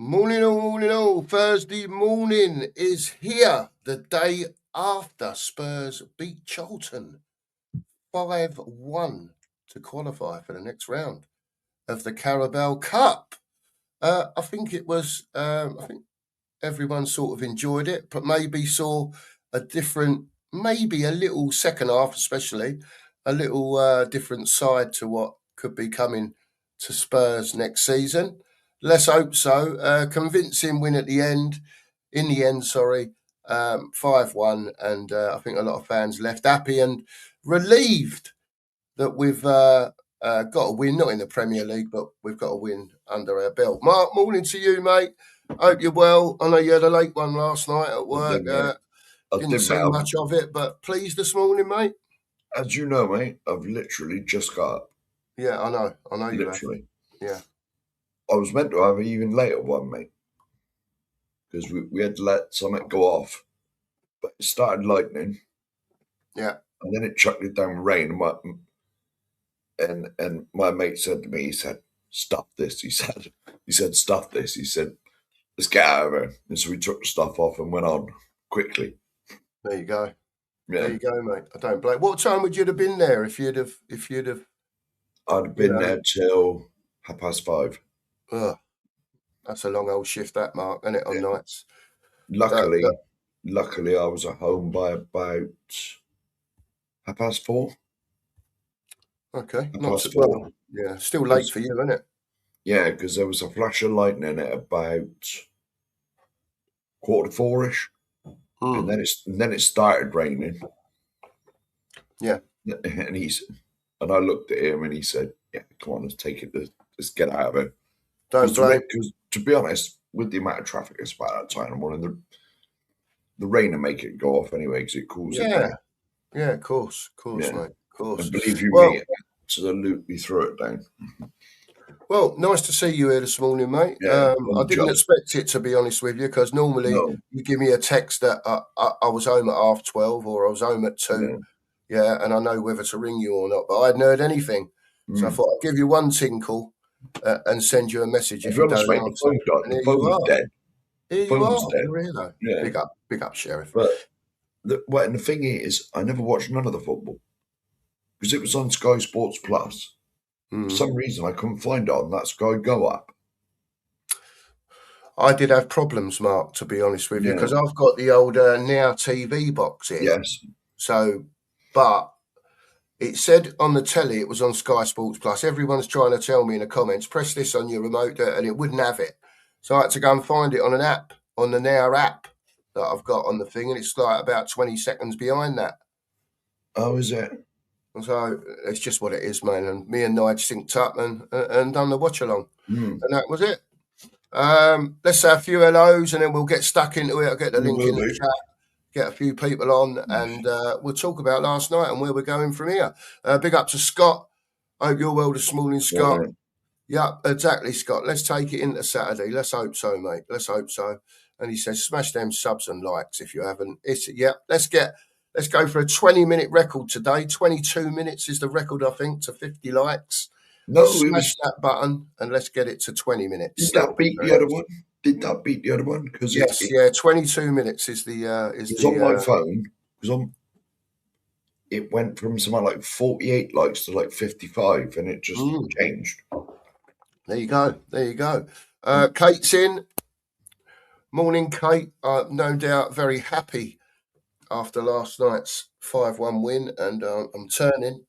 Morning all, morning all. Thursday morning is here. The day after Spurs beat Charlton 5-1 to qualify for the next round of the Carabao Cup. I think I think everyone sort of enjoyed it, but maybe saw a different, maybe a little second half, especially a little different side to what could be coming to Spurs next season. Let's hope so. Convincing win at the end. In the end, sorry, 5-1, and I think a lot of fans left happy and relieved that we've got a win, not in the Premier League, but we've got a win under our belt. Mark, morning to you, mate. Hope you're well. I know you had a late one last night at work. Didn't see much of it, but pleased this morning, mate. As you know, mate, I've literally just got up. Yeah, I know you have. Literally. Yeah. I was meant to have an even later one, mate, because we had to let something go off, but it started lightning. Yeah. And then it chucked it down with rain. And my mate said to me, he said, "Stuff this." He said, "Stuff this." He said, "Let's get out of here." And so we took the stuff off and went on quickly. There you go. Yeah. There you go, mate. I don't blame. What time would you have been there if you'd have? I'd have been there till 5:30. Ugh, that's a long old shift, that, Mark, isn't it, on nights? Luckily, I was at home by about 4:30. Okay, not so well. Yeah, still late for you, isn't it? Yeah, because there was a flash of lightning at about 4:45-ish, and then it started raining. Yeah, and I looked at him and he said, "Yeah, come on, let's take it. Let's get out of it." Don't blame. Because to be honest, with the amount of traffic it's about that time in the morning, the rain will make it go off anyway because it cools it down. Yeah, of course, mate, of course. And believe you me, it absolutely threw it down. Well, nice to see you here this morning, mate. I didn't expect it, to be honest with you, because normally you give me a text that I was home at 12:30 or I was home at 2. Yeah, and I know whether to ring you or not, but I hadn't heard anything. So I thought I'd give you one tinkle and send you a message if you don't answer. The phone was dead. Here you are. You're here, though. Yeah. Big up, Sheriff. But the thing is, I never watched none of the football because it was on Sky Sports Plus. For some reason, I couldn't find it on that Sky Go app. I did have problems, Mark, to be honest with you, because I've got the old Now TV box here. Yes. So, but it said on the telly it was on Sky Sports Plus. Everyone's trying to tell me in the comments, press this on your remote, and it wouldn't have it. So I had to go and find it on an app, on the Now app that I've got on the thing, and it's like about 20 seconds behind that. Oh, is it? So it's just what it is, man. And me and Nige synced up and done the watch along, and that was it. Let's say a few hellos, and then we'll get stuck into it. I'll get the link in the chat, get a few people on, and we'll talk about last night and where we're going from here. Big up to Scott. Hope you're well this morning, Scott. Yeah, exactly, Scott. Let's take it into Saturday. Let's hope so, mate. Let's hope so. And he says, smash them subs and likes if you haven't. Let's go for a 20-minute record today. 22 minutes is the record, I think, to 50 likes. Smash that button and let's get it to 20 minutes. Did that beat the other one? Did that beat the other one? Yes, 22 minutes is the. It's on my phone. It went from something like 48 likes to like 55, and it just changed. There you go. Kate's in. Morning, Kate. No doubt very happy after last night's 5-1 win, and I'm turning.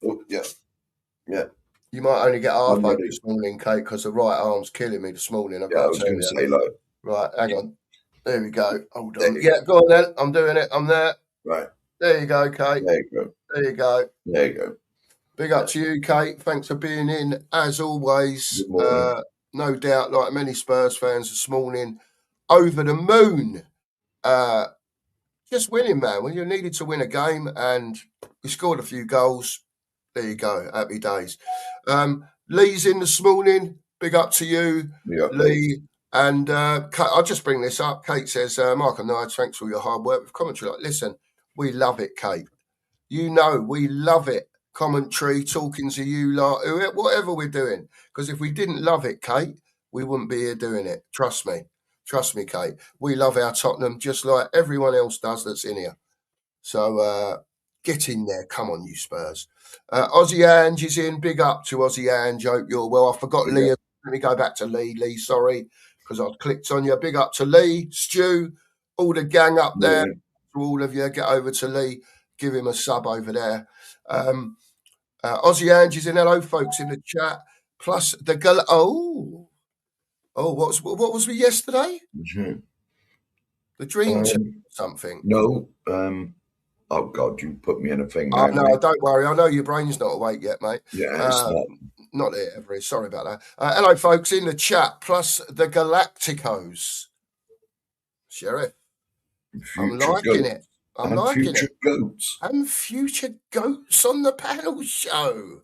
Oh, yeah. You might only get half up this morning, Kate, because the right arm's killing me this morning. I was going to say, like... Right, hang on. There we go. Hold on. Yeah, go on then. I'm doing it. I'm there. Right. There you go, Kate. There you go. Big up to you, Kate. Thanks for being in, as always. No doubt, like many Spurs fans this morning, over the moon. Just winning, man. When you needed to win a game and we scored a few goals, there you go. Happy days. Lee's in this morning. Big up to you, Lee. And I'll just bring this up. Kate says, Mark and Nige, thanks for your hard work with commentary. Like, listen, we love it, Kate. You know, we love it. Commentary, talking to you, like, whatever we're doing. Because if we didn't love it, Kate, we wouldn't be here doing it. Trust me, Kate. We love our Tottenham just like everyone else does that's in here. So get in there. Come on, you Spurs. Aussie Ange is in. Big up to Aussie Ange. Hope you're well. I forgot Lee. Let me go back to Lee. Lee, sorry, because I clicked on you. Big up to Lee, Stu, all the gang up there. To all of you, get over to Lee. Give him a sub over there. Aussie Ange is in. Hello, folks, in the chat. Plus the girl. What was we yesterday? Mm-hmm. The dream something. No. Oh God, you put me in a thing. Oh, no, don't worry. I know your brain's not awake yet, mate. Yeah, it's not that it ever is. Sorry about that. Hello, folks, in the chat. Plus the Galacticos. Sheriff. I'm liking it. I'm liking it. Future goats. And future goats on the panel show.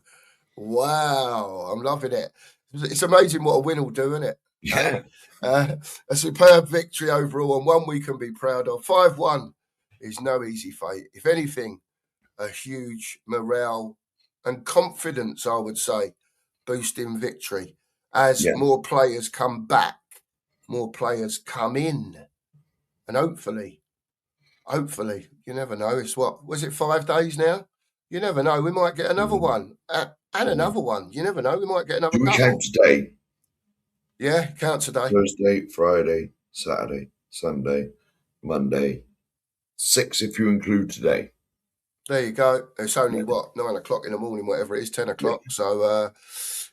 Wow, I'm loving it. It's amazing what a win will do, isn't it? Yeah. A superb victory overall, and one we can be proud of. 5-1 is no easy fate. If anything, a huge morale and confidence, I would say, boosting victory as more players come back, more players come in, and hopefully, you never know. It's was it 5 days now? You never know. We might get another one and another one. You never know. We might get another. Do we count today? Yeah, count today. Thursday, Friday, Saturday, Sunday, Monday. 6 if you include today. There you go. It's only 9 o'clock in the morning, whatever it is, 10 o'clock. So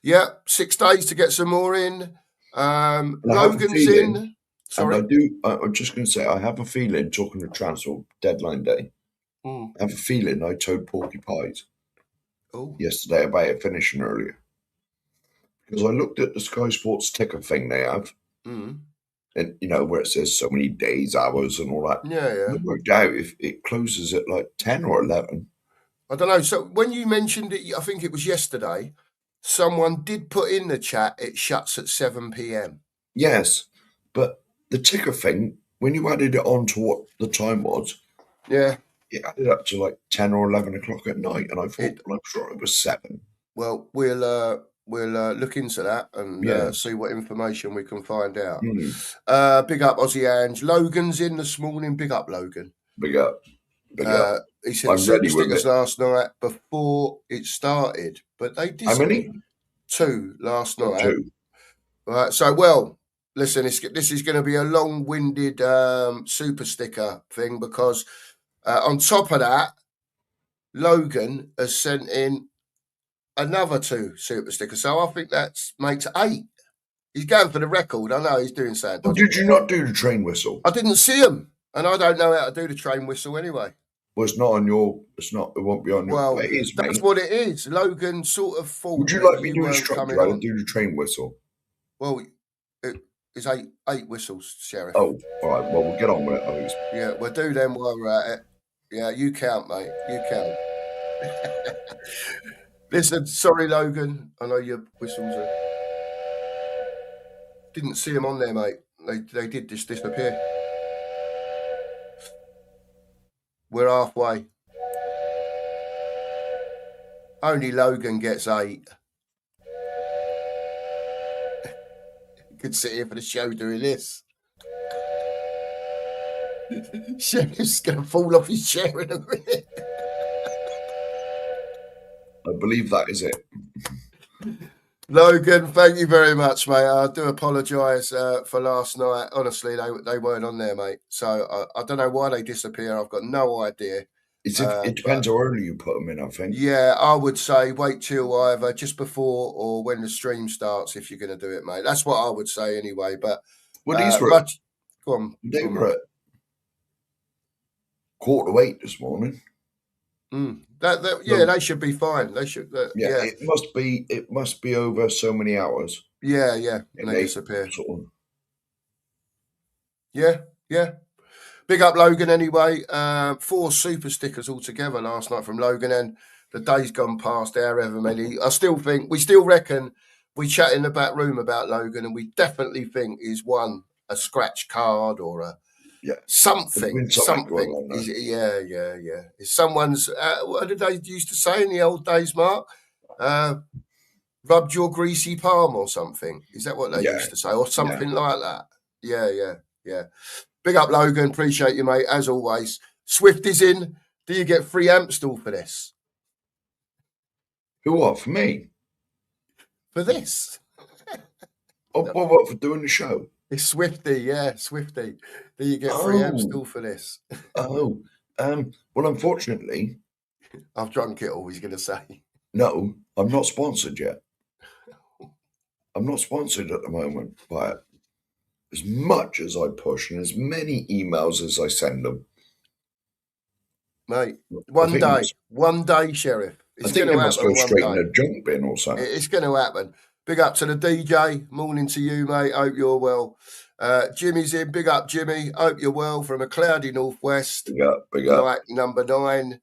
6 days to get some more in. Logan's in. Sorry. And I'm just going to say, I have a feeling, talking to transfer deadline day, I have a feeling I told Porky Pies yesterday about it finishing earlier. Because I looked at the Sky Sports ticker thing they have, and where it says so many days, hours, and all that. Yeah. It worked out if it closes at like 10 or 11. I don't know. So when you mentioned it, I think it was yesterday, someone did put in the chat, it shuts at 7 p.m. Yes, but the ticker thing, when you added it on to what the time was, it added up to like 10 or 11 o'clock at night, and I thought, I'm sure it was 7. Well, we'll look into that and see what information we can find out. Big up Aussie Ange. Logan's in this morning. Big up, Logan. Big up. He sent super stickers last night before it started, but they did. How many? 2 last night. 2. Right. So, listen, this is going to be a long-winded super sticker thing because on top of that, Logan has sent in another 2 super stickers. So I think that makes 8. He's going for the record. I know he's doing something. Did you not do the train whistle? I didn't see him, and I don't know how to do the train whistle anyway. Well, it's not on your. It won't be on your. Well, that's what it is. Logan sort of thought. Would you like me to instruct you how to do the train whistle? Well, it's 8 whistles, Sheriff. Oh, all right. Well, we'll get on with it. Yeah, we'll do them while we're at it. Yeah, you count, mate. You count. Listen, sorry, Logan. I know your whistles are. Didn't see them on there, mate. They did just disappear. We're halfway. Only Logan gets 8. Could sit here for the show doing this. Sheriff's going to fall off his chair in a minute. I believe that is it. Logan, thank you very much, mate. I do apologise for last night. Honestly, they weren't on there, mate. So I don't know why they disappear. I've got no idea. It depends how early you put them in, I think. Yeah, I would say wait till either just before or when the stream starts if you're going to do it, mate. That's what I would say anyway. But these were go on. They were at 7:45 this morning. They should be fine. They should. It must be over so many hours. Yeah, and they disappear. Yeah. Big up Logan anyway. 4 super stickers altogether last night from Logan, and the day's gone past however many. We still reckon we chat in the back room about Logan, and we definitely think he's won a scratch card or a something. It's someone's. What did they used to say in the old days, Mark? rubbed your greasy palm or something. Is that what they Yeah. used to say? Or something like that? Yeah. Big up, Logan. Appreciate you, mate, as always. Swift is in. Do you get free Amstel for this? For what? For me? For this? What, for doing the show? It's Swifty, yeah, Swifty. Do you get free Amstel for this? Well, unfortunately... I've drunk it all, he's going to say. No, I'm not sponsored yet. I'm not sponsored at the moment, but as much as I push and as many emails as I send them... Mate, one day, Sheriff. I think they must go straight in a junk bin or something. It's going to happen. Big up to the DJ. Morning to you, mate. Hope you're well. Jimmy's in. Big up, Jimmy. Hope you're well from a cloudy northwest. Big up. Night number 9.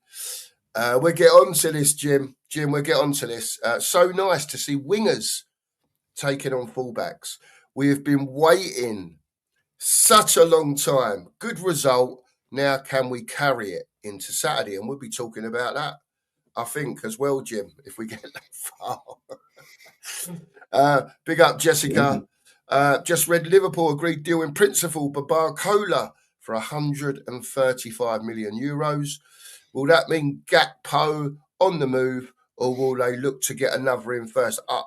We'll get on to this, Jim. We'll get on to this. So nice to see wingers taking on fullbacks. We have been waiting such a long time. Good result. Now can we carry it into Saturday? And we'll be talking about that, I think, as well, Jim, if we get that far. Big up, Jessica. Just read Liverpool agreed deal in principle, Barcola for 135 million euros. Will that mean Gakpo on the move, or will they look to get another in first? I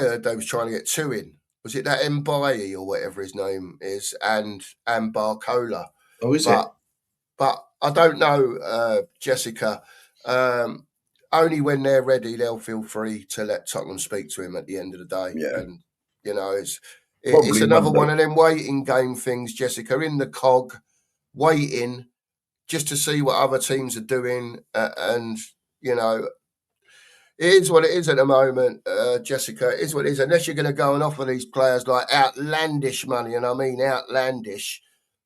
heard they was trying to get 2 in. Was it that Mbaye or whatever his name is, and Barcola? Oh, is it? But I don't know, Jessica. Only when they're ready, they'll feel free to let Tottenham speak to him at the end of the day. Yeah. And, it's another one of them waiting game things, Jessica, in the cog, waiting just to see what other teams are doing. And, it is what it is at the moment, Jessica. It is what it is. Unless you're going to go and offer these players like outlandish money, and I mean outlandish,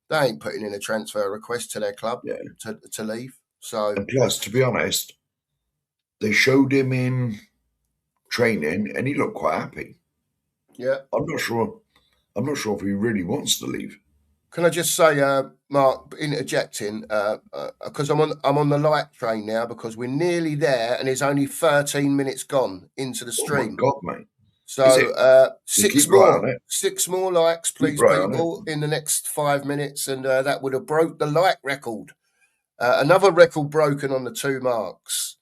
they ain't putting in a transfer request to their club to leave. So, and plus, to be honest, they showed him in training, and he looked quite happy. Yeah, I'm not sure if he really wants to leave. Can I just say, Mark, interjecting, because I'm on the light train now because we're nearly there, and it's only 13 minutes gone into the stream. Oh my God, mate! So 6 more likes, please, people, in the next 5 minutes, and that would have broke the like record. Another record broken on the 2 marks.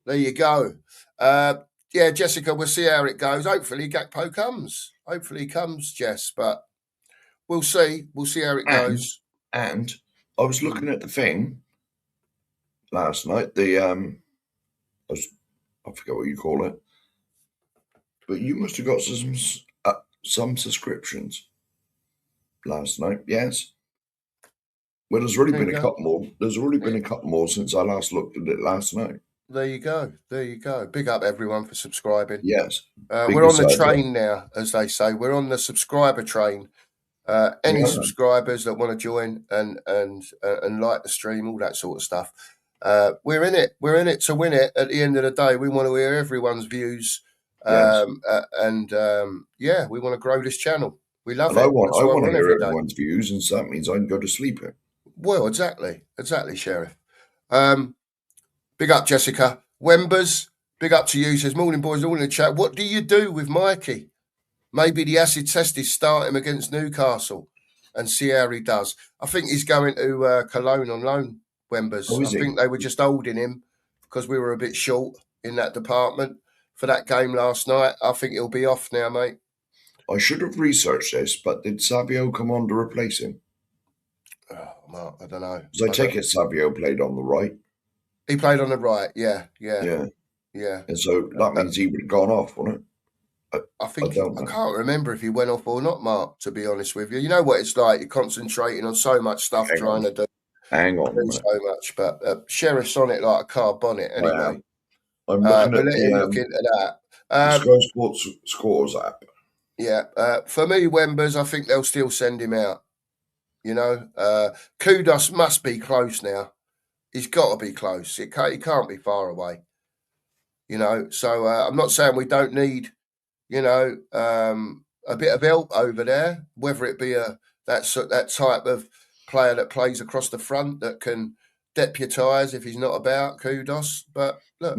There you go. Yeah, Jessica, we'll see how it goes. Hopefully Gakpo comes. Jess, but we'll see. We'll see how it goes. And I was looking at the thing last night. I forget what you call it, but you must have got some subscriptions last night. Yes. Well, there's already been a couple more. There's already been a couple more since I last looked at it last night. There you go. Big up everyone for subscribing. Yes. We're on the train now, as they say. We're on the subscriber train. Any subscribers that want to join and like the stream, all that sort of stuff. We're in it. We're in it to win it. At the end of the day, we want to hear everyone's views. Yes. We want to grow this channel. We love it. I want to hear everyone's views, and so that means I can go to sleep here. Well, exactly, Sheriff. Big up, Jessica. Wembers, big up to you. Says, morning, boys, all in the chat. What do you do with Mikey? Maybe the acid test is start him against Newcastle and see how he does. I think he's going to Cologne on loan, Wembers. I think they were just holding him because we were a bit short in that department for that game last night. I think he'll be off now, mate. I should have researched this, but did Savio come on to replace him? Oh, Mark, I don't know. Because I take it Savio played on the right. He played on the right, yeah. And so that means he would have gone off, wouldn't it? I can't remember if he went off or not, Mark, to be honest with you. You know what it's like. You're concentrating on so much stuff to do. Hang on. So much. But Sheriff's on it like a car bonnet anyway. I'm looking at look into that. Sky Sports Scores app. Yeah. For me, Wembers, I think they'll still send him out. Kudos must be close now. He's got to be close. He can't be far away. So I'm not saying we don't need, a bit of help over there, whether it be that type of player that plays across the front that can deputise if he's not about. Kudos, but look,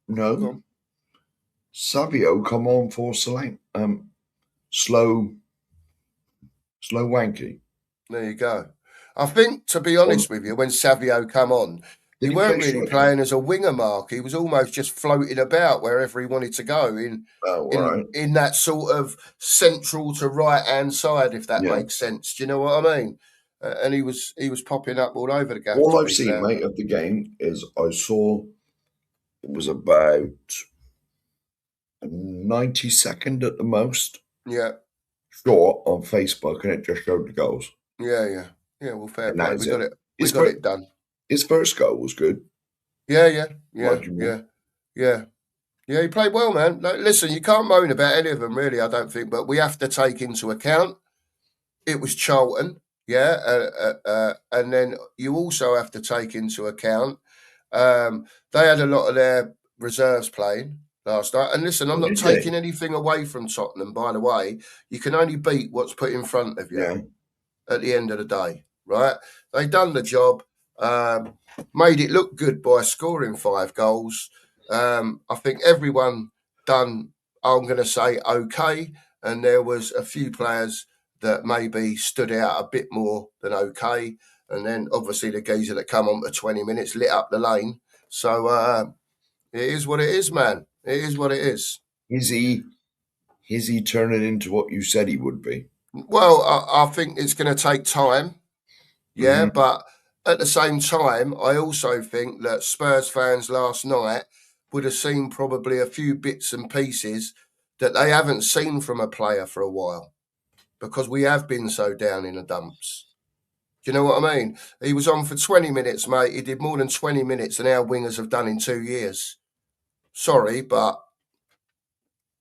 no. Savio come on for slow wanky. There you go. I think, to be honest with you, when Savio come on, he weren't really playing as a winger, Mark. He was almost just floating about wherever he wanted to go in that sort of central to right hand side, if that makes sense. Do you know what I mean? And he was popping up all over the gaff. All I've seen, mate, of the game is I saw it was about a 90-second at the most. Yeah. Short on Facebook, and it just showed the goals. Yeah. Well, fair play. We got it. We got it done. His first goal was good. Yeah. He played well, man. Like, listen, you can't moan about any of them, really. I don't think, but we have to take into account it was Charlton. Yeah, and then you also have to take into account they had a lot of their reserves playing last night. And listen, I'm not taking anything away from Tottenham, by the way. You can only beat what's put in front of you at the end of the day, right? They done the job, made it look good by scoring 5 goals. I think everyone done, I'm going to say, okay. And there was a few players that maybe stood out a bit more than okay. And then obviously the geezer that come on for 20 minutes lit up the lane. So it is what it is, man. It is what it is. Is he turning into what you said he would be? Well, I think it's going to take time. Yeah, but at the same time, I also think that Spurs fans last night would have seen probably a few bits and pieces that they haven't seen from a player for a while, because we have been so down in the dumps. Do you know what I mean? He was on for 20 minutes, mate. He did more than 20 minutes than our wingers have done in 2 years. Sorry, but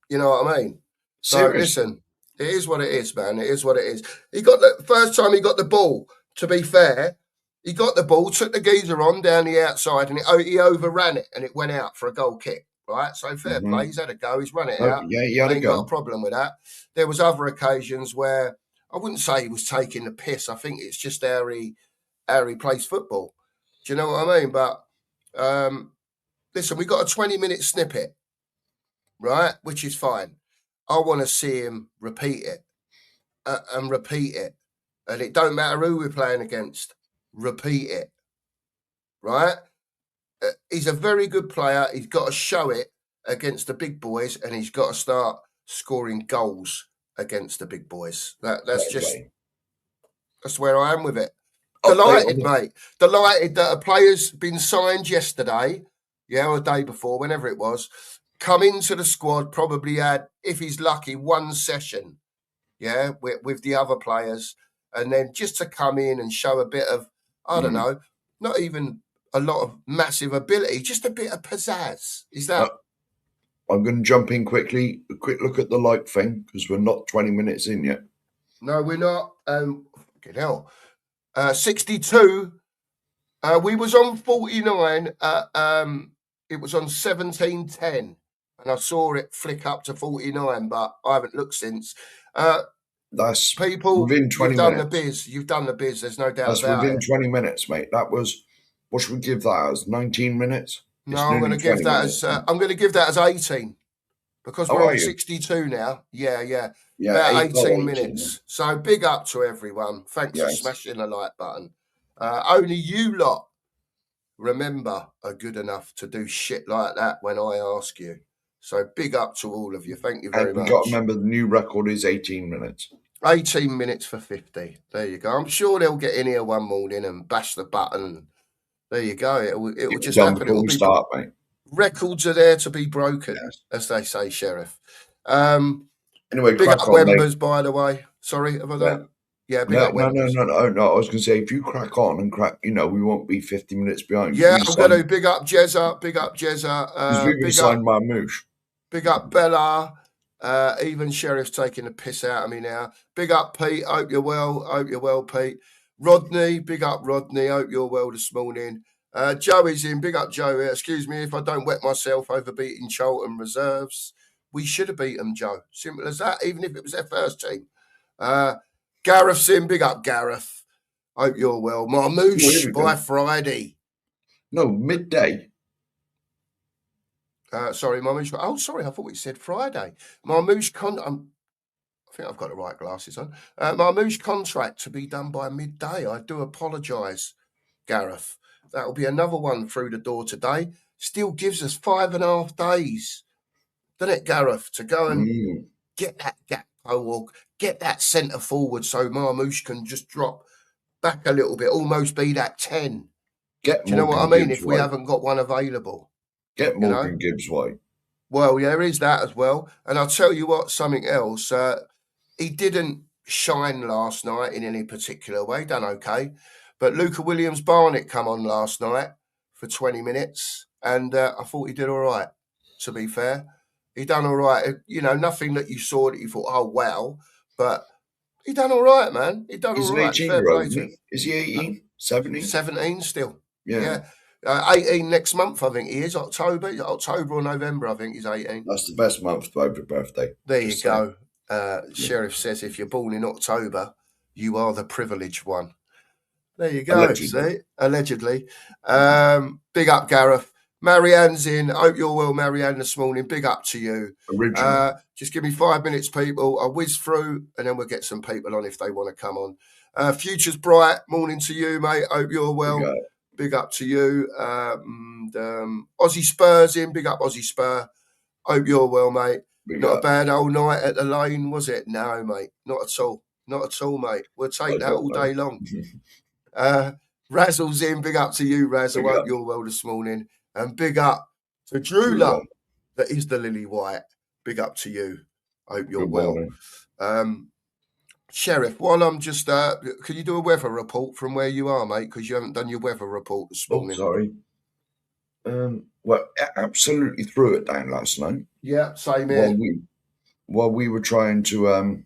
you know what I mean? So listen, it is what it is, man. It is what it is. He got the first time he got the ball, to be fair, he got the ball, took the geezer on down the outside, and he overran it, and it went out for a goal kick, right? So fair play. He's had a go. He's run it out. Yeah, he had a go. Got a problem with that. There was other occasions where I wouldn't say he was taking the piss. I think it's just how he plays football. Do you know what I mean? But listen, we got a 20-minute snippet, right? Which is fine. I want to see him repeat it and repeat it. And it don't matter who we're playing against. Repeat it, right? He's a very good player. He's got to show it against the big boys, and he's got to start scoring goals against the big boys. That's where I am with it. Delighted, mate. Delighted that a player's been signed yesterday, or the day before, whenever it was, come into the squad, probably had, if he's lucky, 1 session, with the other players, and then just to come in and show a bit of, I don't know, not even a lot of massive ability, just a bit of pizzazz. Is that? I'm going to jump in quickly. A quick look at the like thing, because we're not 20 minutes in yet. No, we're not. Fucking hell. 62. We was on 49. It was on 17:10, and I saw it flick up to 49, but I haven't looked since. That's people within 20 minutes. You've done the biz. There's no doubt about it. That's within 20 minutes, mate. That was, what should we give that as? 19 minutes? No, I'm going to give that as 18, because we're on 62 now. Yeah. About 18 minutes. So big up to everyone. Thanks for smashing the like button. Only you lot, remember, are good enough to do shit like that when I ask you. So big up to all of you. Thank you very much. We've got to remember the new record is 18 minutes. 18 minutes for 50. There you go. I'm sure they'll get in here one morning and bash the button. There you go. It will just happen. It will start, mate. Records are there to be broken, as they say, Sheriff. Anyway, big up members, by the way. Sorry, have I done? Yeah, big up members. No. I was going to say, if you crack on and crack, we won't be 50 minutes behind. Yeah, I'm going to big up Jezza. Because we've signed Marmouche. Big up Bella. Even Sheriff's taking the piss out of me now. Big up Pete. Hope you're well, Pete. Rodney. Big up Rodney. Hope you're well this morning. Joey's in. Big up Joey. Excuse me if I don't wet myself over beating Charlton reserves. We should have beat them, Joe. Simple as that, even if it was their first team. Gareth's in. Big up Gareth. Hope you're well. Marmouche by Friday. No, midday. Sorry, Marmoush. Oh, sorry, I thought it said Friday. Marmoush I think I've got the right glasses on. Marmoush contract to be done by midday. I do apologise, Gareth. That'll be another one through the door today. Still gives us 5.5 days, doesn't it, Gareth, to go and get that gap or get that centre forward so Marmoush can just drop back a little bit, almost be that 10. Do you know what I mean? If we haven't got one available. Get Morgan Gibbs White. Well, there is that as well. And I'll tell you what, something else. He didn't shine last night in any particular way, done okay. But Luca Williams-Barnett come on last night for 20 minutes, and I thought he did all right, to be fair. He done all right. You know, nothing that you saw that you thought, oh, wow. But he done all right, man. He done all right. He's an 18-year-old, isn't he? Is he 18? 17? 17 still. Yeah. 18 next month, I think he is. October or November, I think he's 18. That's the best month to have your birthday. There you go. Sheriff says if you're born in October, you are the privileged one. There you go. See? Allegedly. Big up, Gareth. Marianne's in. Hope you're well, Marianne, this morning. Big up to you. Just give me 5 minutes, people. I'll whiz through and then we'll get some people on if they want to come on. Future's bright. Morning to you, mate. Hope you're well. Big up to you. Aussie Spurs in. Big up, Aussie Spur. Hope you're well, mate. Not a bad old night at the Lane, was it? No, mate. Not at all. Not at all, mate. We'll take that all day long. Razzle's in. Big up to you, Razzle. Hope you're well this morning. And big up to Drula, that is the Lily White. Big up to you. Hope you're well. Sheriff, while I'm just, can you do a weather report from where you are, mate? Because you haven't done your weather report this morning. Sorry. Well, absolutely threw it down last night. Yeah, same here. While we were trying to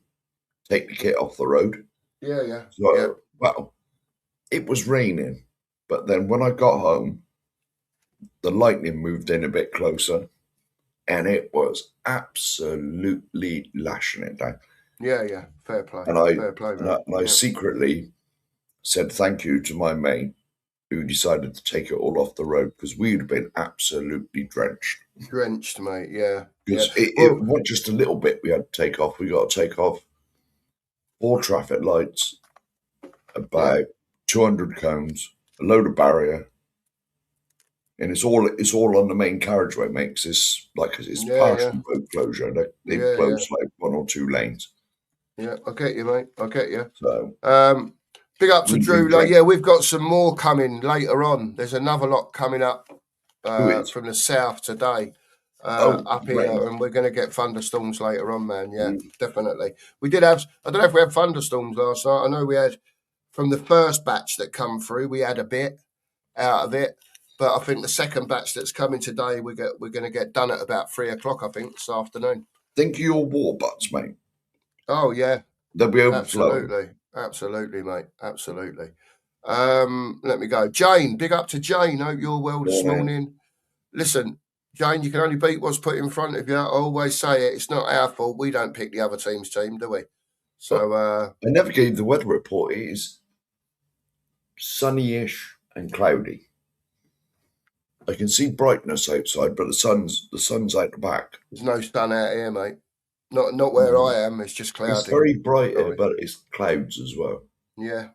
take the kit off the road. Yeah. Well, it was raining, but then when I got home, the lightning moved in a bit closer, and it was absolutely lashing it down. Yeah, fair play. And I secretly said thank you to my mate who decided to take it all off the road because we'd have been absolutely drenched. Drenched, mate, yeah. Because it wasn't just a little bit we had to take off. We got to take off 4 traffic lights, about 200 cones, a load of barrier, and it's all on the main carriageway, mate. Cause it's partial road closure. They've closed like 1 or 2 lanes. Yeah, I get you, mate. I get you. So, big up to Drew. We've got some more coming later on. There's another lot coming up from the south today. Up here, and we're going to get thunderstorms later on, man. Yeah, definitely. We did have, I don't know if we had thunderstorms last night. I know we had, from the first batch that come through, we had a bit out of it. But I think the second batch that's coming today, we're going to get done at about 3 o'clock, I think, this afternoon. Think of your war butts, mate. Oh, yeah. They'll be overflowing. Absolutely, mate. Absolutely. Let me go. Jane, big up to Jane. Hope you're well this morning. Listen, Jane, you can only beat what's put in front of you. I always say it. It's not our fault. We don't pick the other team's team, do we? So I never gave the weather report. It is sunny-ish and cloudy. I can see brightness outside, but the sun's out the back. There's no sun out here, mate. Not where I am. It's just cloudy. It's very bright here, but it's clouds as well. Yeah.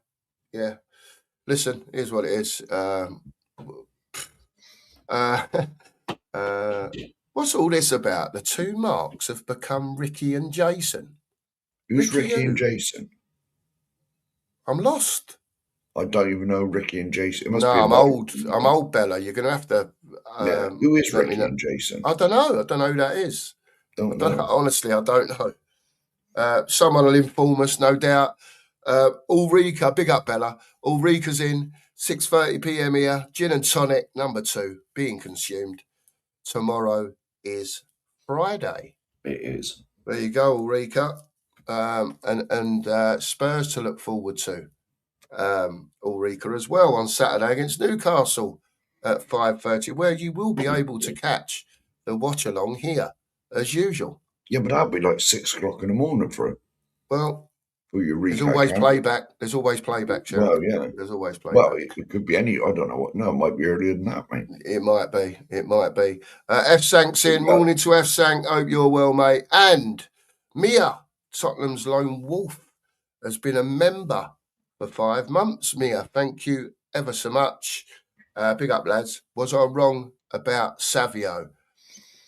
Listen, here's what it is. What's all this about? The 2 Marks have become Ricky and Jason. Who's Ricky and Jason? I'm lost. I don't even know Ricky and Jason. It must be I'm old, Bella. You're going to have to... Who is Ricky and Jason? I don't know. I don't know who that is. Honestly, I don't know. Someone will inform us, no doubt. Ulrika, big up, Bella. Ulrika's in, 6:30 p.m. here. Gin and tonic, number 2, being consumed. Tomorrow is Friday. It is. There you go, Ulrika. And Spurs to look forward to. Ulrika as well on Saturday against Newcastle at 5:30, where you will be able to catch the watch along here as usual. Yeah, but that'll be like 6 o'clock in the morning for it. Well, There's always playback. There's always playback, Chair. Well, yeah. There's always playback. Well, it could be any. I don't know what. No, it might be earlier than that, mate. It might be. It might be. F. Sank's in. Morning to F. Sank. Hope you're well, mate. And Mia, Tottenham's lone wolf, has been a member for 5 months. Mia, thank you ever so much. Big up, lads. Was I wrong about Savio?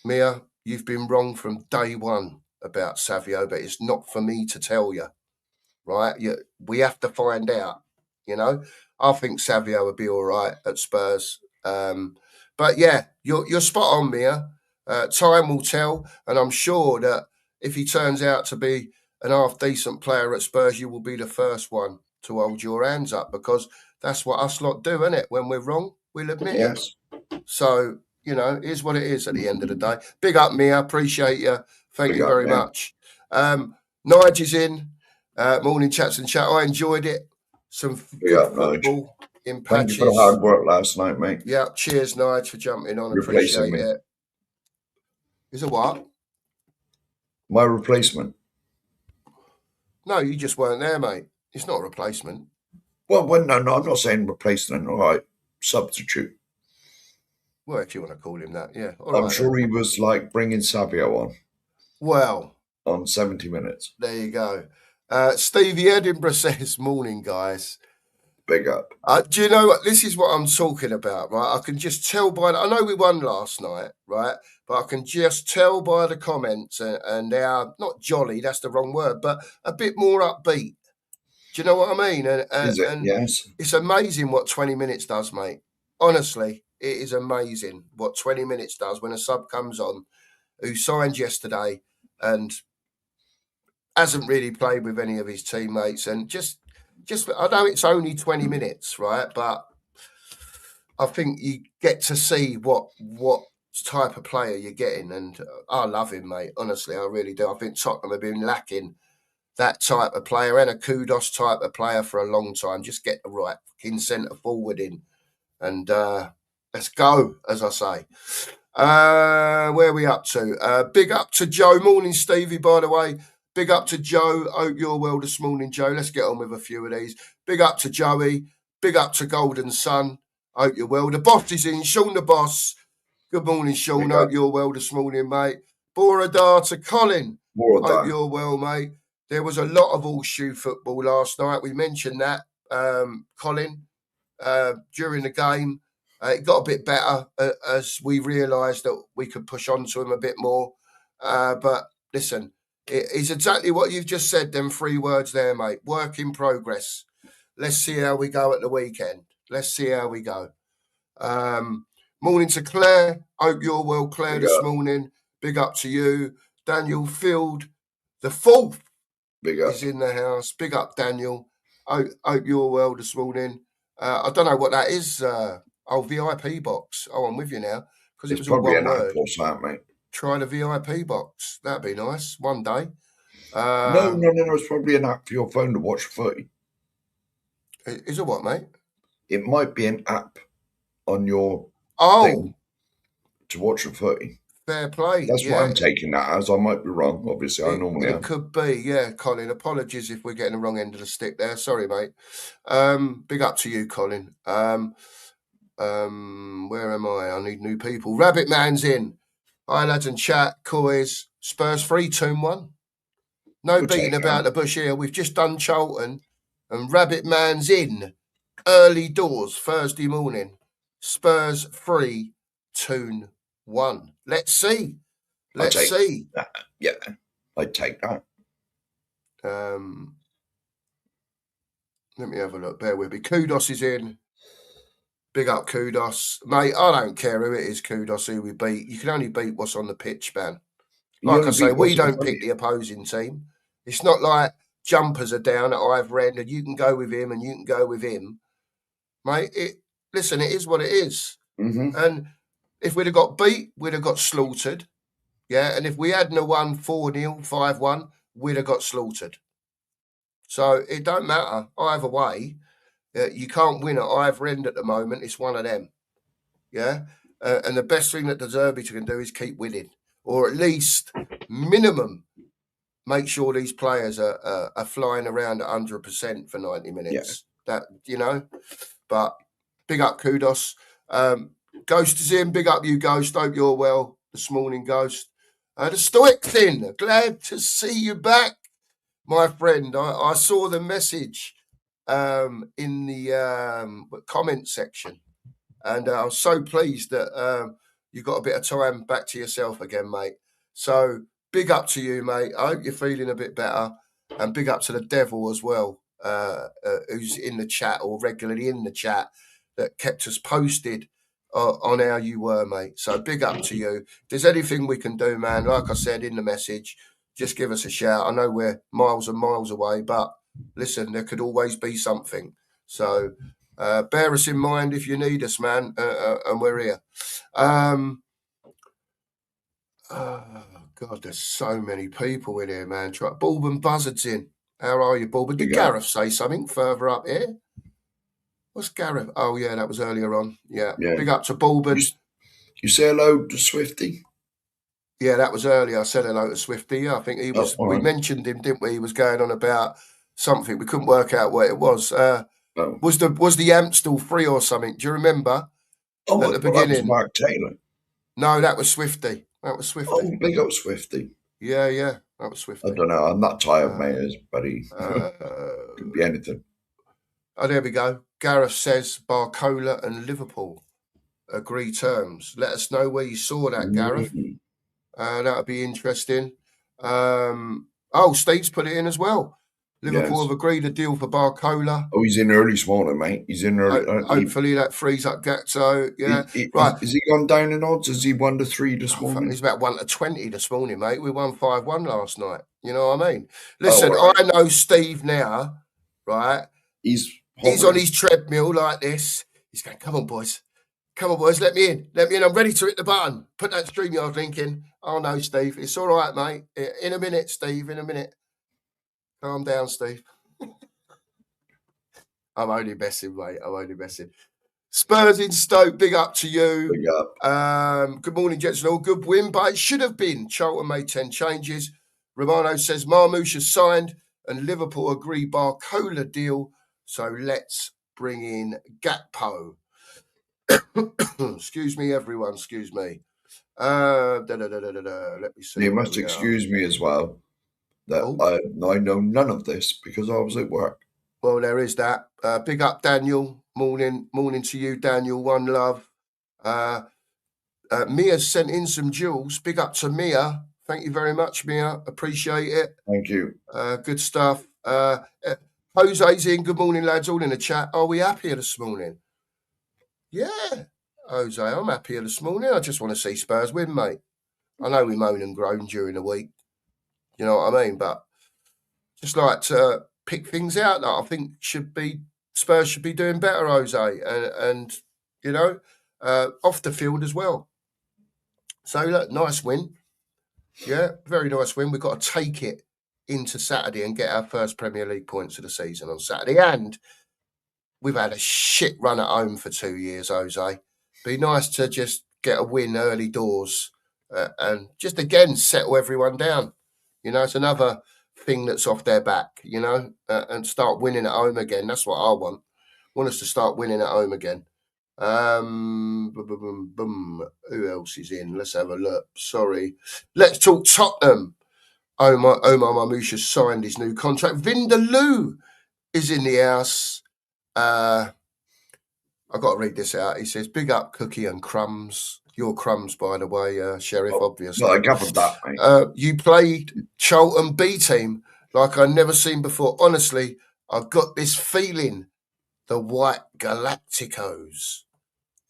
Mia, you've been wrong from day one about Savio, but it's not for me to tell you, right? We have to find out, you know. I think Savio would be all right at Spurs. But yeah, you're spot on, Mia. Time will tell, and I'm sure that if he turns out to be an half-decent player at Spurs, you will be the first one to hold your hands up, because that's what us lot do, isn't it? When we're wrong, we'll admit it. So, you know, it is what it is at the end of the day. Big up, Mia. Appreciate you. Thank you very much. Nige is in. Morning, chats and chat. I enjoyed it. Some good football in patches. Thank you for the hard work last night, mate. Yeah, cheers, Nige, for jumping on. Appreciate it. Is it what? My replacement. No, you just weren't there, mate. It's not a replacement. Well, no, I'm not saying replacement. All right, substitute. Well, if you want to call him that, yeah. I'm sure he was like bringing Savio on. Well, on 70 minutes. There you go. Stevie Edinburgh says, morning, guys. Big up. Do you know what? This is what I'm talking about, right? I can just tell by... I know we won last night, right? But I can just tell by the comments and they are not jolly, that's the wrong word, but a bit more upbeat. Do you know what I mean? Is it? Yes. It's amazing what 20 minutes does, mate. Honestly, it is amazing what 20 minutes does when a sub comes on who signed yesterday and hasn't really played with any of his teammates, and just I know it's only 20 minutes, right? But I think you get to see what type of player you're getting, and I love him, mate. Honestly, I really do. I think Tottenham have been lacking that type of player and a Kudos type of player for a long time. Just get the right fucking centre forward in, and let's go, as I say. Where are we up to? Big up to Joe. Morning, Stevie, by the way. Big up to Joe. Hope you're well this morning, Joe. Let's get on with a few of these. Big up to Joey. Big up to Golden Sun. Hope you're well. The boss is in. Sean the boss. Good morning, Sean. Hope you're well this morning, mate. Boradar to Colin. Hope you're well, mate. There was a lot of all-shoe football last night. We mentioned that, Colin, during the game. It got a bit better as we realised that we could push on to him a bit more. But listen, it is exactly what you've just said, them 3 words there, mate. Work in progress. Let's see how we go at the weekend. Let's see how we go. Morning to Claire. Hope you're well, Claire, this morning. Big up to you. Daniel Field, the 4th, is in the house. Big up, Daniel. Hope you're well this morning. I don't know what that is. VIP box. Oh, I'm with you now. Because it was all one word. Mate. Try the VIP box. That'd be nice. One day. No. It's probably an app for your phone to watch footy. Is it what, mate? It might be an app on your thing to watch a footy. Fair play. That's what I'm taking that as. I might be wrong. Obviously, I normally am. It could be. Yeah, Colin. Apologies if we're getting the wrong end of the stick there. Sorry, mate. Big up to you, Colin. Where am I? I need new people. Rabbit Man's in. Hi, lads and chat. Coys. Spurs 3-2-1. No beating about the bush here. We've just done Charlton. And Rabbit Man's in. Early doors, Thursday morning. Spurs 3-2-1. Let's see. Let's see. Yeah, I'd take that. Let me have a look. Bear with me. Kudos is in. Big up Kudos. Mate, I don't care who it is, Kudos, who we beat. You can only beat what's on the pitch, man. Like I say, we don't pick the opposing team. It's not like jumpers are down at either end and you can go with him and you can go with him. Mate, listen, it is what it is. Mm-hmm. And if we'd have got beat, we'd have got slaughtered. Yeah, and if we hadn't won 4-0, 5-1, we'd have got slaughtered. So it don't matter either way. You can't win at either end at the moment. It's one of them. Yeah? And the best thing that De Zerbi can do is keep winning. Or at least minimum make sure these players are flying around at 100% for 90 minutes. Yeah. But big up, kudos. Ghost is in. Big up you, Ghost. Hope you're well this morning, Ghost. The Stoic's in. Glad to see you back, my friend. I saw the message in the comment section, and I was so pleased that you got a bit of time back to yourself again, mate. So big up to you, mate. I hope you're feeling a bit better, and big up to the devil as well, who's in the chat or regularly in the chat that kept us posted on how you were, mate. So big up to you. If there's anything we can do, man, like I said in the message, just give us a shout. I know we're miles and miles away, but listen, there could always be something. So bear us in mind if you need us, man, and we're here. Oh, God, there's so many people in here, man. Bulban Buzzard's in. How are you, Bulban? Did Gareth say something further up here? What's Gareth? Oh, yeah, that was earlier on. Yeah. Big up to Bulban. You say hello to Swifty? Yeah, that was earlier. I said hello to Swifty. I think he was. We mentioned him, didn't we? He was going on about something. We couldn't work out what it was. Was the amp still free or something? Do you remember? At the beginning, that was Mark Taylor. No, that was Swifty. That was Swifty. Oh, big up Swifty. Yeah, that was Swifty. I don't know. I'm not tired, mate, buddy. Could be anything. Oh, there we go. Gareth says Barcola and Liverpool agree terms. Let us know where you saw that, Gareth. That would be interesting. Steve's put it in as well. Liverpool have agreed a deal for Barcola. Oh, he's in early this morning, mate. He's in early. Hopefully that frees up Gatto. Yeah, right. Has he gone down in odds? Has he 1-3 this morning? He's about 1-20 this morning, mate. We won 5-1 last night. You know what I mean? Listen, I know Steve now, right? He's on his treadmill like this. He's going, come on, boys. Come on, boys, let me in. I'm ready to hit the button. Put that StreamYard link in. Oh, no, Steve. It's all right, mate. In a minute, Steve. In a minute. Calm down, Steve. I'm only messing, mate. I'm only messing. Spurs in Stoke, big up to you. Big up. Good morning, gents and all. Good win, but it should have been. Charlton made 10 changes. Romano says Marmoush has signed and Liverpool agree Barcola deal. So let's bring in Gakpo. Excuse me, everyone. Excuse me. Let me see. You must excuse me as well. That I know none of this because I was at work. Well, there is that. Big up, Daniel. Morning to you, Daniel. One love. Mia's sent in some jewels. Big up to Mia. Thank you very much, Mia. Appreciate it. Thank you. Good stuff. Jose's in. Good morning, lads. All in the chat. Are we happier this morning? Yeah, Jose, I'm happier this morning. I just want to see Spurs win, mate. I know we moan and groan during the week. You know what I mean? But just like to pick things out that I think Spurs should be doing better, Jose. And you know, off the field as well. So, look, nice win. Yeah, very nice win. We've got to take it into Saturday and get our first Premier League points of the season on Saturday. And we've had a shit run at home for 2 years, Jose. Be nice to just get a win early doors and just, again, settle everyone down. You know, it's another thing that's off their back, you know, and start winning at home again. That's what I want. I want us to start winning at home again. Who else is in? Let's have a look. Sorry. Let's talk Tottenham. Omar Marmoush has signed his new contract. Vindaloo is in the house. I've got to read this out. He says, big up Cookie and Crumbs. Your Crumbs, by the way, Sheriff, obviously. No, I covered that, mate. You played Charlton B team like I've never seen before. Honestly, I've got this feeling the White Galacticos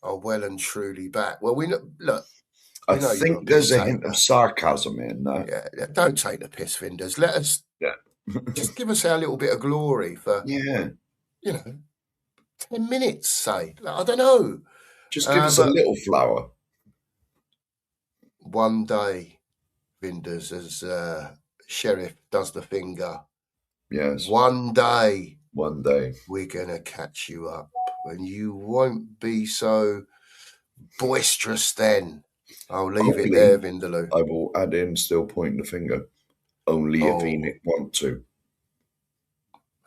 are well and truly back. Well, I think there's a hint of sarcasm in that. Yeah, don't take the piss, Vinders. Let us just give us our little bit of glory for, you know, 10 minutes, say. I don't know. Just give us a little flower. One day, Vinders, as Sheriff does the finger. Yes. One day. We're going to catch you up. And you won't be so boisterous then. I'll leave it there, Vindaloo. I will add in still pointing the finger. Only if Enoch want to.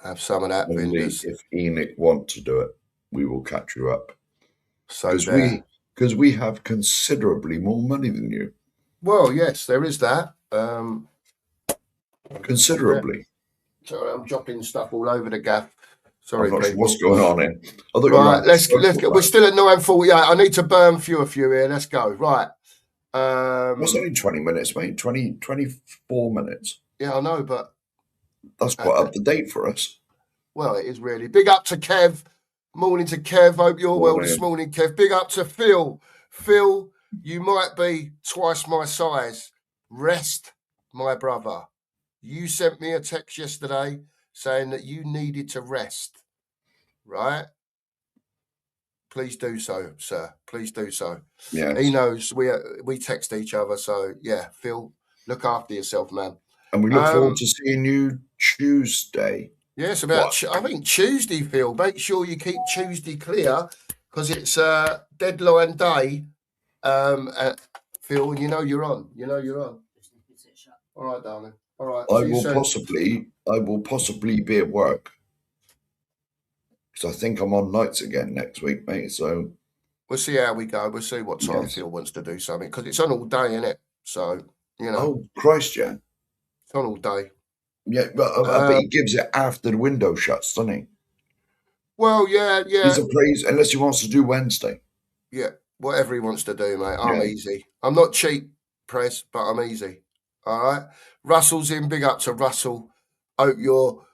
Have some of that, Only Vinders. if Enoch want to do it, we will catch you up. So because we have considerably more money than you. Well, yes, there is that. Considerably. Sorry, I'm dropping stuff all over the gaff. Sorry, I'm not people. sure what's going on here. Right, let's get. We're still at 9:48. I need to burn a few here. Let's go. Right. It's only 20 minutes, mate. 24 minutes. Yeah, I know, but that's quite up to date for us. Well, it is really. Big up to Kev. Morning to Kev. Hope you're well this morning, Kev. Big up to Phil. Phil, you might be twice my size. Rest, my brother. You sent me a text yesterday saying that you needed to rest, right? Please do so, sir. Please do so. Yeah. He knows we text each other, so yeah, Phil, look after yourself, man. And we look forward to seeing you Tuesday. Yes, I think Tuesday, Phil. Make sure you keep Tuesday clear because it's deadline day. Phil, and you know you're on. All right, darling. All right. I will possibly be at work because I think I'm on nights again next week, mate. So we'll see how we go. We'll see what time Phil wants to do something because it's on all day, isn't it? So Oh Christ, yeah. It's on all day. Yeah, but he gives it after the window shuts, doesn't he? Well, yeah. He's a praise unless he wants to do Wednesday. Yeah, whatever he wants to do, mate. I'm easy. I'm not cheap, Press, but I'm easy. All right. Russell's in. Big up to Russell. Hope your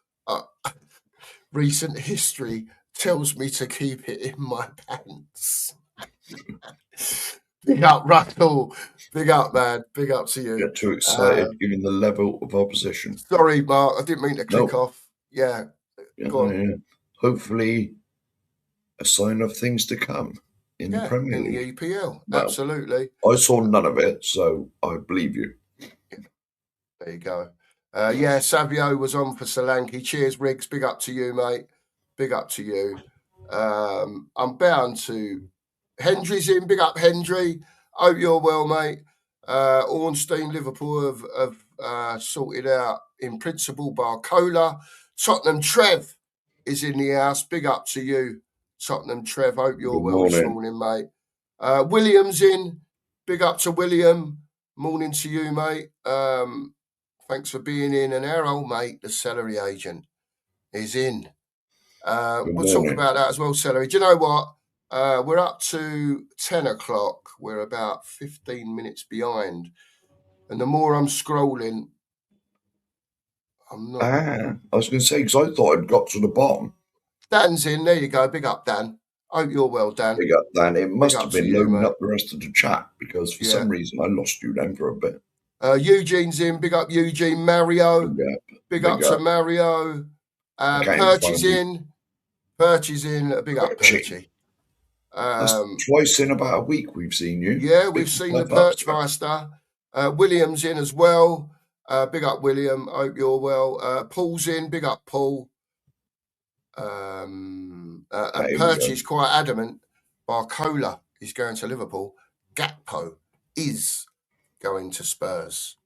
recent history tells me to keep it in my pants. Big up, Russell. Big up, man. Big up to you. Get too excited given the level of opposition. Sorry, Mark. I didn't mean to click off. Yeah. Go on. Yeah. Hopefully a sign of things to come in the Premier League. In the EPL. Well, absolutely. I saw none of it, so I believe you. There you go. Savio was on for Solanke. Cheers, Riggs. Big up to you, mate. Big up to you. I'm bound to... Hendry's in. Big up, Hendry. Hope you're well, mate. Ornstein, Liverpool have sorted out, in principle, Barcola. Tottenham Trev is in the house. Big up to you, Tottenham Trev. Hope you're well this morning, mate. William's in. Big up to William. Morning to you, mate. Thanks for being in. And our old mate, the celery agent, is in. We'll talk about that as well, celery. Do you know what? We're up to 10 o'clock. We're about 15 minutes behind. And the more I'm scrolling, I'm not... I was going to say, because I thought I'd got to the bottom. Dan's in. There you go. Big up, Dan. Hope you're well, Dan. Big up, Dan. It must have been loading up the rest of the chat because for some reason I lost you then for a bit. Eugene's in. Big up, Eugene. Mario. Big up to Mario. Perch is in. Perch is in. Big up, Perchy. Twice in about a week we've seen you. Yeah, we've seen the Perch Master. William's in as well. Big up, William. Hope you're well. Paul's in. Big up, Paul. Perch is quite adamant. Barcola is going to Liverpool. Gakpo is going to Spurs.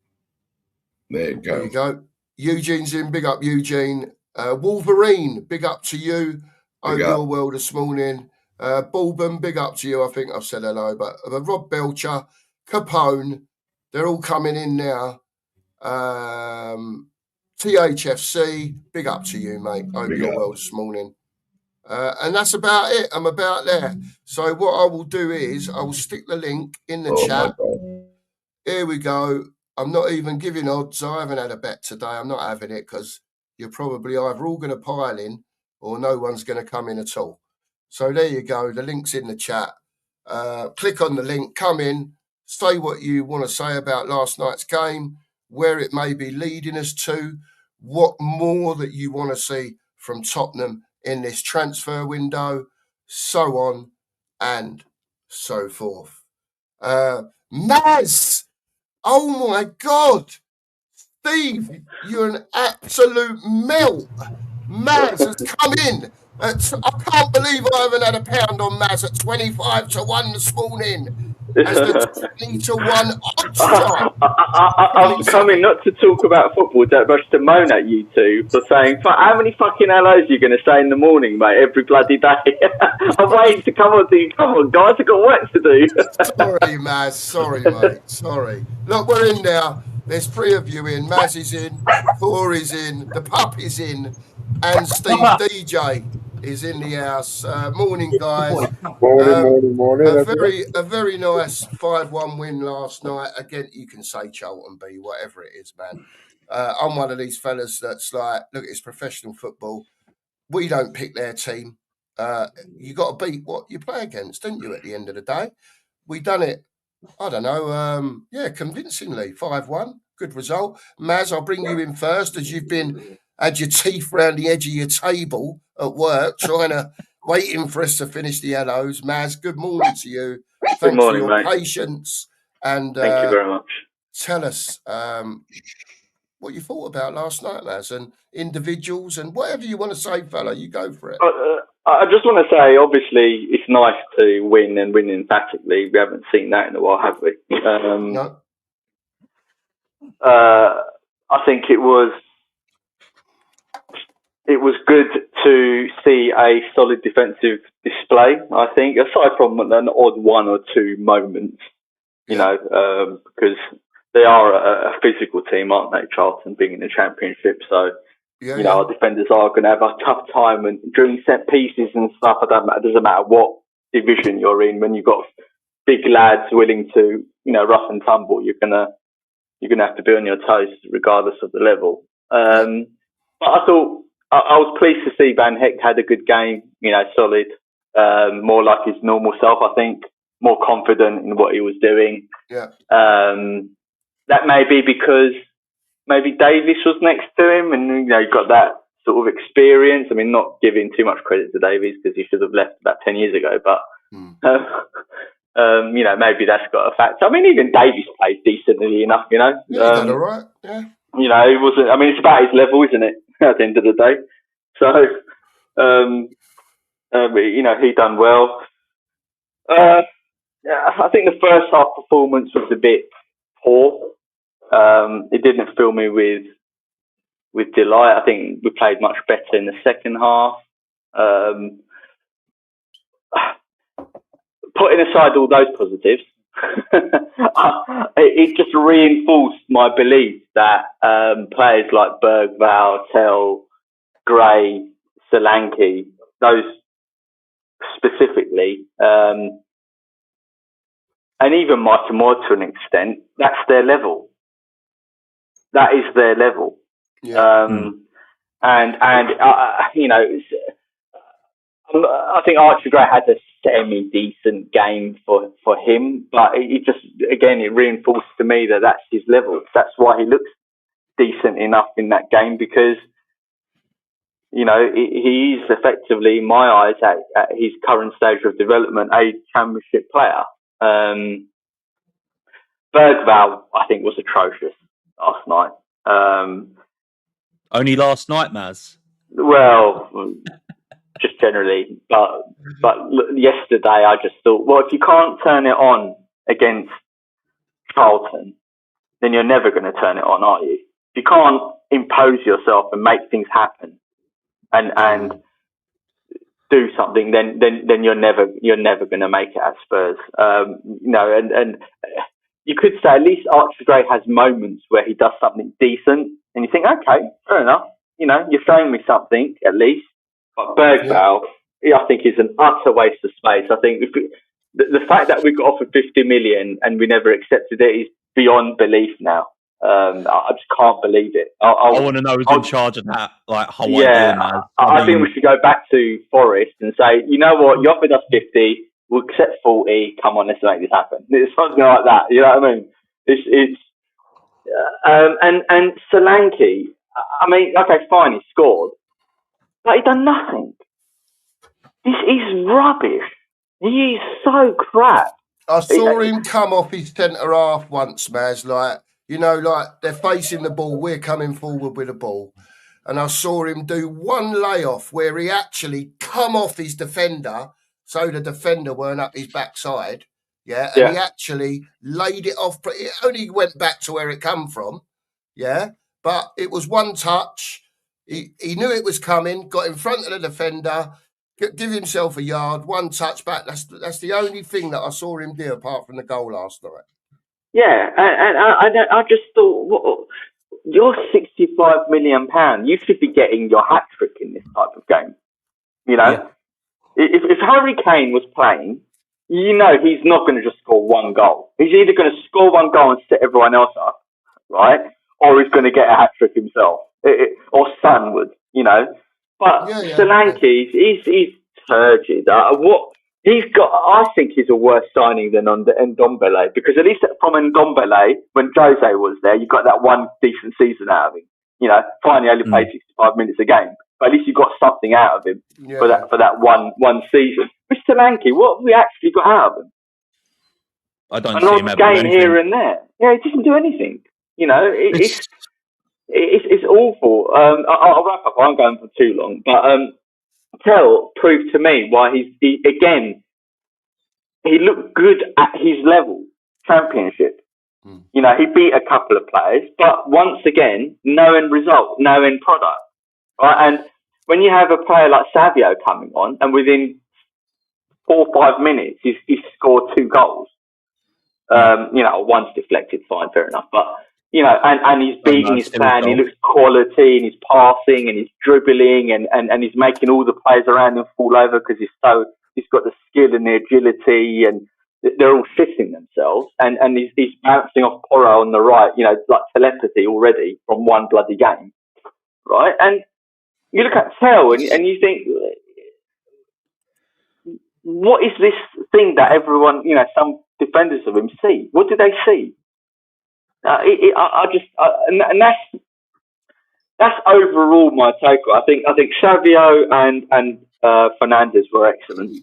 There you go. Eugene's in. Big up, Eugene. Wolverine, big up to you. Hope you're well this morning. Bulben, big up to you. I think I've said hello, but Rob Belcher, Capone, they're all coming in now. THFC, big up to you, mate. Hope you're well this morning. And that's about it. I'm about there. So what I will do is I will stick the link in the chat. Here we go. I'm not even giving odds. I haven't had a bet today. I'm not having it because you're probably either all going to pile in or no one's going to come in at all. So there you go. The link's in the chat. Click on the link, come in, say what you want to say about last night's game, where it may be leading us to, what more that you want to see from Tottenham in this transfer window, so on and so forth. Maz! Oh my God! Steve, you're an absolute melt. Maz has come in. I can't believe I haven't had a pound on Maz at 25 to 1 this morning. as the 20-1 odds I'm coming not to talk about football, but to moan at you two for saying, how many fucking hellos are you going to say in the morning, mate, every bloody day? I'm waiting to come on, guys, I've got work to do. Sorry, Maz. Sorry, mate. Sorry. Look, we're in now. There's 3 of you in. Maz is in, 4 is in, the pup is in, and Steve DJ is in the house. Morning, guys. Morning. A very nice 5-1 win last night. Again, you can say Charlton B, whatever it is, man. I'm one of these fellas that's like, look, it's professional football. We don't pick their team. You got to beat what you play against, don't you, at the end of the day? We done it, I don't know, convincingly. 5-1, good result. Maz, I'll bring you in first as you've had your teeth round the edge of your table at work, waiting for us to finish the hellos. Maz, good morning to you. Thanks for your patience. And thank you very much. Tell us what you thought about last night, Maz, and individuals and whatever you want to say, fella, you go for it. I just want to say, obviously, it's nice to win and win emphatically. We haven't seen that in a while, have we? No. I think it was good to see a solid defensive display, I think, aside from an odd 1 or 2 moments, because they are a physical team, aren't they, Charlton, being in the Championship, so... our defenders are going to have a tough time, and during set pieces and stuff, it doesn't matter what division you're in. When you've got big lads willing to, rough and tumble, you're gonna have to be on your toes regardless of the level. But I thought I was pleased to see Van Heck had a good game. Solid, more like his normal self. I think more confident in what he was doing. Yeah. That may be because maybe Davies was next to him, and you got that sort of experience. I mean, not giving too much credit to Davies because he should have left about 10 years ago, but maybe that's got a factor. I mean, even Davies plays decently enough. Yeah, he done all right. Yeah. He wasn't. I mean, it's about his level, isn't it? At the end of the day, so he done well. I think the first half performance was a bit poor. It didn't fill me with delight. I think we played much better in the second half. Putting aside all those positives, it just reinforced my belief that players like Bergvall, Tell, Gray, Solanke, those specifically, and even Martin to an extent, that's their level. That is their level. Yeah. I think Archie Gray had a semi-decent game for him, but it reinforced to me that that's his level. That's why he looks decent enough in that game, because he is effectively, in my eyes, at his current stage of development, a Championship player. Bergvall, I think, was atrocious last night. Only last night, Maz? Well, just generally. But yesterday I just thought, well, if you can't turn it on against Charlton, then you're never going to turn it on, are you? If you can't impose yourself and make things happen and do something, then you're never going to make it at Spurs. And you could say at least Archie Gray has moments where he does something decent, and you think, okay, fair enough. You're showing me something at least. But Bergvall, I think, is an utter waste of space. I think the fact that we got offered 50 million and we never accepted it is beyond belief now. I just can't believe it. I want to know who's in charge of that whole idea, man. I think we should go back to Forest and say, you know what, you offered us 50, we'll accept 40, come on, let's make this happen. It's something like that, you know what I mean? And Solanke, I mean, okay, fine, he scored, but he done nothing. He's rubbish. He is so crap. I saw him come off his centre half once, Maz, like they're facing the ball, we're coming forward with the ball. And I saw him do one layoff where he actually come off his defender so the defender weren't up his backside, yeah, and he actually laid it off. It only went back to where it come from, yeah, but it was one touch. He knew it was coming, got in front of the defender, give himself a yard, one touch back. That's the only thing that I saw him do apart from the goal last night. Yeah, and I just thought, you're £65 million. You should be getting your hat trick in this type of game. You know, if Harry Kane was playing, you know he's not going to just score one goal. He's either going to score one goal and set everyone else up, right, or he's going to get a hat trick himself, or Son would, you know. But Solanke, he's turgid. What he's got, I think, he's a worse signing than on the Ndombele, because at least from Ndombele, when Jose was there, you got that one decent season out of him. You know, finally only played 65 minutes a game, but at least you got something out of him for that one season. With Solanke, what have we actually got out of him? I don't see him ever game here and there. Yeah, he doesn't do anything. You know, it's awful. I'll wrap up. I'm going for too long, but Tell proved to me why he looked good at his level, Championship. You know, he beat a couple of players, but once again, no end result, no end product. Right? And when you have a player like Savio coming on, and within 4 or 5 minutes, he's scored 2 goals. You know, one's deflected, fine, fair enough. But, you know, and he's beating his plan, he looks quality, and he's passing, and he's dribbling, and he's making all the players around him fall over because he's got the skill and the agility, and they're all shitting themselves. And he's bouncing off Porro on the right, you know, like telepathy already from one bloody game. Right? And you look at Tell and you think, what is this thing that everyone, you know, some defenders of him see? What do they see? And that's overall my take. I think Savio and Fernandes were excellent.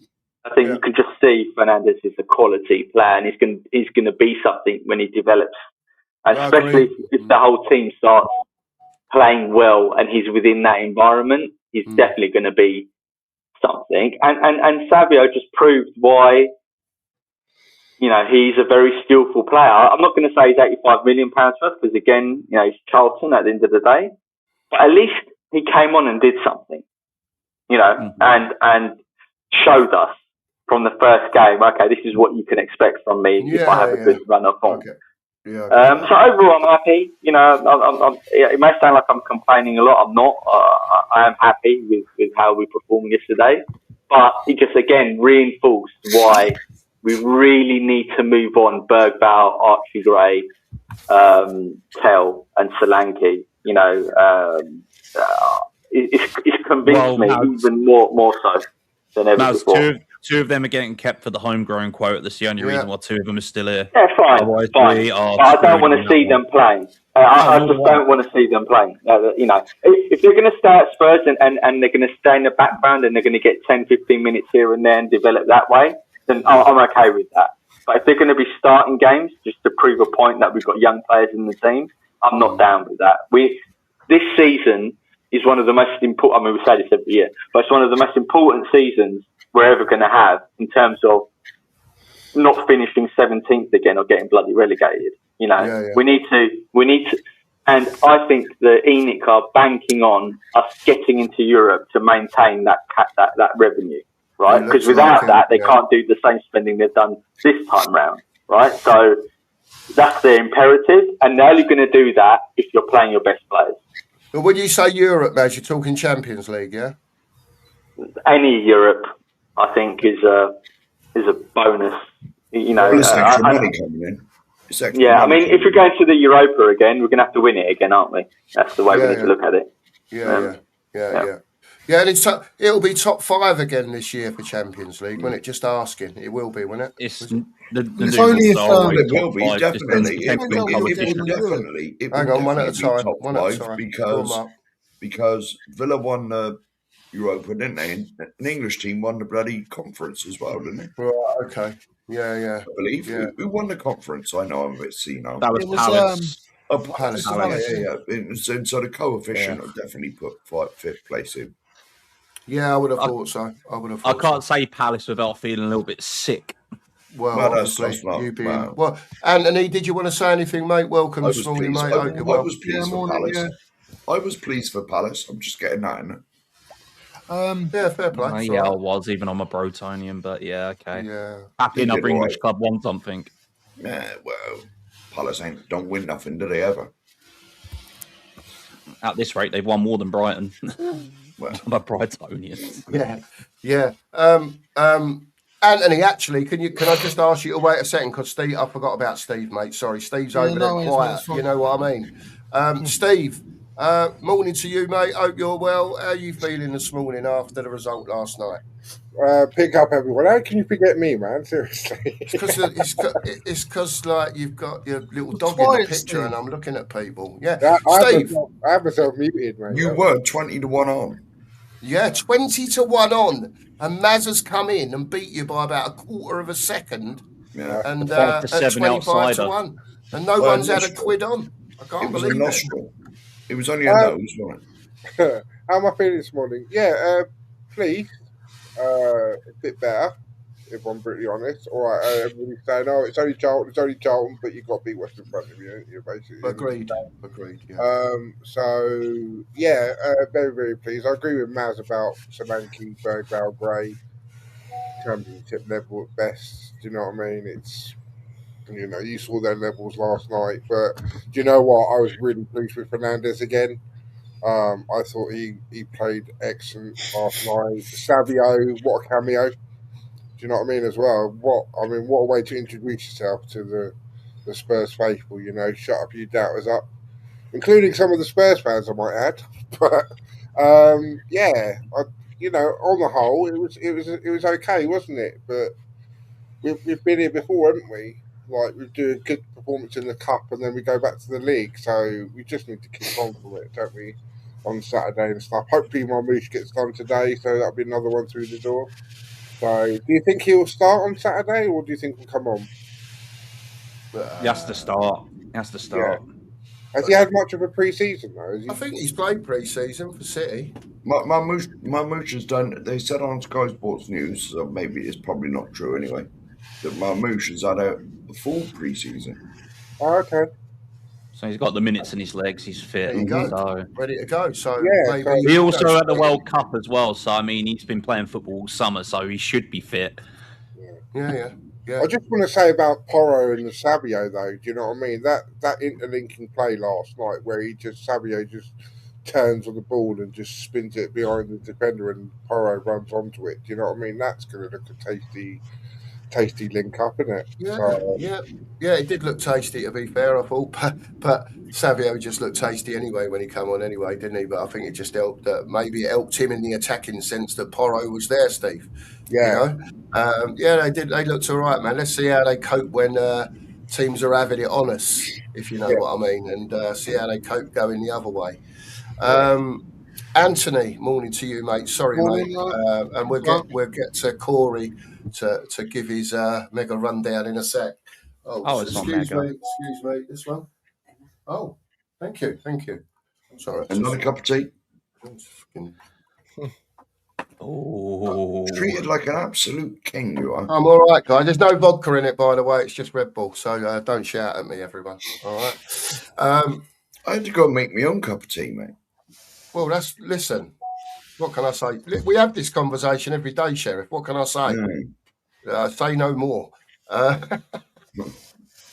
I think you can just see Fernandes is a quality player, and he's going to be something when he develops, and especially if the whole team starts playing well and he's within that environment, he's definitely going to be something. And Savio just proved why, you know, he's a very skillful player. I'm not going to say he's £85 million worth, because again, you know, he's Charlton at the end of the day. But at least he came on and did something, you know, and showed us from the first game, okay, this is what you can expect from me if I have a good run of form. Okay. So overall, I'm happy. You know, it may sound like I'm complaining a lot. I'm not. I am happy with how we performed yesterday. But it just, again, reinforced why we really need to move on Bergvall, Archie Gray, Tell and Solanke. You know, it's convinced me even more so than ever before. Two of them are getting kept for the homegrown quote. That's the only reason why 2 of them are still here. Yeah, fine. I don't want to see them playing. I just don't want to see them playing. You know, if they're going to stay at Spurs and they're going to stay in the background and they're going to get 10, 15 minutes here and there and develop that way, then I'm okay with that. But if they're going to be starting games just to prove a point that we've got young players in the team, I'm not down with that. This season is one of the most important. I mean, we say this every year, but it's one of the most important seasons we're ever going to have in terms of not finishing 17th again or getting bloody relegated. You know, we need to, and I think the ENIC are banking on us getting into Europe to maintain that revenue, right? Because without that, they can't do the same spending they've done this time round, right? So that's their imperative, and they're only going to do that if you're playing your best players. But when you say Europe, Maz, you're talking Champions League, yeah? Any Europe, I think, is a bonus. You know, it's extra money coming in. I mean, if we're going to the Europa again, we're going to have to win it again, aren't we? That's the way we need to look at it. Yeah, and it'll be top 5 again this year for Champions League, won't it? Just asking, it will be, won't it? It's only if it will be, definitely. Hang on, one at a time. Because Villa won the Europa, didn't they? And an English team won the bloody conference as well, didn't they? Right, okay. Yeah. I believe we won the conference. I know I'm a bit senile. That was Palace. Palace. Yeah. So the coefficient will definitely put 5th place in. Yeah, I would have thought so. I can't say Palace without feeling a little bit sick. Well, obviously, you being well, Anthony. Did you want to say anything, mate? Welcome this morning, mate. I was pleased for Palace. I was pleased for Palace. I'm just getting that in it. Yeah, fair play. Yeah, I was even on my Brotonian, but yeah, okay. Yeah, happy enough English club won something. Yeah, well, Palace don't win nothing, do they ever? At this rate, they've won more than Brighton. Well, I'm a Brightonian. Yeah. Anthony, actually, can I just ask you to wait a second because Steve, I forgot about Steve, mate. Sorry, Steve's over there quiet. You know what I mean? Steve, morning to you, mate. Hope you're well. How are you feeling this morning after the result last night? Pick up everyone. How can you forget me, man? Seriously. It's because like you've got your little dog in the picture, and I'm looking at people. Yeah, Steve, I have myself muted, man. You were 20-1 on. Yeah, 20-1 on, and Maz has come in and beat you by about a quarter of a second. Yeah, and at 25-1, and no one's had a quid on. I can't believe it. It was only a nose, wasn't it? How am I feeling this morning? Yeah, please. A bit better, if I'm pretty honest. All right, everybody's saying, "Oh, it's only Charlton," but you've got to beat what's in front of you. You're basically agreed. Yeah. So yeah, very very pleased. I agree with Maz about Solanke, Bergvall, Gray, championship level at best. Do you know what I mean? It's you saw their levels last night, but do you know what? I was really pleased with Fernandes again. I thought he played excellent last night. Savio, what a cameo! Do you know what I mean? As well, what a way to introduce yourself to the Spurs faithful. Shut up, you doubters up, including some of the Spurs fans, I might add. But yeah, on the whole, it was okay, wasn't it? But we've been here before, haven't we? Like we do a good performance in the cup, and then we go back to the league. So we just need to keep on from it, don't we? On Saturday and stuff. Hopefully, Marmoush gets done today, so that'll be another one through the door. So, do you think he'll start on Saturday, or do you think he'll come on? He has to start. Yeah. Has he had much of a pre-season though? I think he's played pre-season for City. Marmoush has done. They said on Sky Sports News, so maybe it's probably not true anyway, that Marmoush has had a full pre-season. Oh, okay. So he's got the minutes in his legs. He's fit. There you go. So, ready to go. So yeah, he also had the World Cup as well. So I mean, he's been playing football all summer, so he should be fit. Yeah. I just want to say about Porro and the Savio though. Do you know what I mean? That interlinking play last night where Savio just turns on the ball and just spins it behind the defender and Porro runs onto it. Do you know what I mean? That's going to look a tasty link up, isn't it? Yeah, it did look tasty to be fair, I thought, but Savio just looked tasty anyway when he came on anyway, didn't he? But I think it just helped maybe it helped him in the attacking sense that Porro was there, Steve. Yeah. They did. They looked all right, man. Let's see how they cope when teams are having it on us, if you know what I mean, and see how they cope going the other way. Anthony, morning to you, mate. Sorry, mate. And we'll get to Corey to give his mega rundown in a sec. It's excuse me. This one. Oh, thank you. Sorry. Another cup of tea. Oh, treated like an absolute king, you are. I'm all right, guys. There's no vodka in it, by the way. It's just Red Bull. So don't shout at me, everyone. All right. I had to go and make my own cup of tea, mate. Well, listen. What can I say? We have this conversation every day, Sheriff. What can I say? Say no more.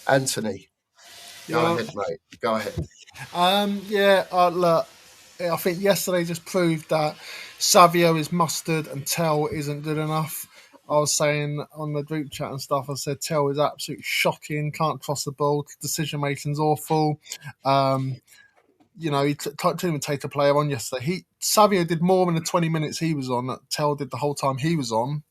Anthony, go ahead, mate. Go ahead. Look, I think yesterday just proved that Savio is mustard and Tell isn't good enough. I was saying on the group chat and stuff, I said Tell is absolutely shocking, can't cross the ball, decision making's awful. He didn't even take a player on yesterday. Savio did more in the 20 minutes he was on that Tell did the whole time he was on.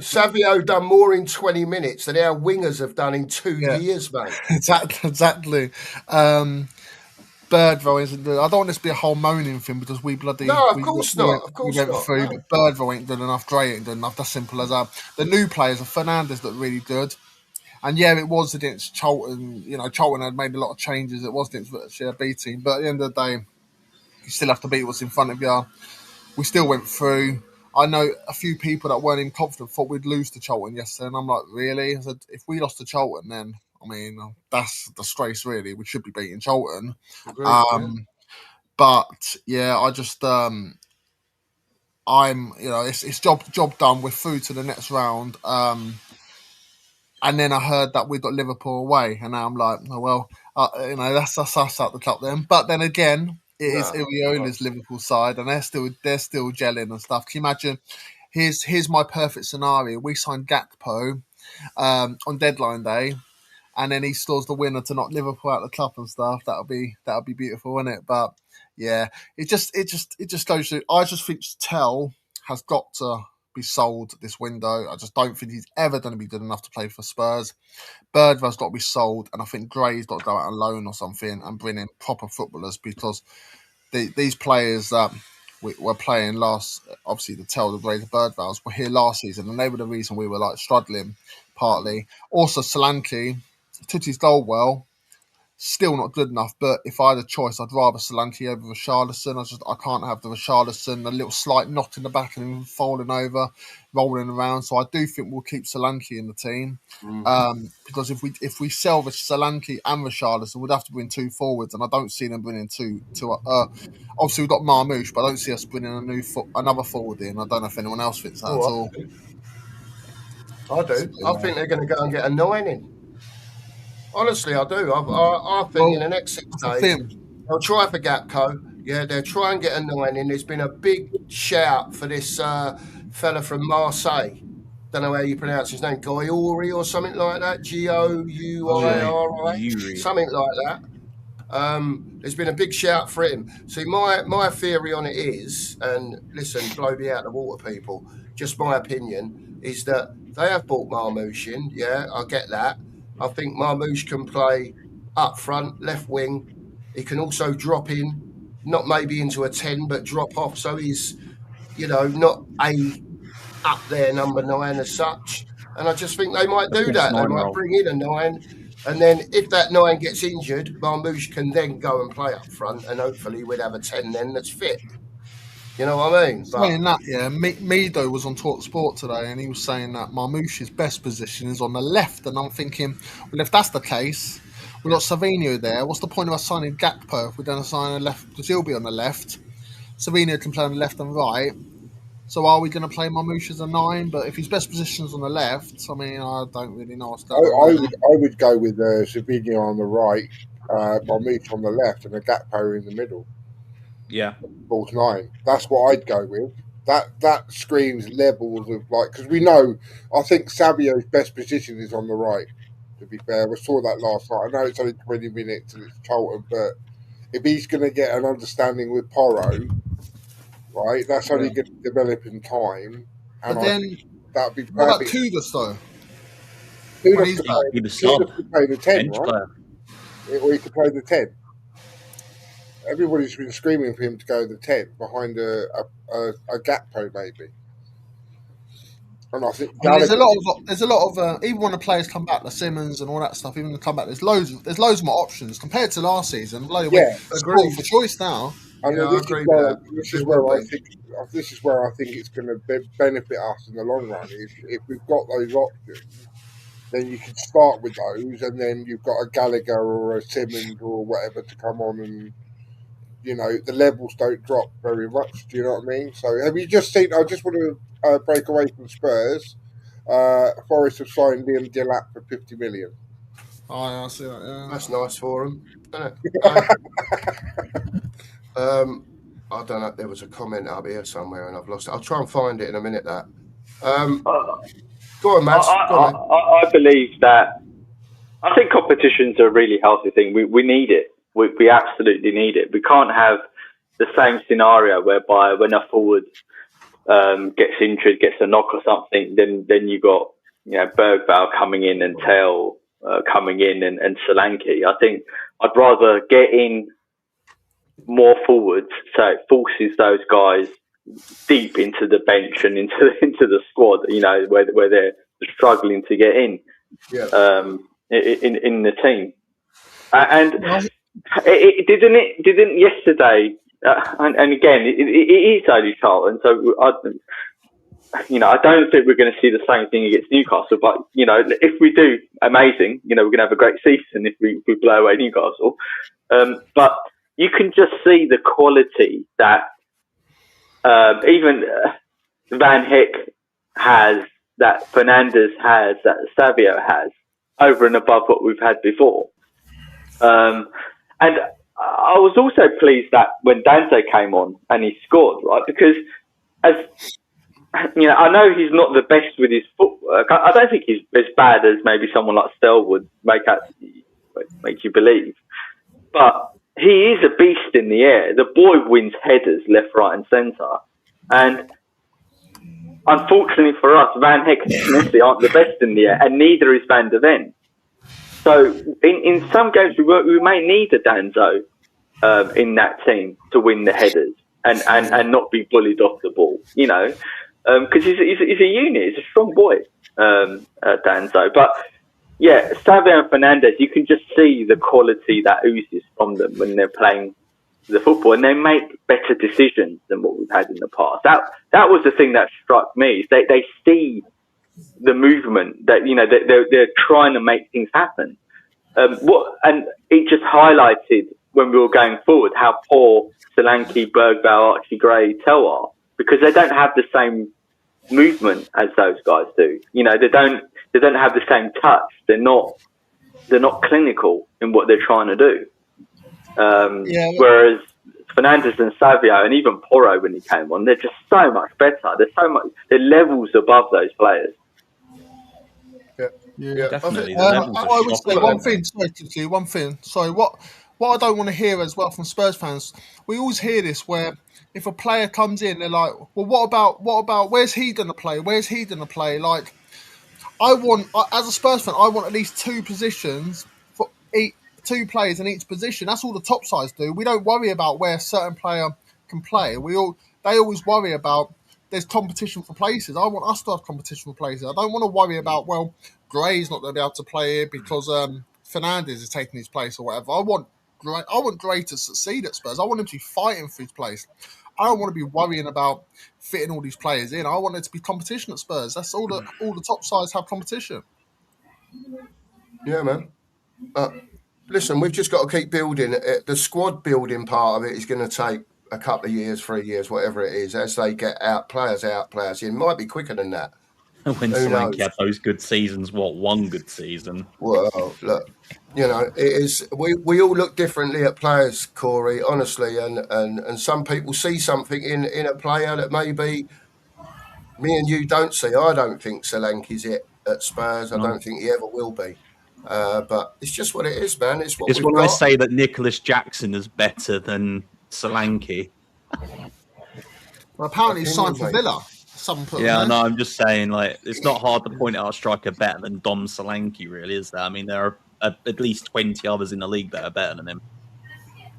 Savio done more in 20 minutes than our wingers have done in 2 years, mate. Exactly. Birdville isn't good. I don't want this to be a whole moaning thing because we bloody... No, of course not. But Birdville ain't good enough. Dre ain't good enough. That's simple as that. The new players, Fernandes looked really good. And it was against Charlton. Charlton had made a lot of changes. It was against a B team. But at the end of the day, you still have to beat what's in front of you. We still went through. I know a few people that weren't even confident thought we'd lose to Charlton yesterday, and I'm like, really? I said, if we lost to Charlton, then I mean, that's a disgrace. Really, we should be beating Charlton. But yeah, I just I'm it's job done. We're through to the next round. And then I heard that we got Liverpool away, and now I'm like, oh well, that's us out the cup then. But then again, it is Iriola's Liverpool side, and they're still gelling and stuff. Can you imagine? Here's my perfect scenario: we signed Gakpo on deadline day, and then he scores the winner to knock Liverpool out of the cup and stuff. That'll be beautiful, wouldn't it? But yeah, it just goes to. I just think Tell has got to be sold this window. I just don't think he's ever going to be good enough to play for Spurs. Birdwell's got to be sold, and I think Gray's got to go out on loan or something and bring in proper footballers, because these players that were playing last, obviously the Tell, the Gray, the Birdwells were here last season, and they were the reason we were like struggling partly. Also, Solanke took his goal well. Still not good enough, but if I had a choice, I'd rather Solanke over Richarlison. I can't have the Richarlison, a little slight knot in the back and him falling over, rolling around. So I do think we'll keep Solanke in the team, because if we salvage Solanke and Richarlison, we'd have to bring two forwards, and I don't see them bringing two. Obviously we've got Marmoush, but I don't see us bringing another forward in. I don't know if anyone else fits that at all. I do. I think they're going to go and get a 9 in. Honestly, I do. I think in the next 6 days, they'll try for Gakpo. Yeah, they'll try and get a 9 in. There's been a big shout for this fella from Marseille. Don't know how you pronounce his name, Goyuri or something like that. Gouyri, something like that. There's been a big shout for him. See, my theory on it is, and listen, blow me out the water, people, just my opinion, is that they have bought Marmoush in. Yeah, I get that. I think Marmoush can play up front, left wing. He can also drop in, not maybe into a 10, but drop off. So he's, not up there number 9 as such. And I just think they might do that. They might bring in a 9. And then if that 9 gets injured, Marmoush can then go and play up front. And hopefully we'd have a 10 then that's fit. You know what I mean? Saying that, yeah, Mido was on Talk Sport today, and he was saying that Marmoush's best position is on the left. And I'm thinking, well, if that's the case, we've got Savinho there. What's the point of us signing Gakpo if we're going to sign a left? Because he'll be on the left. Savinho can play on the left and right. So are we going to play Marmoush as a 9? But if his best position is on the left, I mean, I don't really know what's going on. I would go with Savinho on the right, Marmoush on the left, and a Gakpo in the middle. Yeah, false 9. That's what I'd go with. That screams levels of because we know. I think Savio's best position is on the right. To be fair, we saw that last night. I know it's only 20 minutes and it's Charlton, but if he's going to get an understanding with Porro, right, that's only going to develop in time. And but then that'd be perfect. What about Kudus though? Kudus could play the 10, right? Or he could play the 10. Everybody's been screaming for him to go the 10 behind a Gakpo maybe. And I think there's a lot of even when the players come back, the Simmons and all that stuff, even when they come back, there's loads more options compared to last season. Agreed for choice now. And this is where I think it's going to benefit us in the long run. If we've got those options, then you can start with those, and then you've got a Gallagher or a Simmons or whatever to come on, and the levels don't drop very much. Do you know what I mean? So have you just seen? I just want to break away from Spurs. Forest have signed Liam Delap for 50 million. Oh, yeah, I see that. Yeah, that's nice for them, isn't it? I don't know. There was a comment up here somewhere, and I've lost it. I'll try and find it in a minute. That. Go on, Matt. I believe that. I think competition's a really healthy thing. We need it. We absolutely need it. We can't have the same scenario whereby when a forward gets injured, gets a knock or something, then you got Bergvall coming in and Tell coming in and Solanke. I think I'd rather get in more forwards, so it forces those guys deep into the bench and into the squad. Where they're struggling to get in. Yeah. In the team, and. It didn't yesterday, and again, it is only Charlton. So I don't think we're going to see the same thing against Newcastle. But if we do, amazing. We're going to have a great season if we blow away Newcastle. But you can just see the quality that even Van Hecke has, that Fernandes has, that Savio has, over and above what we've had before. And I was also pleased that when Danzo came on and he scored, right? Because as I know he's not the best with his footwork. I don't think he's as bad as maybe someone like Stell would make you believe. But he is a beast in the air. The boy wins headers left, right, and centre. And unfortunately for us, Van Hecke and Messi aren't the best in the air, and neither is Van der Ven. So in some games we may need a Danzo in that team to win the headers and not be bullied off the ball, because he's a unit, he's a strong boy, Danzo. But yeah, Savio and Fernandes, you can just see the quality that oozes from them when they're playing the football, and they make better decisions than what we've had in the past. That was the thing that struck me. Is they see the movement that they're trying to make things happen. And it just highlighted when we were going forward how poor Solanke, Bergvall, Archie Gray, Tell are, because they don't have the same movement as those guys do. They don't have the same touch. They're not clinical in what they're trying to do. Whereas Fernandes and Savio and even Porro when he came on, they're just so much better. They're levels above those players. Yeah, definitely. I would say one thing. Sorry, what I don't want to hear as well from Spurs fans, we always hear this where if a player comes in, they're like, well, what about where's he going to play? Where's he going to play? Like, as a Spurs fan, I want at least two positions for two players in each position. That's all the top sides do. We don't worry about where a certain player can play. They always worry about there's competition for places. I want us to have competition for places. I don't want to worry about, well, Gray's not going to be able to play here because Fernandes is taking his place or whatever. I want Gray to succeed at Spurs. I want him to be fighting for his place. I don't want to be worrying about fitting all these players in. I want it to be competition at Spurs. That's all the top sides have competition. Yeah, man. Listen, we've just got to keep building. The squad building part of it is going to take a couple of years, 3 years, whatever it is, as they get players in. It might be quicker than that. When Solanke had those good seasons, one good season? Well, look, it is. We all look differently at players, Corey, honestly, and some people see something in a player that maybe me and you don't see. I don't think Solanke's it at Spurs. I don't think he ever will be. But it's just what it is, man. It's when I say that Nicholas Jackson is better than Solanke. Well, apparently he's signed for Villa. No, I'm just saying, like, it's not hard to point out a striker better than Dom Solanke, really, is there? I mean, there are at least 20 others in the league that are better than him.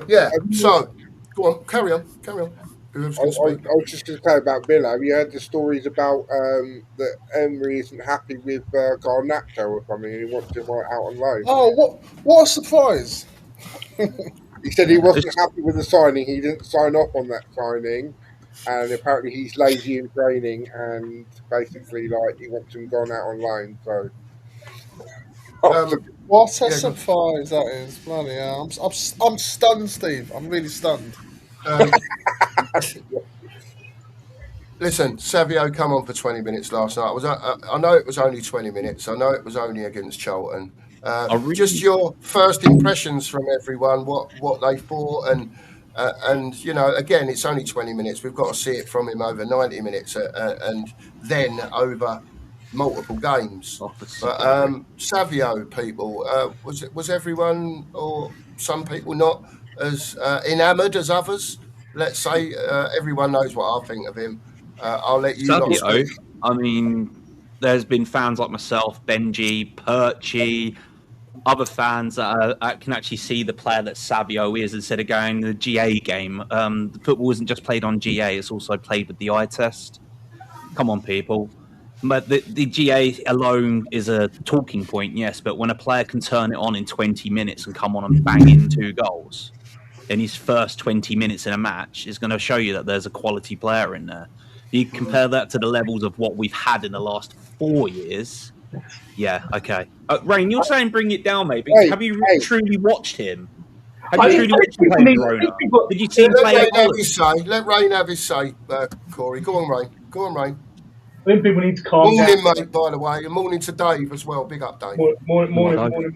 Yeah, so, go on, carry on. I was just going to say about Villa. Have you heard the stories about that Emery isn't happy with Garnacho or something and he wants him out on loan? Oh, what a surprise. He said he wasn't happy with the signing. He didn't sign off on that signing. And apparently he's lazy in training and basically, like, he wants him gone out on loan. So, what a surprise that is. Bloody hell. I'm stunned, Steve. I'm really stunned. Listen, Savio come on for 20 minutes last night. I know it was only 20 minutes. I know it was only against Charlton. Just your first impressions from everyone, what they thought, and again, it's only 20 minutes. We've got to see it from him over 90 minutes, and then over multiple games. But Savio, people, was everyone or some people not as enamoured as others? Let's say everyone knows what I think of him. I'll let you lot speak. I mean, there's been fans like myself, Benji, Perchy, other fans that can actually see the player that Savio is instead of going to the GA game. The football isn't just played on GA, it's also played with the eye test. Come on, people. But the GA alone is a talking point, yes, but when a player can turn it on in 20 minutes and come on and bang in 2 goals in his first 20 minutes in a match, is going to show you that there's a quality player in there. You compare that to the levels of what we've had in the last 4 years. Yeah, okay. Rain, you're saying bring it down, maybe. Have you truly watched him? Have you truly watched him play Verona? Did you see him play at Holland? Let Rain have his say, Corey. Go on, Rain. Go on, Rain. I think people need to calm down. Morning, mate, by the way. And morning to Dave as well. Big up, Dave. Morning. Let me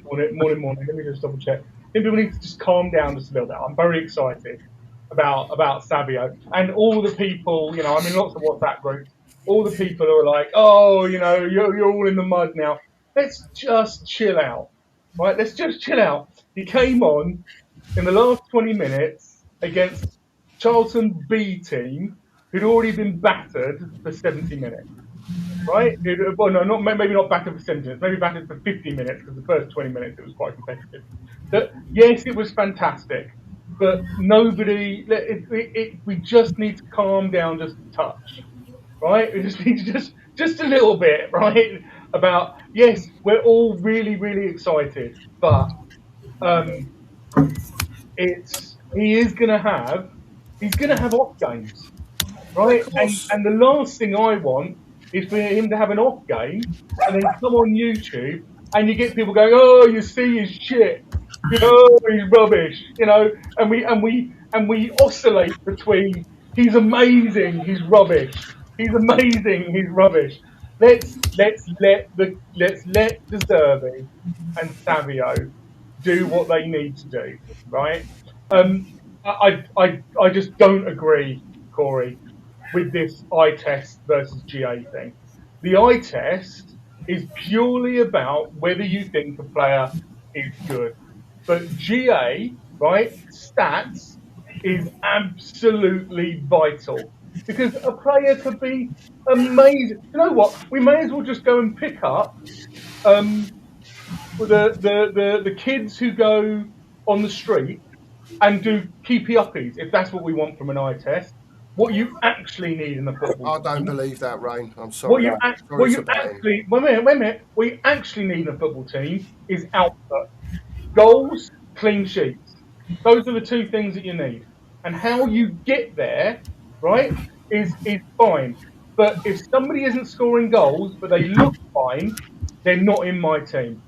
just double check. I think people need to just calm down just a little bit. I'm very excited about Savio and all the people, you know, I'm in lots of WhatsApp groups. All the people who are like, oh, you know, you're all in the mud now. Let's just chill out, right? Let's just chill out. He came on in the last 20 minutes against Charlton B team who'd already been battered for 70 minutes, right? Well, no, maybe not battered for 70 minutes, maybe battered for 50 minutes because the first 20 minutes it was quite competitive. But yes, it was fantastic, but we just need to calm down just a touch, right? We just need to just a little bit, right? About, yes, we're all really, really excited, but he's gonna have off games, right? And the last thing I want is for him to have an off game and then come on YouTube and you get people going, oh, you see his shit, you know, he's rubbish, you know, and we oscillate between he's amazing, he's rubbish, he's amazing, he's rubbish. Let's let De Zerbi and Savio do what they need to do, right? I just don't agree, Corey, with this eye test versus GA thing. The eye test is purely about whether you think a player is good. But GA, right, stats is absolutely vital. Because a player could be amazing. You know what? We may as well just go and pick up the kids who go on the street and do keepy uppies, if that's what we want from an eye test. What you actually need in the football. I don't believe that, Rain. I'm sorry. Wait a minute. What you actually need in a football team is output. Goals, clean sheets. Those are the two things that you need. And how you get there, right, is fine. But if somebody isn't scoring goals, but they look fine, they're not in my team.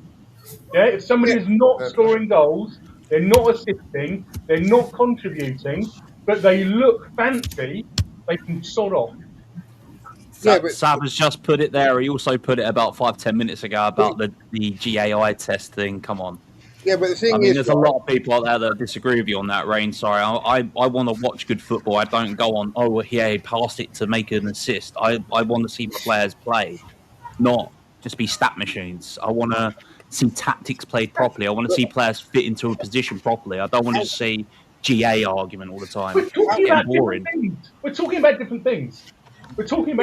Yeah, if somebody is not scoring goals, they're not assisting, they're not contributing, but they look fancy, they can sod off. Sav has just put it there. He also put it about 5-10 minutes ago about the GAI test thing. Come on. Yeah, but the thing is, there's a lot of people out there that disagree with you on that, Rain. Sorry, I want to watch good football. I don't go on, he passed it to make an assist. I want to see players play, not just be stat machines. I want to see tactics played properly. I want to see players fit into a position properly. I don't want to see GA argument all the time. We're talking about different things. We're talking about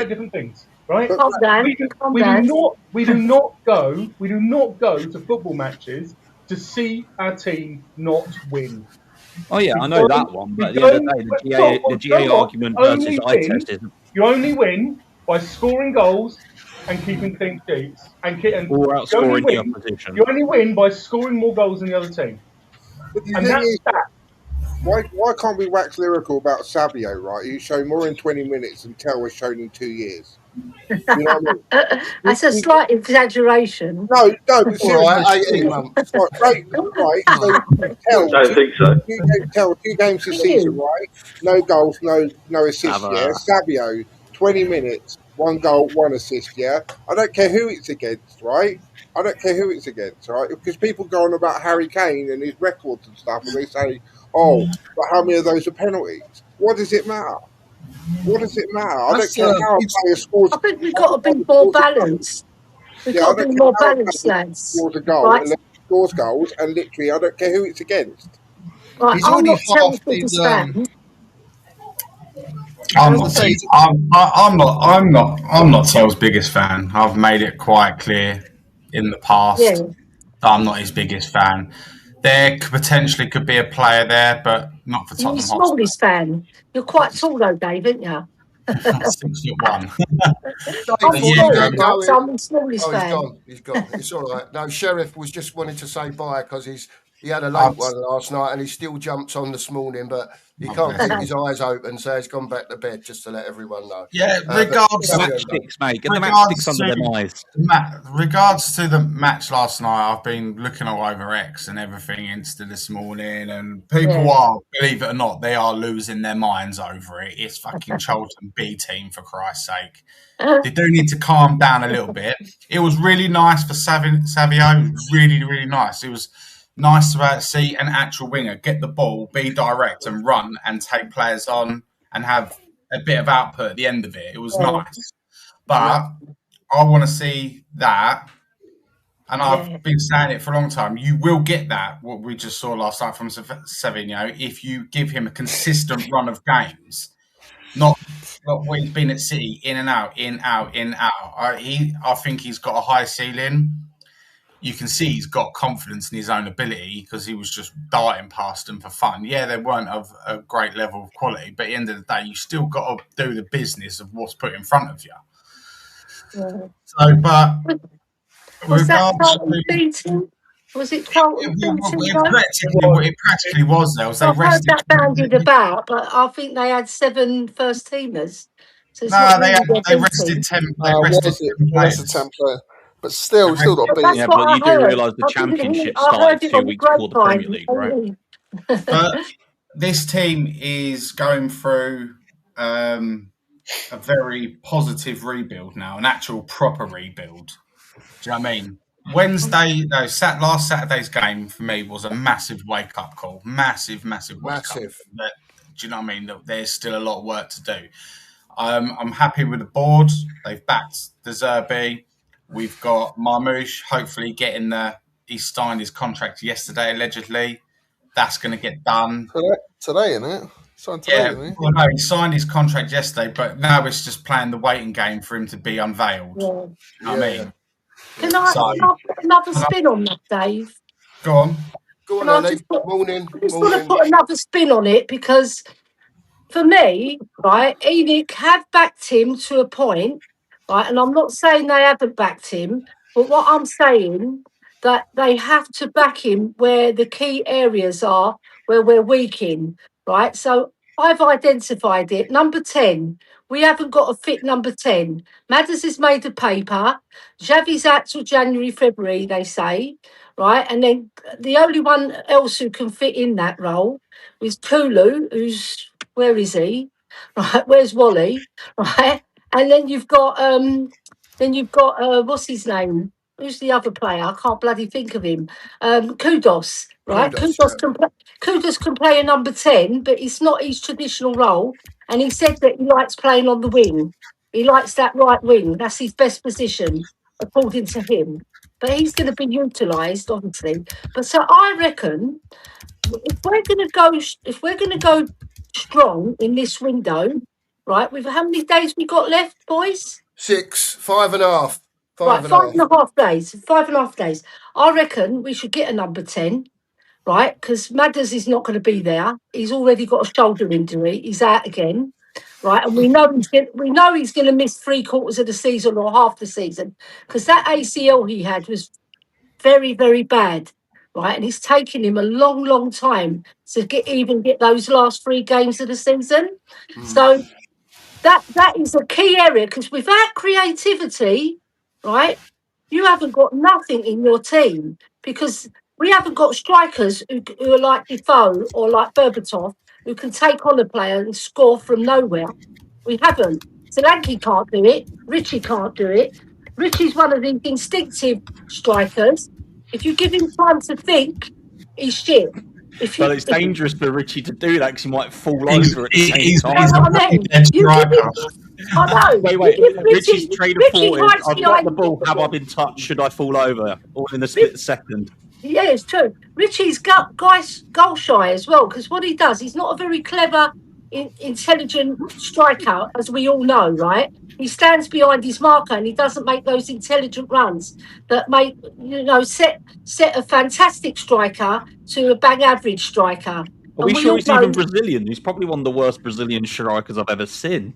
different things, right? We do not go to football matches to see our team not win. Oh yeah, I know that one. But at the end of the day, the GA argument versus eye test isn't. You only win by scoring goals and keeping clean sheets or outscoring the opposition. You only win by scoring more goals than the other team. And that's that. Why can't we wax lyrical about Savio, right? He's shown more in 20 minutes than Tell was shown in 2 years. You know what I mean? That's a slight exaggeration. No, but seriously. Right. So, I don't think so. Tell 2 games this season, right? No goals, no assists, yeah? Savio, 20 minutes, 1 goal, 1 assist, yeah? I don't care who it's against, right? Because people go on about Harry Kane and his records and stuff, and they say, but how many of those are penalties? What does it matter? I don't care how a player scores. I think we've got to be more balanced. We've got to be more balanced, lads. Scores a goal, right? And scores goals, and literally, I don't care who it's against. Right, He's already half his. I'm not Tell's biggest fan. I've made it quite clear in the past that I'm not his biggest fan. There potentially could be a player there, but not for Tottenham Hotspur. You're the smallest fan. You're quite tall though, Dave, aren't you? 6'1". I'm the smallest fan. He's gone. It's all right. No, Sheriff was just wanting to say bye because he's He had a late one last night, and he still jumps on this morning, but he can't keep his eyes open, so he's gone back to bed just to let everyone know. Yeah, regards to matchsticks, mate. Get the matchsticks under their eyes. Regards to the match last night, I've been looking all over X and everything Insta this morning, and people are, believe it or not, they are losing their minds over it. It's fucking Charlton B team, for Christ's sake. They do need to calm down a little bit. It was really nice for Savio. Really, really nice. It was nice to see an actual winger get the ball, be direct and run and take players on and have a bit of output at the end of it. It was nice. But I want to see that. And I've been saying it for a long time. You will get that, what we just saw last night from Savinho, if you give him a consistent run of games. Not what he's been at City, in and out, in, out, in, out. I think he's got a high ceiling. You can see he's got confidence in his own ability because he was just darting past them for fun. Yeah, they weren't of a great level of quality, but at the end of the day, you still got to do the business of what's put in front of you. Yeah. So, but was that Charlton beating? Was it Charlton beating? It practically was. I've heard that bandied about, but I think they had 7 first teamers. So they rested 10. They rested 10 players. But still got beat. Yeah, but you do realise the Championship started 2 weeks before the Premier League, right? But this team is going through a very positive rebuild now, an actual proper rebuild. Do you know what I mean? Last Saturday's game for me was a massive wake-up call. Massive wake-up. Do you know what I mean? There's still a lot of work to do. I'm happy with the board. They've backed De Zerbi. We've got Marmoush hopefully getting he signed his contract yesterday, allegedly. That's going to get done. Today, isn't it? Well, no, he signed his contract yesterday, but now it's just playing the waiting game for him to be unveiled. Yeah. You know what I mean? Can I put another spin on that, Dave? Go on. Go on, Ellie. Morning. I just want to put another spin on it because for me, right, Enoch have backed him to a point. Right, and I'm not saying they haven't backed him, but what I'm saying that they have to back him where the key areas are, where we're weak in, right? So I've identified it. Number 10, we haven't got a fit number 10. Madders is made of paper. Xavi's out till January, February, they say, right? And then the only one else who can fit in that role is Kulu, where is he? Right, where's Wally? Right? And then you've got what's his name? Who's the other player? I can't bloody think of him. Kudos, right? Kudos can play a number 10, but it's not his traditional role. And he said that he likes playing on the wing. He likes that right wing. That's his best position, according to him. But he's going to be utilised, obviously. But so I reckon if we're going to go strong in this window. Right, with how many days we got left, boys? 6, 5.5. 5.5 days. 5.5 days. I reckon we should get a number 10, right? Because Madders is not going to be there. He's already got a shoulder injury. He's out again, right? And we know he's going to miss 3/4 of the season or half the season because that ACL he had was very, very bad, right? And it's taken him a long, long time to get those last 3 games of the season. So. That is a key area because without creativity, right, you haven't got nothing in your team because we haven't got strikers who are like Defoe or like Berbatov who can take on a player and score from nowhere. We haven't. Solanke can't do it. Richie can't do it. Richie's one of these instinctive strikers. If you give him time to think, he's shit. But it's dangerous for Richie to do that because he might fall over at the same time. I know. Wait. Richie's trader forward. I've got the ball. Have I been touched? Should I fall over? All in a split second. Yeah, it's true. Richie's goal shy as well because what he does, he's not a very clever, intelligent striker, as we all know, right? He stands behind his marker and he doesn't make those intelligent runs that make, set a fantastic striker to a bang average striker. Are we sure he's even Brazilian? He's probably one of the worst Brazilian strikers I've ever seen.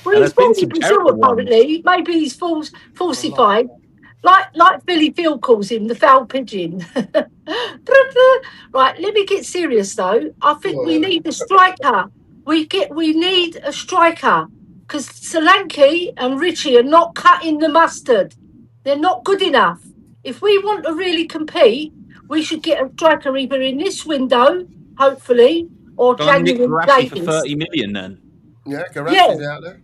Well, he's born in Brazil apparently. Maybe he's falsified. Like Billy Phil calls him, the foul pigeon. Right, let me get serious though. I think we need a striker. We need a striker because Solanke and Richie are not cutting the mustard. They're not good enough. If we want to really compete, we should get a striker either in this window, hopefully, or January. Garassi for 30 million then. Yeah, Garassi's out there.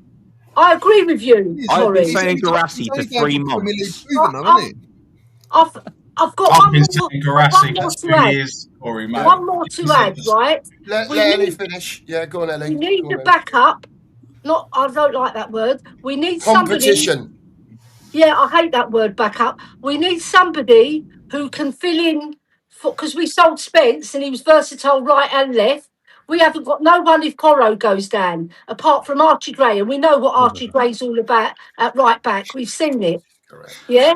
I agree with you. I've been saying Garassi for 3 months. I've got one more to add, right? Let Ellie finish. Yeah, go on, Ellie. We need the backup. I don't like that word. We need competition. Somebody. Yeah, I hate that word, backup. We need somebody who can fill in because we sold Spence and he was versatile right and left. We haven't got no one if Porro goes down, apart from Archie Gray, and we know what Archie Gray's all about at right back. We've seen it. Correct. Yeah,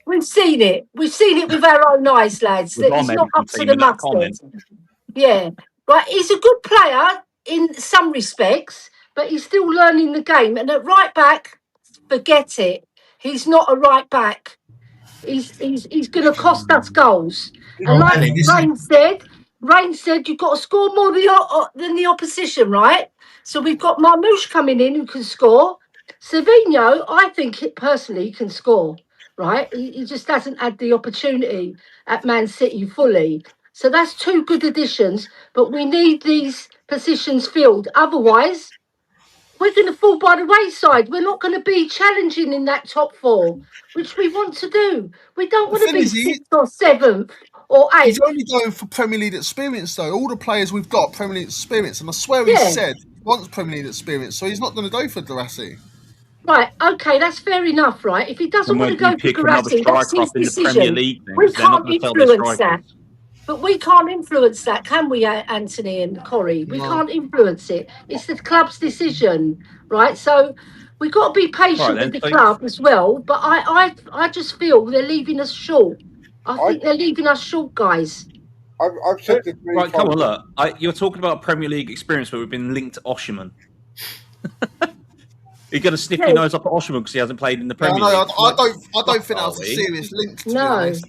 we've seen it. We've seen it with our own eyes, lads. That he's not up to the mustard. Yeah, right. He's a good player in some respects, but he's still learning the game. And at right back, forget it. He's not a right back. He's going to cost us goals. And like Rain said, you've got to score more than the opposition, right? So we've got Marmouche coming in who can score. Savinho, I think personally can score, right? He just hasn't had the opportunity at Man City fully. So that's 2 good additions, but we need these positions filled. Otherwise, we're going to fall by the wayside. We're not going to be challenging in that top 4, which we want to do. We don't want to be 6th or 7th or 8th. He's only going for Premier League experience, though. All the players we've got Premier League experience, and I swear he said he wants Premier League experience, so he's not going to go for Garassi. Right, okay, that's fair enough, right? If he doesn't want to go for Garassi, that's his decision. We can't influence that. But we can't influence that, can we, Anthony and Corey? We can't influence it. It's the club's decision, right? So we've got to be patient with the club as well. But I just feel they're leaving us short. I think they're leaving us short, guys. I've said this right, come on, look. You're talking about Premier League experience, but we've been linked to Osherman. You're going to sniff your nose up at Osherman because he hasn't played in the Premier League. I don't think that's a serious link, to be honest.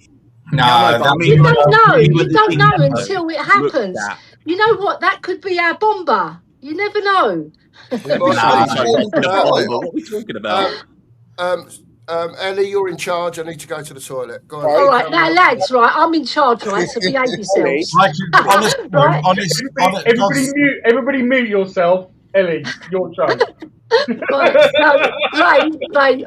No, you don't know. You don't know until it happens. You know what? That could be our bomber. You never know. What are we talking about? Ellie, you're in charge. I need to go to the toilet. Go on. All right, now, lads, right? I'm in charge, right? So behave yourselves. Everybody mute yourself. Ellie, your turn. Ray,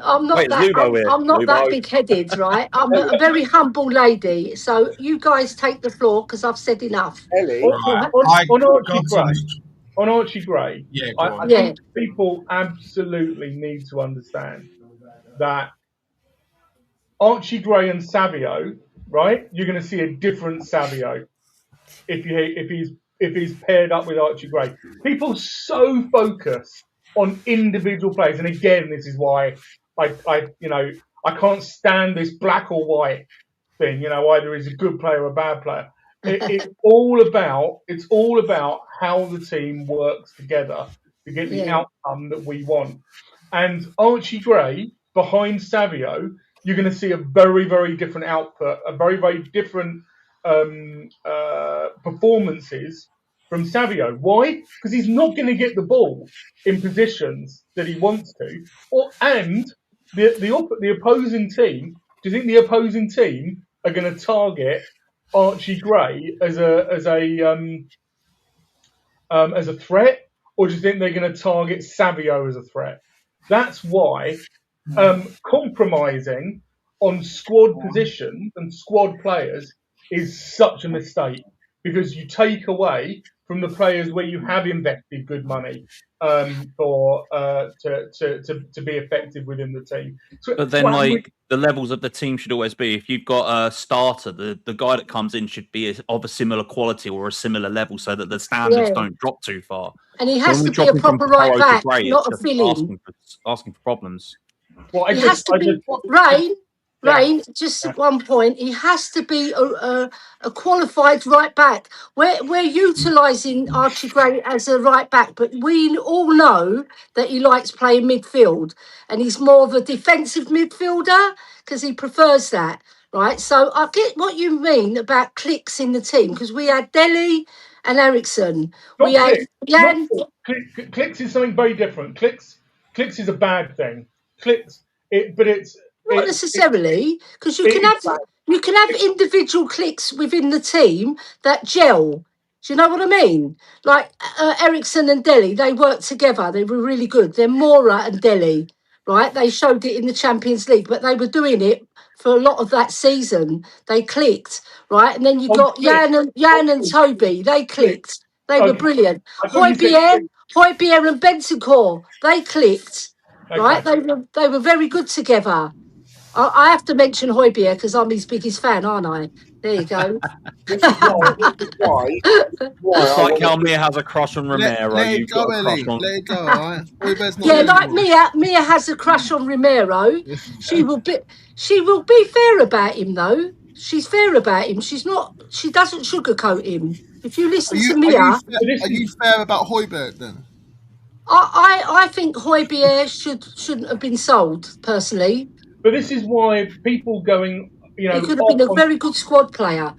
I'm not that big-headed, right? I'm a very humble lady. So you guys take the floor because I've said enough. Ellie, on Archie Gray, I think people absolutely need to understand that Archie Gray and Savio, right? You're going to see a different Savio if he's paired up with Archie Gray. People so focus on individual players, and again, this is why I can't stand this black or white thing. Either he's a good player or a bad player. It's all about how the team works together to get the outcome that we want. And Archie Gray behind Savio, you're going to see a very, very different output, a very, very different performances from Savio. Why? Because he's not going to get the ball in positions that he wants to. And the opposing team, do you think the opposing team are going to target Archie Gray as a threat, or do you think they're going to target Savio as a threat? That's why compromising on squad positions and squad players is such a mistake, because you take away from the players where you have invested good money to be effective within the team. But then, the levels of the team should always be, if you've got a starter, the guy that comes in should be of a similar quality or a similar level, so that the standards don't drop too far. And he has to be a proper right back, not a fill-in. Asking for problems. Well, he has to be Ray. Rain, just at one point, he has to be a qualified right back. We're utilising Archie Gray as a right back, but we all know that he likes playing midfield, and he's more of a defensive midfielder because he prefers that, right? So I get what you mean about clicks in the team, because we had Dele and Ericsson. We had Jan. Clicks is something very different. Clicks is a bad thing. Clicks, but it's not necessarily, because you can have individual clicks within the team that gel. Do you know what I mean? Like Ericsson and Dele, they worked together. They were really good. They're Mora and Dele, right? They showed it in the Champions League, but they were doing it for a lot of that season. They clicked, right? And then you got Jan and Toby. They clicked. They were brilliant. Højbjerg and Bentancur, they clicked, right? They were very good together. I have to mention Højbjerg because I'm his biggest fan, aren't I? There you go. This is why It's like how Mia has a crush on Romero. Let it go, Ellie. Let it go, all right? Yeah, like Mia has a crush on Romero. She will be fair about him, though. She's fair about him. She doesn't sugarcoat him. If you listen to Mia, are you fair about Højbjerg then? I think Højbjerg shouldn't have been sold personally. But this is why people going, he could have been a very good squad player.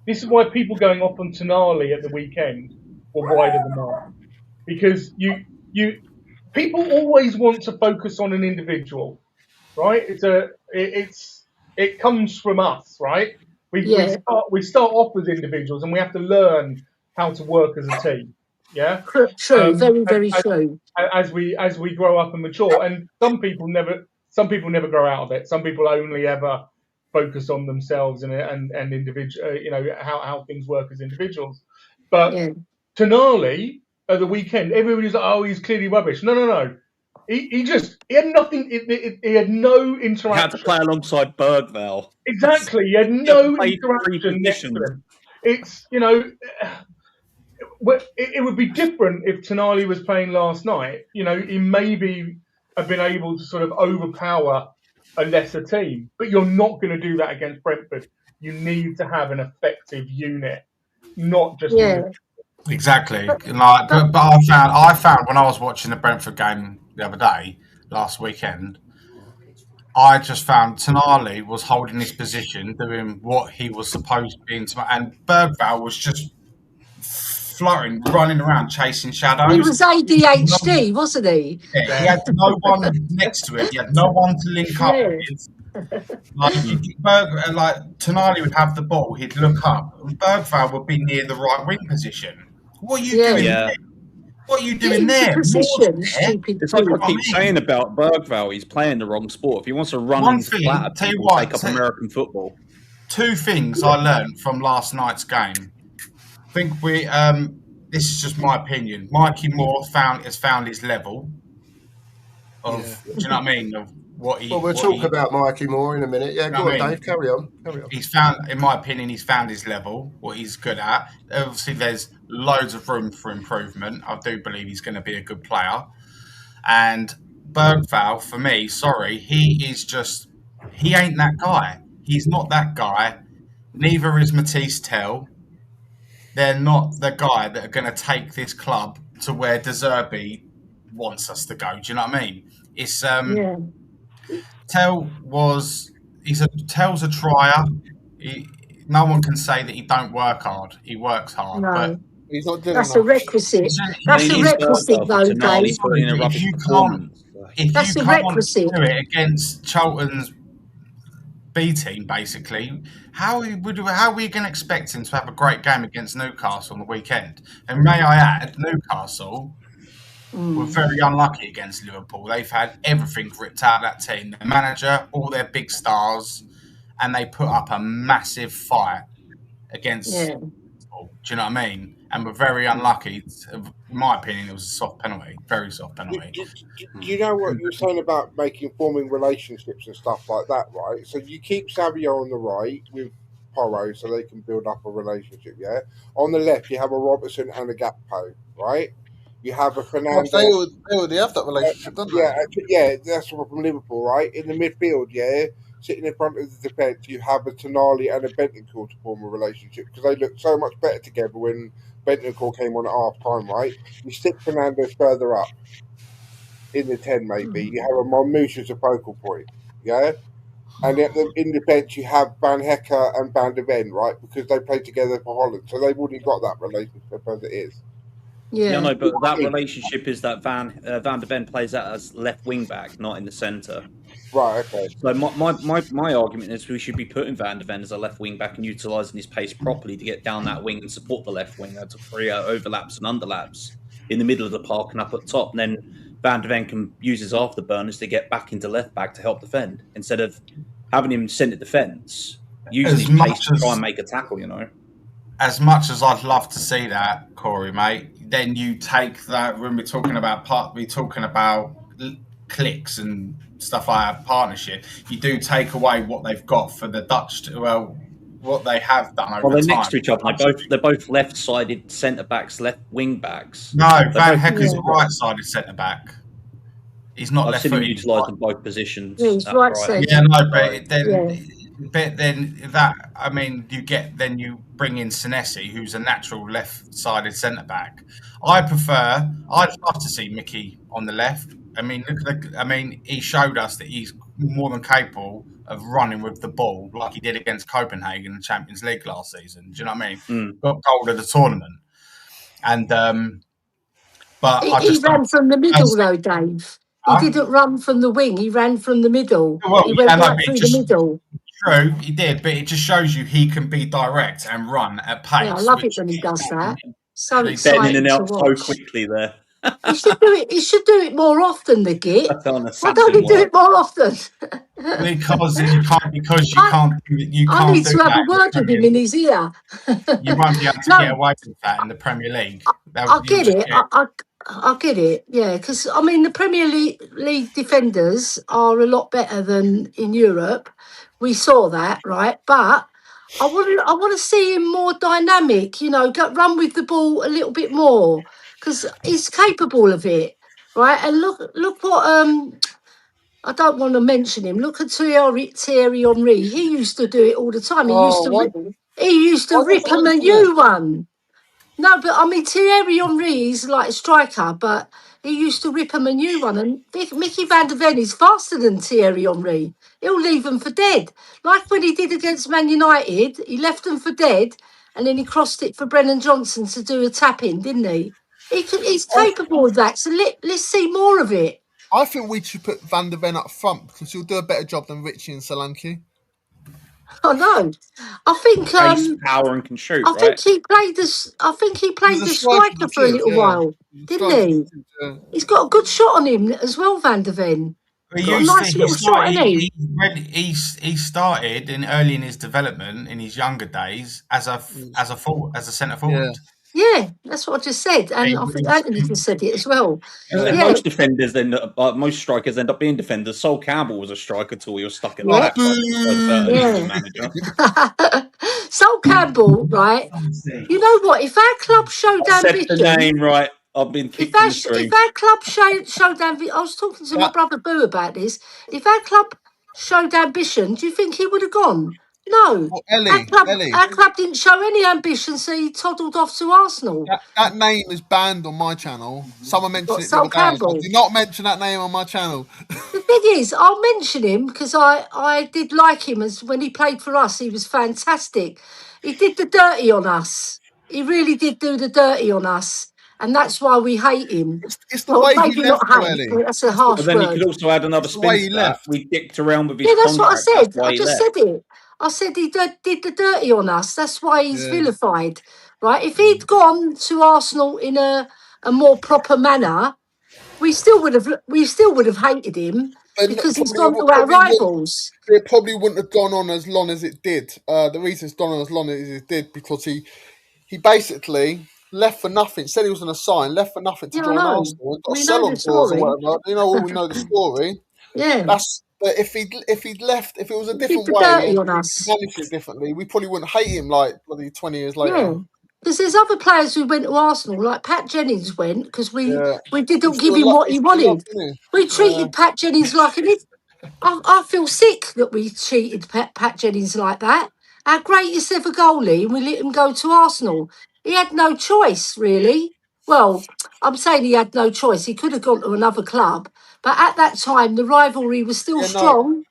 This is why people going off on Tonali at the weekend were wide of the mark, because people always want to focus on an individual, right? It comes from us, right? We start off as individuals, and we have to learn how to work as a team. Yeah, true, very true. As we grow up and mature, and some people never grow out of it. Some people only ever focus on themselves and individual, how things work as individuals. But Tonali at the weekend, everybody's like, oh, he's clearly rubbish. No. He had nothing. He had no interaction. He had to play alongside Bergvall. Exactly, he had no interaction next to him. It's it would be different if Tonali was playing last night. He maybe have been able to sort of overpower a lesser team, but you're not going to do that against Brentford. You need to have an effective unit, not just exactly. But I found when I was watching the Brentford game the other day, last weekend, I just found Tonali was holding his position, doing what he was supposed to be, and Bergvall was just floating, running around, chasing shadows. He was ADHD, wasn't he? Yeah, he had no one next to him. He had no one to link up with. Like Tonali would have the ball, he'd look up, and Bergvall would be near the right wing position. What are you doing there? What are you doing there? It's like I keep saying about Bergvall. He's playing the wrong sport. If he wants to run into flat, people take up American football. Two things I learned from last night's game. I think this is just my opinion. Mikey Moore has found his level of, do you know what I mean? Of what he. Well, we'll talk about Mikey Moore in a minute. Yeah, go on, Dave. Carry on. He's found, in my opinion, he's found his level, what he's good at. Obviously, there's loads of room for improvement. I do believe he's going to be a good player. And Bergvall, for me, he ain't that guy. He's not that guy. Neither is Matisse Tell. They're not the guy that are going to take this club to where De wants us to go. Do you know what I mean? It's Tell's a trier. No one can say that he don't work hard. He works hard, but he's not doing that's enough. A requisite. That's a requisite, though, Dave. If you can't do it against Charlton's B team, basically, how are we going to expect him to have a great game against Newcastle on the weekend? And may I add, Newcastle were very unlucky against Liverpool. They've had everything ripped out of that team. Their manager, all their big stars, and they put up a massive fight against Liverpool. Do you know what I mean? And were very unlucky. In my opinion, it was a soft penalty, very soft penalty. You know what you're saying about forming relationships and stuff like that, right? So you keep Savio on the right with Porro so they can build up a relationship, yeah? On the left, you have a Robertson and a Gakpo, right? You have a Fernandes. They already have that relationship, don't they? Yeah, that's from Liverpool, right? In the midfield, sitting in front of the defence, you have a Tonali and a Bentancur to form a relationship because they looked so much better together when Bentancur came on at half time, right? You stick Fernandes further up in the 10, maybe. You have a Marmoush as a focal point, yeah? And in defence, you have Van Hecke and Van de Ven, right? Because they played together for Holland. So they've already got that relationship as it is. Yeah, no, but that relationship is that Van de Ven plays that as left wing back, not in the centre. Right, okay. So my argument is we should be putting Van de Ven as a left wing back and utilising his pace properly to get down that wing and support the left winger to free out overlaps and underlaps in the middle of the park and up at top. And then Van de Ven can use his afterburners to get back into left back to help defend instead of having him centre defence, using his pace to try and make a tackle, you know. As much as I'd love to see that, Corey, mate, then you take that when we're talking about clicks and stuff like that, partnership, you do take away what they've got for the Dutch, what they have done over time. Well, they're next to each other. They're both left-sided centre-backs, left wing-backs. No, Van Hecke's a right-sided centre-back. He's not left-footed. I've seen him utilised in both positions. Yeah, he's right-sided. Yeah, no, but then that, I mean, you bring in Senesi, who's a natural left-sided centre-back. I'd love to see Mickey on the left. I mean, he showed us that he's more than capable of running with the ball like he did against Copenhagen in the Champions League last season. Do you know what I mean? Got gold of the tournament. And but he ran from the middle though, Dave. He didn't run from the wing. He ran from the middle. Well, he went right through the middle. True, he did, but it just shows you he can be direct and run at pace. Yeah, I love it when he does that. So exciting in and out so quickly there. He should do it. He should do it more often. The Git. Why don't he do it more often? Because you can't. I need to have a word with him in his ear. You won't be able to get away with that in the Premier League. I get it. I get it. Yeah, because I mean the Premier League defenders are a lot better than in Europe. We saw that, right? But I want to see him more dynamic. You know, run with the ball a little bit more. Because he's capable of it, right? And look what I don't want to mention him. Look at Thierry Henry. He used to do it all the time. He used to rip him a new one. No, but I mean Thierry Henry is like a striker, but he used to rip him a new one. And Mickey Van de Ven is faster than Thierry Henry. He'll leave them for dead, like when he did against Man United. He left them for dead, and then he crossed it for Brennan Johnson to do a tap in, didn't he? He's capable of that, so let's see more of it. I think we should put Van de Ven up front because he'll do a better job than Richie and Solanke. I know. I think power and can shoot. I think he played the striker for a little while, didn't he? Yeah. He's got a good shot on him as well, Van de Ven. He started early in his development in his younger days as a centre forward. Yeah, that's what I just said, and I think Anthony just said it as well. Most defenders, most strikers end up being defenders. Sol Campbell was a striker till he was stuck at left. Manager. Sol Campbell, right? You know what? If our club showed ambition, said the name right. I've been kicked in the street. If our club showed ambition, I was talking to my brother Boo about this. If our club showed ambition, do you think he would have gone? No, our club didn't show any ambition, so he toddled off to Arsenal. That name is banned on my channel. Someone mentioned it the other day. So do not mention that name on my channel. The thing is, I'll mention him because I did like him as when he played for us. He was fantastic. He did the dirty on us. He really did do the dirty on us. And that's why we hate him. It's the way he left, that's a harsh word. But then you could also add another spin to that. We dicked around with his contract. That's what I said. I just said it. I said he did the dirty on us. That's why he's vilified, right? If he'd gone to Arsenal in a more proper manner, we still would have hated him because he's gone to our rivals. It probably wouldn't have gone on as long as it did. The reason it's gone on as long as it did because he basically left for nothing. Said he was going to sign, left for nothing to join Arsenal. And got sell-on clause or whatever. You know, we know the story. Yeah. But if he'd left, if it was a different way, managed it differently, we probably wouldn't hate him like bloody 20 years later. Yeah. Because there's other players who went to Arsenal, like Pat Jennings went, because we didn't give him what he wanted. We treated Pat Jennings like an idiot. I feel sick that we cheated Pat Jennings like that. Our greatest ever goalie, and we let him go to Arsenal. He had no choice, really. Well, I'm saying he had no choice. He could have gone to another club, but at that time, the rivalry was still strong.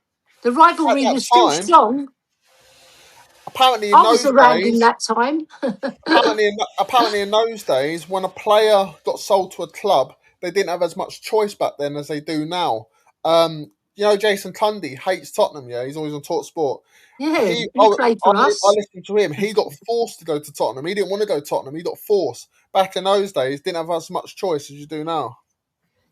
The rivalry was still strong. Apparently, I was around in that time. apparently, in those days, when a player got sold to a club, they didn't have as much choice back then as they do now. Jason Cundy hates Tottenham. Yeah, he's always on Talk Sport. Yeah, he played for us. I listened to him. He got forced to go to Tottenham. He didn't want to go to Tottenham. He got forced. Back in those days, didn't have as much choice as you do now.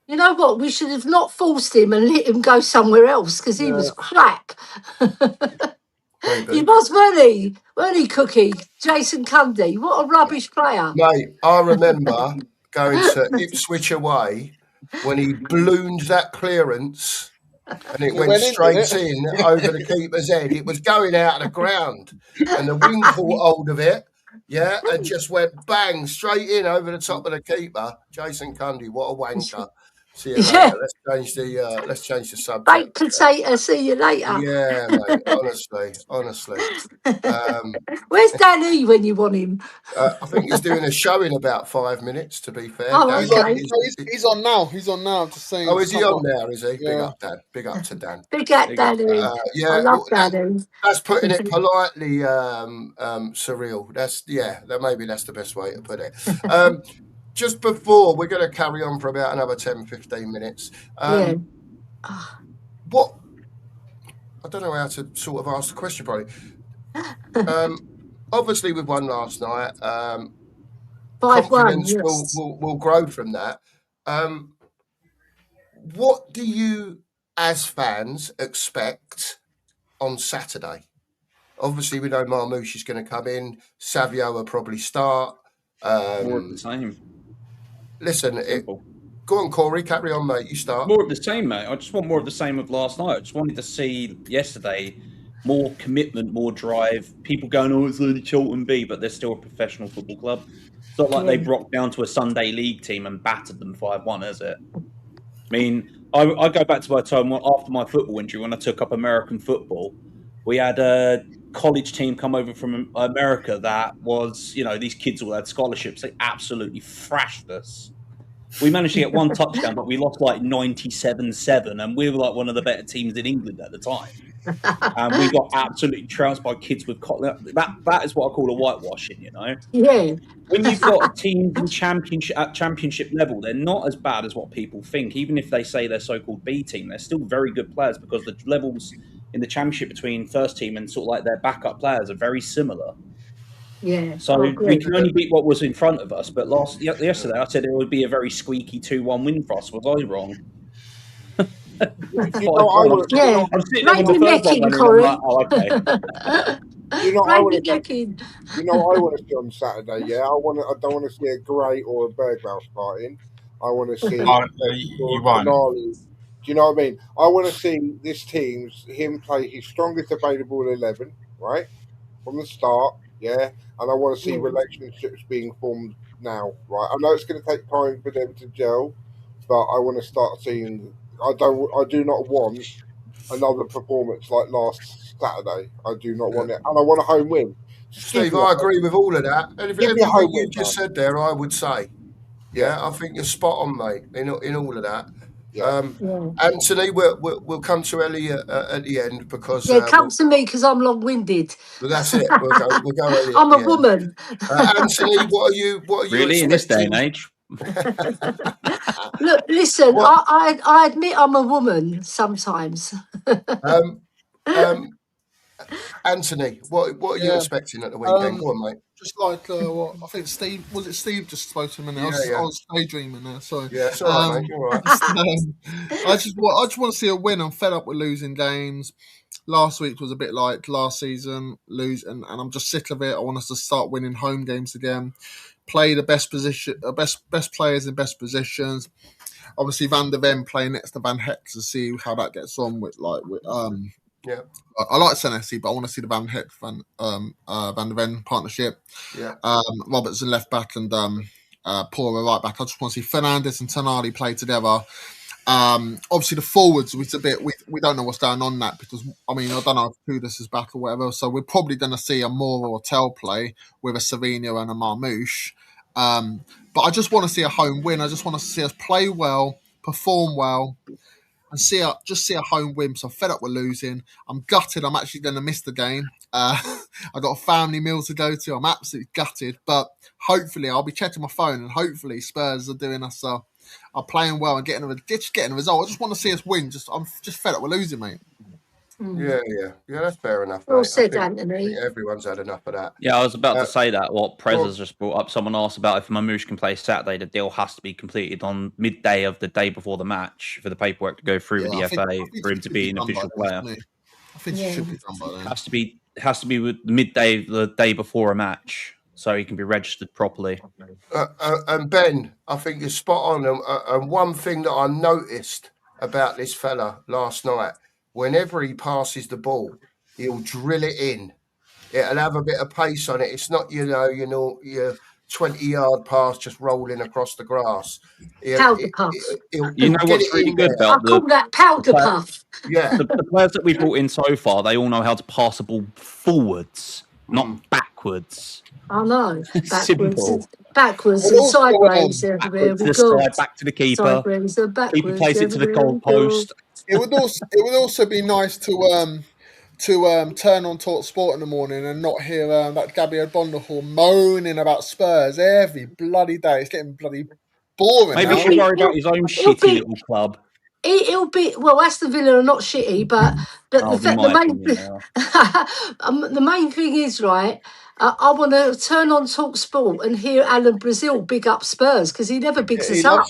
You know what? We should have not forced him and let him go somewhere else because he was crap. He was, weren't he, Cookie? Jason Cundy. What a rubbish player. Mate, I remember going to Ipswich away when he ballooned that clearance and it went straight in over the keeper's head. It was going out of the ground and the wing caught hold of it, and just went bang straight in over the top of the keeper. Jason Cundy, what a wanker. See you later. Let's change the subject. Baked potato, see you later. Yeah, mate, honestly. Where's Danny when you want him? I think he's doing a show in about 5 minutes, to be fair. Oh, okay. He's on now. I'm just saying. Oh, is he on now, is he? Yeah. Big up, Dan. Big up to Dan. Big up, Danny. I love Danny. That's putting it politely surreal. Maybe that's the best way to put it. Just before, we're going to carry on for about another 10, 15 minutes. What? I don't know how to sort of ask the question, probably. Obviously, we've won last night. 5-1, confidence will grow from that. What do you, as fans, expect on Saturday? Obviously, we know Marmouche is going to come in. Savio will probably start. More of the same. Listen, go on, Corey. Carry on, mate. You start. More of the same, mate. I just want more of the same of last night. I just wanted to see yesterday more commitment, more drive. People going, oh, it's only Charlton B, but they're still a professional football club. It's not like they broke down to a Sunday league team and battered them 5-1, is it? I mean, I go back to my time after my football injury when I took up American football. We had a college team come over from America that was, these kids all had scholarships. They absolutely thrashed us. We managed to get one touchdown, but we lost like 97-7, and we were like one of the better teams in England at the time. And we got absolutely trounced by kids with that is what I call a whitewashing, Yeah. When you've got teams in championship level, they're not as bad as what people think. Even if they say they're so-called B team, they're still very good players because the levels in the championship between first team and sort of like their backup players are very similar. Yeah. So we can only beat what was in front of us. But yesterday, I said it would be a very squeaky 2-1 win for us. Was I wrong? I'm sitting there with the first one, Corey. Like, oh, okay. I want to see on Saturday. Yeah, I don't want to see a Gray or a Bergvall starting. I want to see. You won't. Do you know what I mean? I want to see him play his strongest available 11, right, from the start. Yeah, and I want to see relationships being formed now. Right, I know it's going to take time for them to gel, but I want to start seeing. I do not want another performance like last Saturday. I do not want it, and I want a home win. Steve, I agree with all of that. And everything you just said there, I would say, I think you're spot on, mate. In all of that. Anthony, we'll come to Ellie at the end because come to me because I'm long-winded. Well, that's it. We'll go Ellie. I'm a woman. Anthony, what are you really in this day and age? Look, listen. I admit I'm a woman sometimes. Anthony, what are you expecting at the weekend? Go on, mate. Just like what I think Steve just spoke to him and I was daydreaming there. So it's all right, mate. You're right. I just want to see a win. I'm fed up with losing games. Last week was a bit like last season, and I'm just sick of it. I want us to start winning home games again. Play the best position, best players in best positions. Obviously, Van der Ven playing next to Van Heck to see how that gets on I like Senesi, but I want to see the Van Heck Van der Ven partnership. Robertson left back and Paul right back. I just want to see Fernandes and Tonali play together. Obviously, the forwards, it's a bit. We don't know what's going on that because I don't know if Kudus is back or whatever. So we're probably going to see a Moore or Tell play with a Savinho and a Marmouche. But I just want to see a home win. I just want to see us play well, perform well, and see a home win. So I'm fed up with losing. I'm gutted. I'm actually going to miss the game. I got a family meal to go to. I'm absolutely gutted. But hopefully, I'll be checking my phone, and hopefully, Spurs are doing us. Are playing well and getting a result. I just want to see us win. I'm just fed up with losing, mate. Yeah, that's fair enough. Well mate. said, I think Anthony. everyone's had enough of that. Yeah, I was about to say that. What Prez has just brought up. Someone asked about if Mamouche can play Saturday. The deal has to be completed on midday of the day before the match for the paperwork to go through with the FA for him to be an official player. I think it should be done by then. Has to be with midday the day before a match, so he can be registered properly. And Ben, I think you're spot on. And one thing that I noticed about this fella last night, whenever he passes the ball, he'll drill it in. It'll have a bit of pace on it. It's not, your 20-yard pass just rolling across the grass. Powder puff. You know what's really good about I call that powder puff. Yeah. The players that we brought in so far, they all know how to pass the ball forwards, not backwards. I know. Simple. Backwards and sideways. Backwards to the side, back to the keeper. Sideways and backwards. Keeper plays it to the goal post. It would also be nice to turn on Talk Sport in the morning and not hear that Gabby O'Bondahall moaning about Spurs every bloody day. It's getting bloody boring. Maybe he should worry about his own shitty little club. It'll be Aston Villa are not shitty, but the main thing is right. I want to turn on Talk Sport and hear Alan Brazil big up Spurs because he never bigs us up.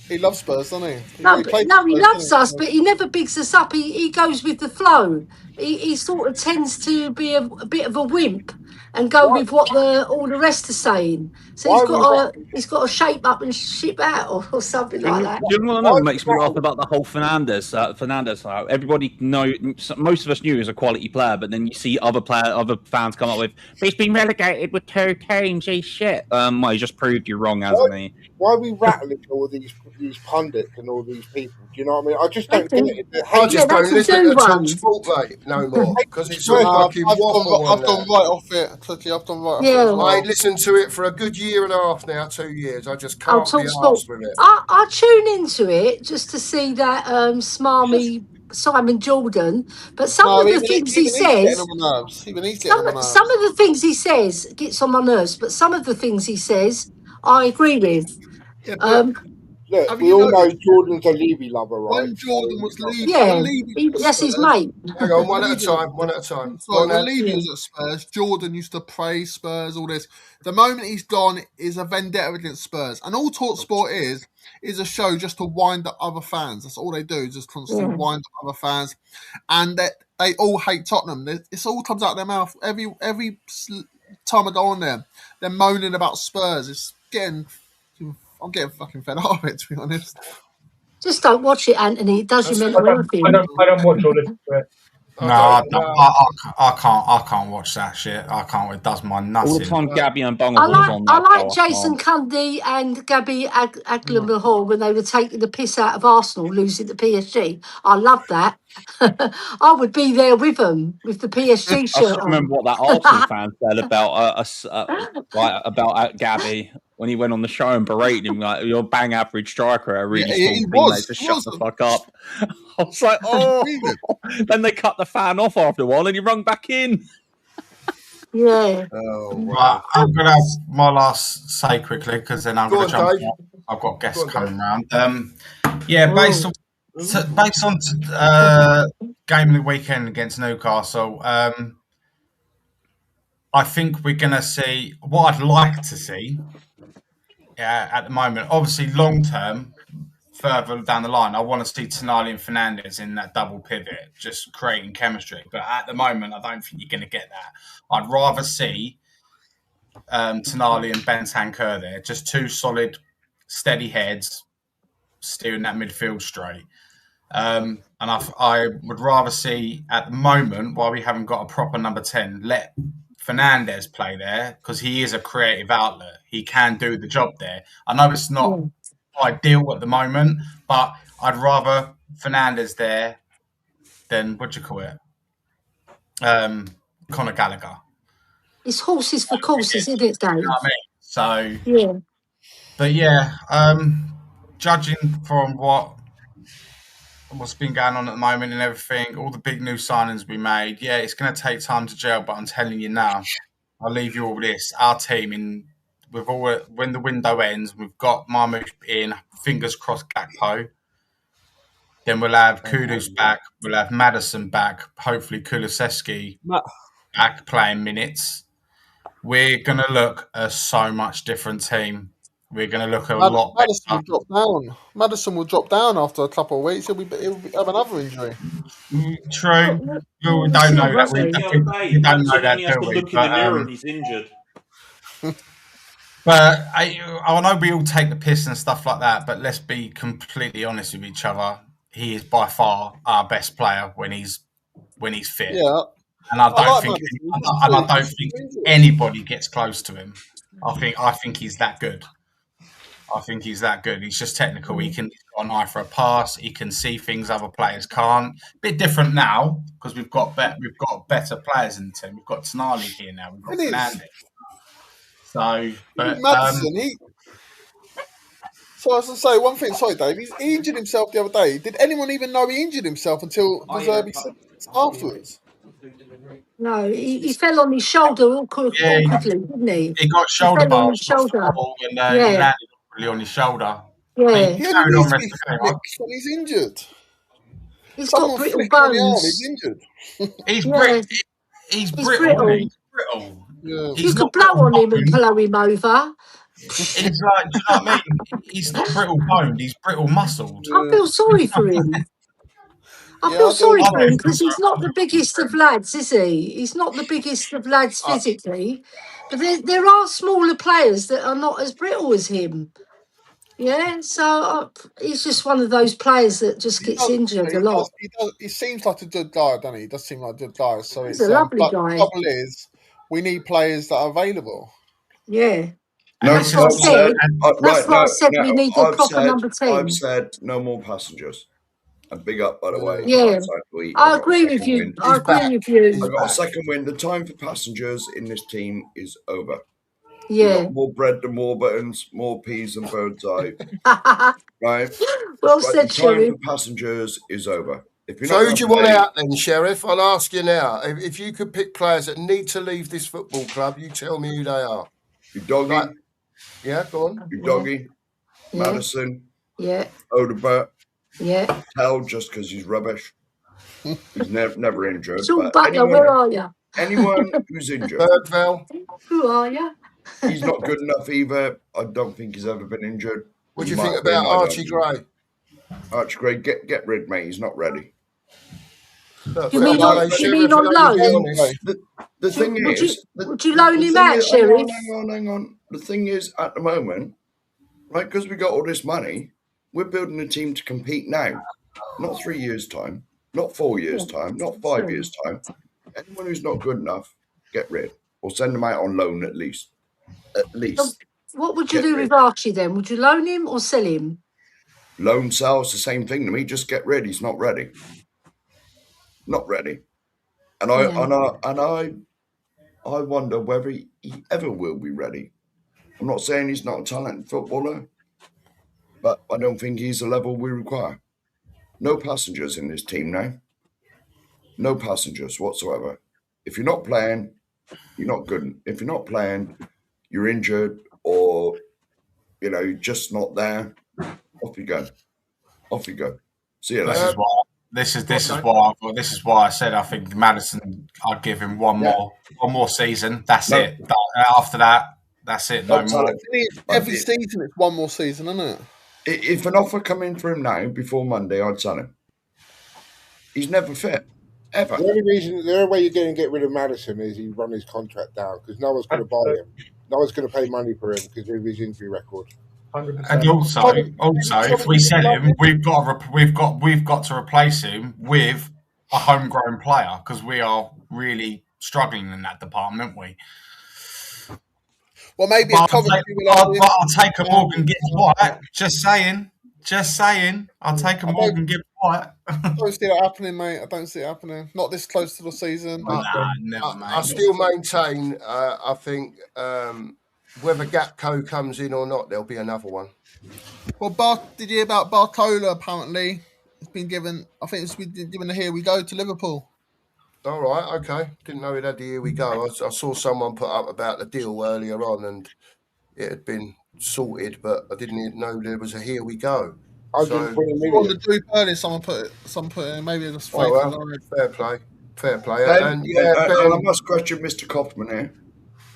He loves Spurs, doesn't he? He loves us, but he never bigs us up. He goes with the flow. He sort of tends to be a bit of a wimp and go with what all the rest are saying. So he's got to shape up and ship out or something like that. Do you want to know what makes me laugh about the whole Fernandes? Everybody most of us knew he was a quality player, but then you see other fans come up with, he's been relegated with 2 teams, he's shit. Well, he just proved you wrong, hasn't he? Why are we rattling all these pundits and all these people? Do you know what I mean? I just don't get it. I just don't listen to Talk Sport, mate, no more. Because it's all fucking waffle. I've gone right off it. I've gone right off it. I ain't listened to it for a good year and a half now, 2 years. I just can't be arsed with it. I tune into it just to see that smarmy Simon Jordan, but some of the things he says, some of the things he says gets on my nerves, but some of the things he says I agree with. Look, we all know Jordan's a Levy lover, right? When Jordan was leaving, that's his mate. Hang on, one at a time. Sorry, when Levy was at Spurs, Jordan used to praise Spurs, all this. The moment he's gone is a vendetta against Spurs. And all Talk Sport is a show just to wind up other fans. That's all they do, just constantly wind up other fans. And they all hate Tottenham. It all comes out of their mouth. Every time I go on there, they're moaning about Spurs. I'm getting fucking fed up of it, to be honest. Just don't watch it, Anthony. It does you mental health. I don't watch or listen to it. I can't watch that shit. I can't. It does my nuts. All the time, Gabby and Bungle I like Jason Cundy and Gabby Aglamahor when they were taking the piss out of Arsenal, losing to PSG. I love that. I would be there with them with the PSG shirt. I still remember what that Arsenal fan said about Gabby when he went on the show and berated him like, "You're a bang average striker, a really small teammate. Just shut the fuck up." I was like, "Oh." Then they cut the fan off after a while, and he rung back in. Yeah. Oh, wow. I'm gonna have my last say quickly because then I'm gonna jump. I've got guests coming round. Based on game of the weekend against Newcastle, I think we're going to see what I'd like to see at the moment. Obviously, long term, further down the line, I want to see Tonali and Fernandes in that double pivot, just creating chemistry. But at the moment, I don't think you're going to get that. I'd rather see Tonali and Bentancur there, just two solid, steady heads steering that midfield straight. And I would rather see, at the moment, while we haven't got a proper number 10, let Fernandes play there because he is a creative outlet. He can do the job there. I know it's not ideal at the moment, but I'd rather Fernandez there than Conor Gallagher. It's horses for courses, isn't it, Dave? You know what I mean? So yeah. But yeah, judging from what's been going on at the moment and everything, all the big new signings we made, yeah, it's going to take time to gel. But I'm telling you now, I'll leave you all with this: our team, when the window ends, we've got Marmoush in. Fingers crossed, Gakpo. Then we'll have Kudus back. We'll have Maddison back. Hopefully, Kulusevski back playing minutes. We're going to look a so much different team. We're going to look a lot Maddison better. will drop down. Maddison will drop down after a couple of weeks. He'll have another injury. True. We don't know that. We don't know that, do we? Look in the mirror and he's injured. But I know we all take the piss and stuff like that, but let's be completely honest with each other. He is by far our best player when he's fit. Yeah. And I don't think anybody gets close to him. I think he's that good. He's just technical. He's got an eye for a pass. He can see things other players can't. Bit different now because we've got better players in the team. We've got Tonali here now. We've got Fernandez. So, but Maddison, So I was going to say one thing. Sorry, Dave. He injured himself the other day. Did anyone even know he injured himself until De Zerbi said afterwards? No, he fell on his shoulder awkwardly, didn't he? He got shoulder bars and he landed really on his shoulder. Yeah. He only needs to be fixed when he's injured. He's got brittle bones. He's injured. He's brittle. He's brittle. Yeah. You could blow on him and blow him over. It's like, do you know what I mean? He's not brittle boned, he's brittle muscled. I feel sorry for him. I feel sorry for him because he's not the biggest of lads, is he? He's not the biggest of lads physically. But there are smaller players that are not as brittle as him. Yeah, so he's just one of those players that just gets injured a lot. He seems like a good guy, doesn't he? He does seem like a good guy. So he's a lovely guy. The trouble is, we need players that are available. Yeah. That's what I said. We need a proper number 10. I've said no more passengers. And big up, by the way. Yeah, I agree with you. I agree with you. I got a second win. The time for passengers in this team is over. Yeah. Got more bread than Warburtons, more peas than Bird's Eye. Right? Well said, Sheriff. The time for passengers is over. So who do you want out then, Sheriff? I'll ask you now. If you could pick players that need to leave this football club, you tell me who they are. Doggy. Right. Yeah, go on. Doggy. Yeah. Maddison. Yeah. Odebert. Yeah. Tell just because he's rubbish. He's never injured. Sean Butler, where are you? Anyone who's injured. Birdville. Who are you? He's not good enough either. I don't think he's ever been injured. What do you think about Archie Gray? Archie Gray, get rid, mate. He's not ready. You mean on loan? The thing is... Would you loan him out, Sheriff? Hang on. The thing is, at the moment, right, because we got all this money, we're building a team to compete now. Not 3 years' time, not 4 years' time, not 5 years' time. Anyone who's not good enough, get rid. Or send them out on loan at least. At least. What would you do with Archie then? Would you loan him or sell him? Loan sells the same thing to me. Just get rid. He's not ready. Not ready. And I wonder whether he ever will be ready. I'm not saying he's not a talented footballer, but I don't think he's the level we require. No passengers in this team now. No passengers whatsoever. If you're not playing, you're not good. If you're not playing, you're injured or, you're just not there. Off you go. Off you go. See you later. This is why I said I think Maddison. I'd give him one more season. That's it. After that, that's it. No more. Every season, it's one more season, isn't it? If an offer come in for him now before Monday, I'd sell him. He's never fit. Ever. The only way you're going to get rid of Maddison is he run his contract down because no one's going to buy him. No one's going to pay money for him because of his injury record. 100%. And also, if we sell him, we've got to replace him with a homegrown player because we are really struggling in that department, aren't we? Well, maybe I'll take a Morgan Gibbs White. Just saying. Just saying. I'll take a Morgan Gibb White. I don't see it happening, mate. I don't see it happening. Not this close to the season. Never, mate. I still maintain, I think, whether Gakpo comes in or not, there'll be another one. Well, did you hear about Barcola? Apparently, it's been given. I think it's been given a here we go to Liverpool. All right, okay. Didn't know it had the here we go. I saw someone put up about the deal earlier on, and it had been sorted, but I didn't even know there was a here we go. On the group earlier, someone put in, maybe just fair play. And I must question Mr. Kaufman here.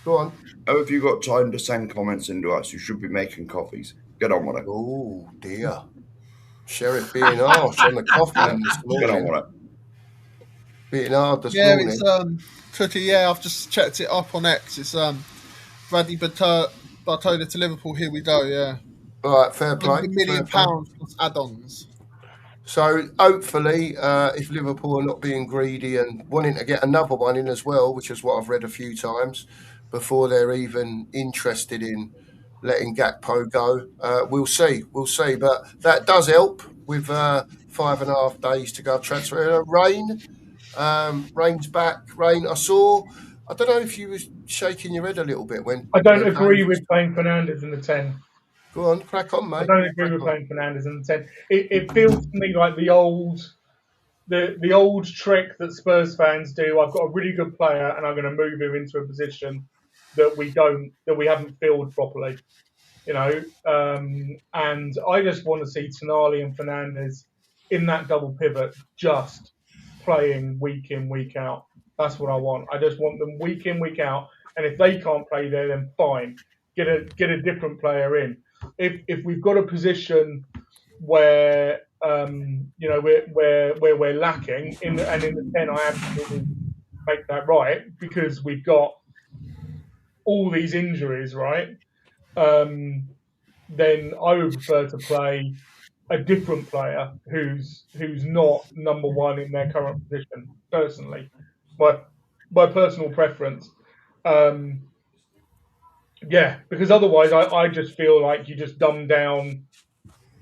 Go on. How have you got time to send comments into us? You should be making coffees. Get on with it. Oh dear, Sheriff being harsh on the Kaufman this morning. Get on with it. Being hard this morning. It's tricky. Yeah, I've just checked it up on X. It's Bradley Barcola to Liverpool. Here we go. Yeah. All right, fair play. £1 million plus add-ons. So hopefully, if Liverpool are not being greedy and wanting to get another one in as well, which is what I've read a few times, before they're even interested in letting Gakpo go, we'll see. But that does help with 5.5 days to go transfer. Rain's back. Rain, I don't know if you were shaking your head a little bit when... I don't agree with playing Fernandes in the 10. Go on, crack on, mate. I don't agree with playing Fernandes in the 10. It feels to me like the old trick that Spurs fans do. I've got a really good player and I'm going to move him into a position that we haven't filled properly. And I just want to see Tonali and Fernandes in that double pivot just playing week in, week out. That's what I want. I just want them week in, week out. And if they can't play there, then fine. Get a different player in. If we've got a position where where we're lacking in the 10, I absolutely make that right because we've got all these injuries, right? Then I would prefer to play a different player who's not number one in their current position. Personally, my personal preference. Because otherwise, I just feel like you just dumb down.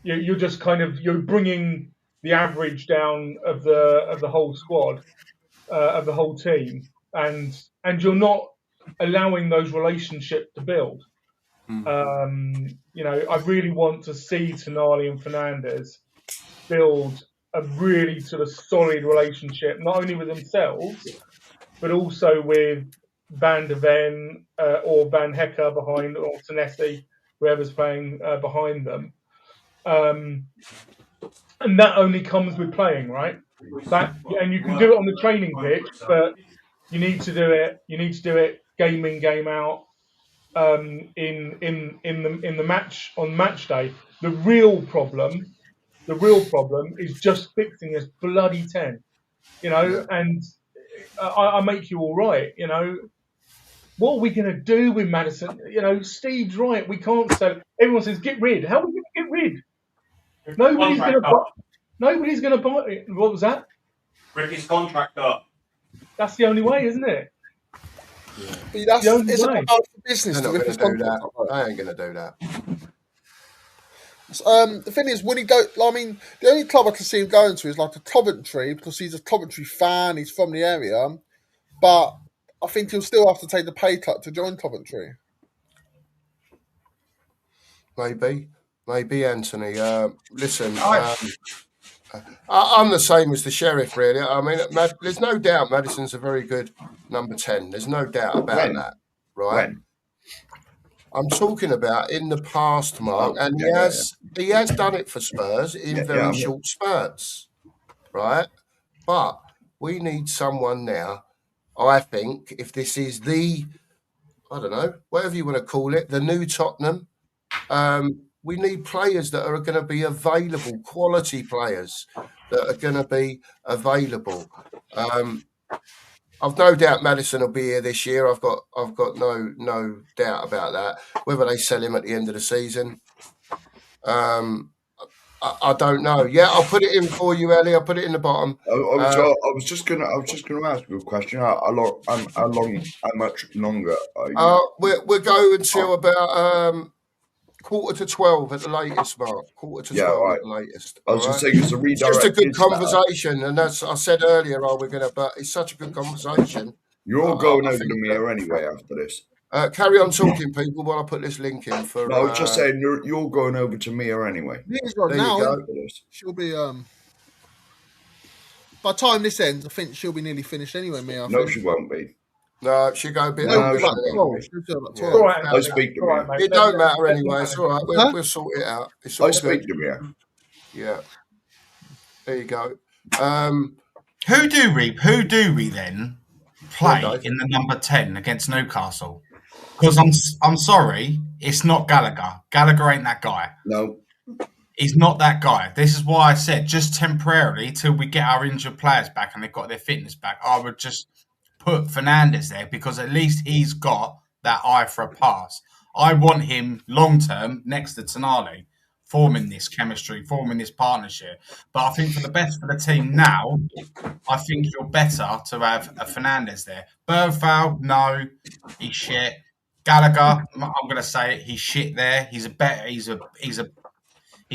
You're just you're bringing the average down of the whole squad, of the whole team, and you're not allowing those relationships to build. I really want to see Tonali and Fernandes build a really sort of solid relationship, not only with themselves, but also with Van de Ven or Van Hecker behind, or Senesi, whoever's playing behind them. And that only comes with playing, right? And you can do it on the training pitch, but you need to do it. You need to do it game in, game out. In the match on match day. The real problem is just fixing this bloody 10. And I make you all right. What are we going to do with Maddison? Steve's right. We can't sell. Everyone says get rid. How are we going to get rid? Nobody's going to buy it. What was that? Rip his contract up. That's the only way, isn't it? Yeah. But it's about the business to rip his contract up. I ain't going to do that. The thing is, would he go? I mean, the only club I can see him going to is like a Coventry because he's a Coventry fan. He's from the area, but I think he'll still have to take the pay cut to join Coventry. Maybe, Anthony. Listen, I'm the same as the Sheriff, really. I mean, there's no doubt Maddison's a very good number 10. There's no doubt about that, right? I'm talking about in the past, Mark, and he has done it for Spurs in very short spurts, right? But we need someone now, I think, if this is I don't know, whatever you want to call it, the new Tottenham, we need players that are going to be available, quality players that are going to be available. I've no doubt Maddison will be here this year. I've got no doubt about that. Whether they sell him at the end of the season, I don't know. Yeah, I'll put it in for you, Ellie. I'll put it in the bottom. I was just gonna ask you a question. How much longer? We'll go until about 12 at the latest, Mark. 12 right. at the latest. I was going to say, because the It's redirect just a good is better. conversation, and as I said earlier, but it's such a good conversation. You're all going over to Mia anyway after this. Carry on talking, people, while I put this link in for. No, I was just saying, you're going over to Mia anyway. There now, you go. She'll be by the time this ends, I think she'll be nearly finished anyway, Mia. No, she won't be. No, she'll go a bit longer. I speak to Mia. It don't matter anyway. It's all right. We'll sort it out. It's all I speak to Mia. Yeah. There you go. Who do we then play in the number 10 against Newcastle? Because I'm sorry, it's not Gallagher. Gallagher ain't that guy. No. He's not that guy. This is why I said just temporarily till we get our injured players back and they've got their fitness back, I would just put Fernandes there because at least he's got that eye for a pass. I want him long-term next to Tonali, forming this chemistry, forming this partnership. But I think for the best for the team now, I think you're better to have a Fernandes there. Bergvall, no, he's shit. Gallagher, I'm going to say it, he's shit there. He's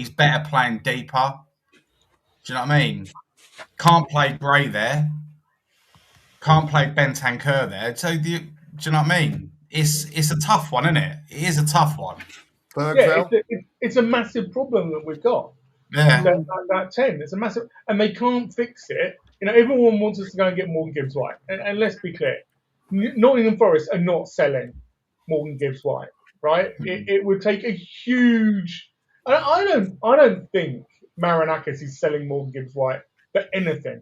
better playing deeper. Do you know what I mean? Can't play Gray there. Can't play Bentancur there. So do you know what I mean? It's a tough one, isn't it? It is a tough one. Yeah, it's a massive problem that we've got. Yeah. That 10, it's a massive, and they can't fix it. You know, everyone wants us to go and get Morgan Gibbs White, and let's be clear, Nottingham Forest are not selling Morgan Gibbs White, right? It would take a huge. I don't think Marinakis is selling Morgan Gibbs White for anything.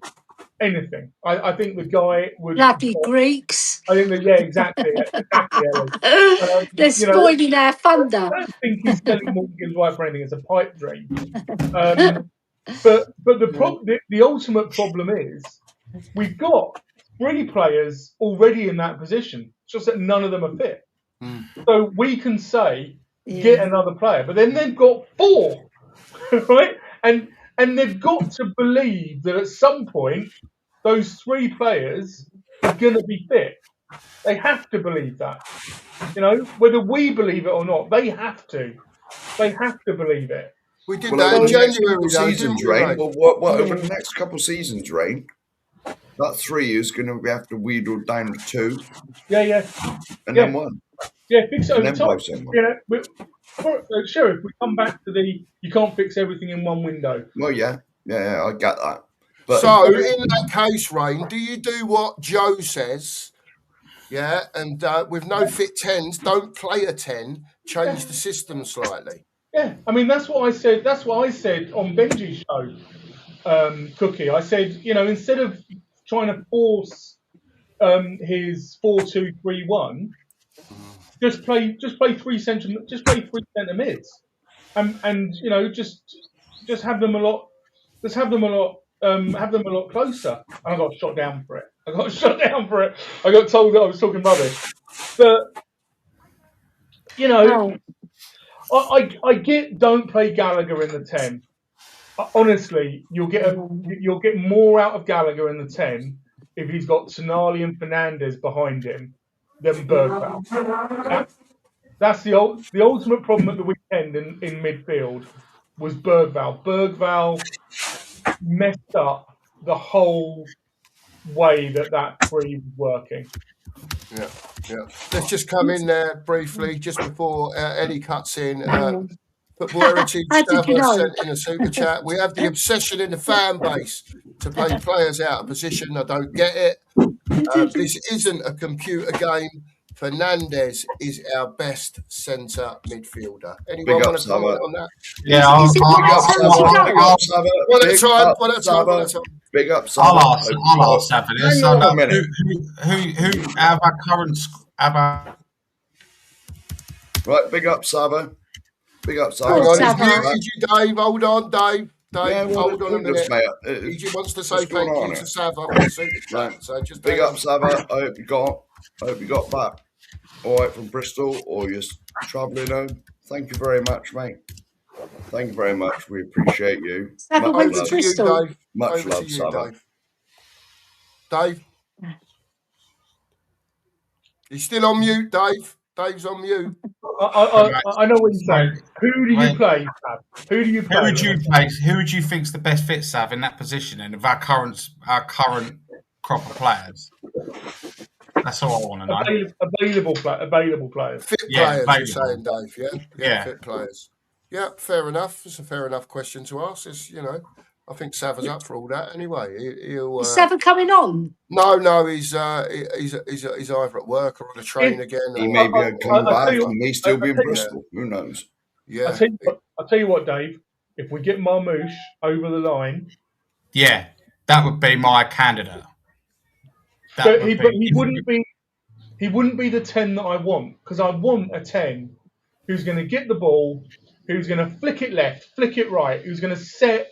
I think the guy would. Bloody Greeks. I think that, yeah, exactly. They're spoiling our thunder. I don't think he's selling Morgan Gibbs White for anything. It's a pipe dream. But the ultimate problem is we've got 3 players already in that position. It's just that none of them are fit. So we can say get another player, but then they've got 4, right? And they've got to believe that at some point those 3 players are going to be fit. They have to believe that. You know, whether we believe it or not, they have to. They have to believe it. We did that in January. Seasons, Rain. Well, what over the next couple of seasons, Rain? That 3 is going to have to wheedle down to 2. Yeah. And then 1. Yeah, fix it and over time. You know, Sheriff, we come back to you can't fix everything in one window. Well, yeah, I get that. But so in that case, Rain, do you do what Joe says? Yeah, and with no fit 10s, don't play a 10. Change the system slightly. Yeah, I mean that's what I said. That's what I said on Benji's show, Cookie. I said, you know, instead of trying to force his 4-2-3-1. Just play 3 centre mids, and you know just have them a lot closer. And I got shot down for it. I got told that I was talking rubbish, but you know, I get don't play Gallagher in the 10. Honestly, you'll get more out of Gallagher in the 10 if he's got Tonali and Fernandes behind him than Bergvall. That's the ultimate problem at the weekend in midfield was Bergvall. Bergvall messed up the whole way that 3 was working. Yeah. Let's just come in there briefly just before Eddie cuts in. Football Heritage Stava sent in a super chat. We have the obsession in the fan base to play players out of position. I don't get it. This isn't a computer game. Fernandes is our best centre midfielder. Anyone want to comment on that? Yeah, one at a time. Big up, I'll ask Sava this. Who out of our current right, big up, Sava. Big up, Sava. Dave, hold on, Dave. Yeah, hold on a minute. He wants to say thank you to Sava. Right. So just big up, Sava. I hope you got back all right from Bristol, or you're travelling home. Thank you very much, mate. Thank you very much. We appreciate you. Much love, Dave. Much love, Sava. Dave? He's still on mute, Dave. Dave's on mute. I know what you're saying. Who do you play, Sav? Who do you play? Who would you think's the best fit, Sav, in that position? And of our current crop of players. That's all I want to know. Available players. Fit players, you're saying, Dave. Yeah, fit players. Yeah, fair enough. It's a fair enough question to ask. It's, I think Sav's up for all that anyway. Is Sav coming on? No, he's either at work or on a train again. He may be coming back. He may still be in Bristol. Who knows? Yeah. I'll tell you what, Dave. If we get Marmoush over the line, yeah, that would be my candidate. He wouldn't be the 10 that I want, because I want a 10 who's going to get the ball, who's going to flick it left, flick it right, who's going to set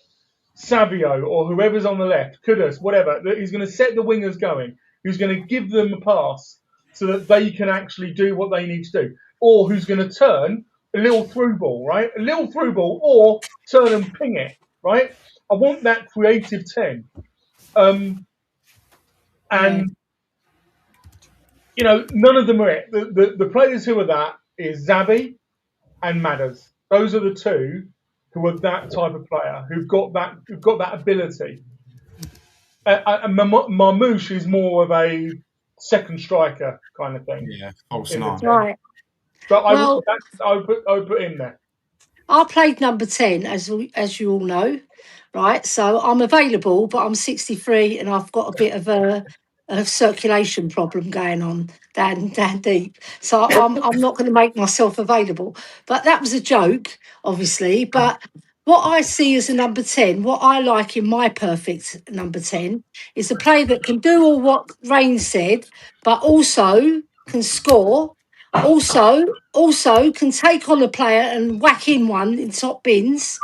Savio or whoever's on the left, Kudus, whatever, who's going to set the wingers going, who's going to give them a pass so that they can actually do what they need to do, or who's going to turn a little through ball, right? A little through ball, or turn and ping it, right? I want that creative 10. And, none of them are it. The players who are that is Zabi and Madders. Those are the two who are that type of player, who've got that ability. And Marmoush is more of a second striker kind of thing. Yeah, false nine. Right. But I would put him there. I played number 10, as you all know, right? So I'm available, but I'm 63 and I've got a bit of a circulation problem going on down deep. So I'm not going to make myself available. But that was a joke, obviously. But what I see as a number 10, what I like in my perfect number 10, is a player that can do all what Rain said, but also can score. Also can take on a player and whack in one in top bins,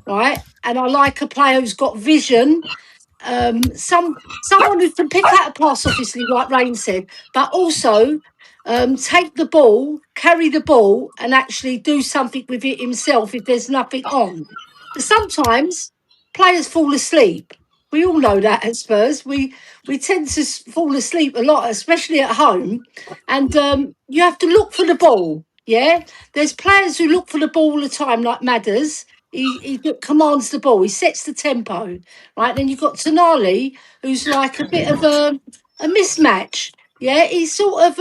right? And I like a player who's got vision. Someone who can pick out a pass, obviously, like Rain said, but also take the ball, carry the ball, and actually do something with it himself if there's nothing on. But sometimes players fall asleep. We all know that at Spurs. We tend to fall asleep a lot, especially at home. And you have to look for the ball, yeah? There's players who look for the ball all the time, like Madders. He commands the ball. He sets the tempo, right? Then you've got Tonali, who's like a bit of a mismatch. Yeah, he sort of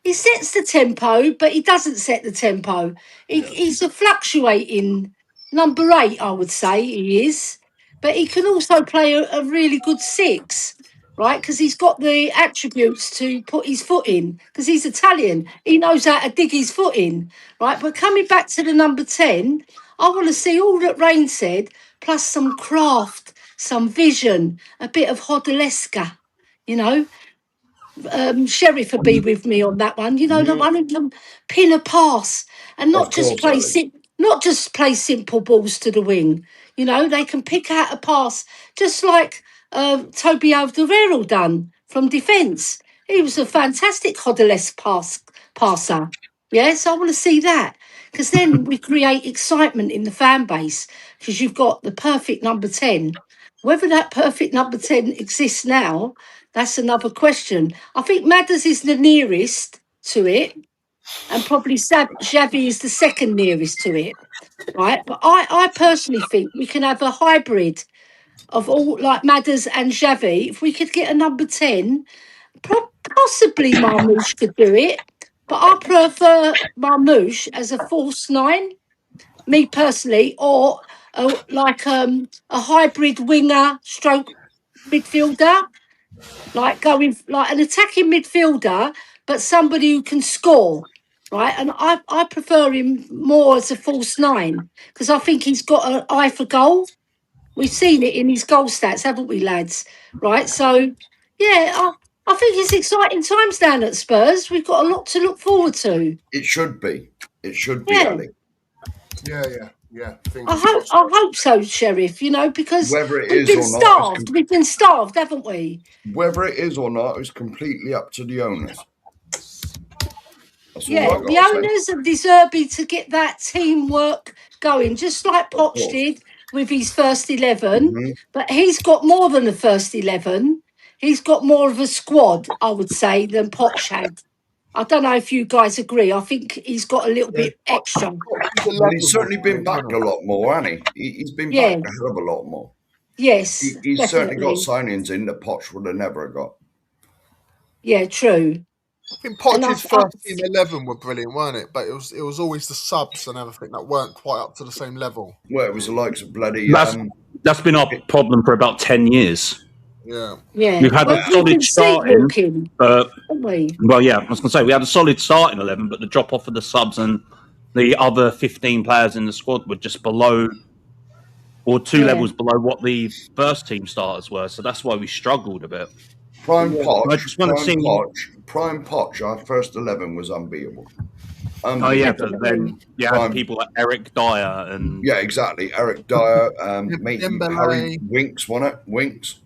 he sets the tempo, but he doesn't set the tempo. He's a fluctuating number 8, I would say he is. But he can also play a really good 6, right? Because he's got the attributes to put his foot in, because he's Italian. He knows how to dig his foot in, right? But coming back to the number 10, I want to see all that Rain said, plus some craft, some vision, a bit of Hodaleska, Sheriff would be with me on that one. The one who can pin a pass and not just play simple balls to the wing. They can pick out a pass just like Toby Alderweireld done from defence. He was a fantastic Hodalesk passer. Yes, I want to see that, because then we create excitement in the fan base, because you've got the perfect number 10. Whether that perfect number 10 exists now, that's another question. I think Madders is the nearest to it, and probably Xavi is the second nearest to it, right? But I personally think we can have a hybrid of all, like Madders and Xavi. If we could get a number 10, possibly Marmoush could do it, but I prefer Marmoush as a false 9, me personally, or a hybrid winger stroke midfielder, like going like an attacking midfielder, but somebody who can score, right? And I prefer him more as a false 9, because I think he's got an eye for goal. We've seen it in his goal stats, haven't we, lads? Right? So, yeah, I think it's exciting times down at Spurs. We've got a lot to look forward to. It should be. Ali. Yeah. I hope so, Sheriff, because whether it we've been starved. We've been starved, haven't we? Whether it is or not is completely up to the owners. The owners are deserving to get that teamwork going, just like Poch did with his first 11. Mm-hmm. But he's got more than a first 11. He's got more of a squad, I would say, than Poch had. I don't know if you guys agree. I think he's got a little bit extra. Well, he's certainly been backed a lot more, hasn't he? He's been backed a hell of a lot more. Yes, he's certainly got signings in that Poch would have never got. Yeah, true. I think Poch's first team 11 were brilliant, weren't it? But it was always the subs and everything that weren't quite up to the same level. Well, it was the likes of bloody. That's been our problem for about 10 years. Yeah. We've had a solid starting, but well, yeah, I was going to say we had a solid starting 11, but the drop off of the subs and the other 15 players in the squad were just below, or two levels below what the first team starters were. So that's why we struggled a bit. Prime Poch, our first 11 was unbeatable. Oh yeah, but then had people like Eric Dyer and exactly, Eric Dyer, Harry Winks won it. Winks.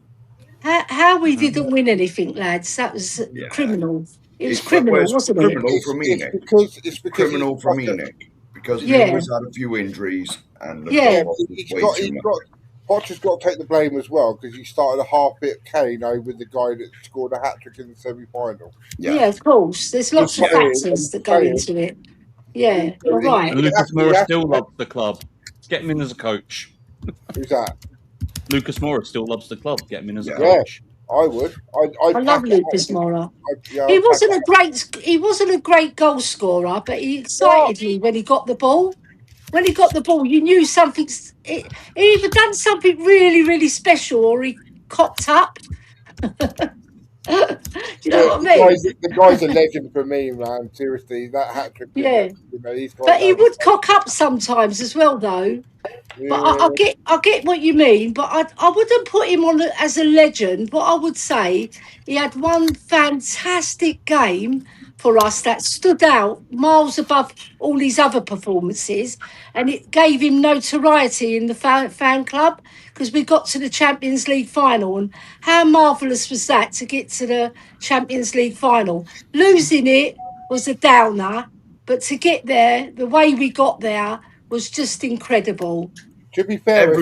How we didn't win anything, lads? That was criminal. It was criminal, wasn't it? Criminal from Enoch. It's criminal from Enoch because he always had a few injuries and Poch has got to take the blame as well because he started a half-bit Kano with the guy that scored a hat-trick in the semi-final. Yeah, of course. There's lots of factors that go into it. Yeah, you're right. Lucas Moura still loves the club. Get him in as a coach. Who's that? Lucas Moura still loves the club. Get him in as a coach. I would. I love Lucas Moura. He wasn't a great goal scorer, but he excited me when he got the ball. When he got the ball, you knew something's. He either done something really, really special, or he cocked up. Do you know what I mean? The guy's a legend for me, man. Seriously, that hat trick. Yeah, but he would cock up sometimes as well, though. Yeah. But I get what you mean, but I wouldn't put him on as a legend. What I would say, he had one fantastic game for us that stood out miles above all his other performances, and it gave him notoriety in the fan club because we got to the Champions League final. And how marvellous was that to get to the Champions League final? Losing it was a downer, but to get there, the way we got there was just incredible. To be fair,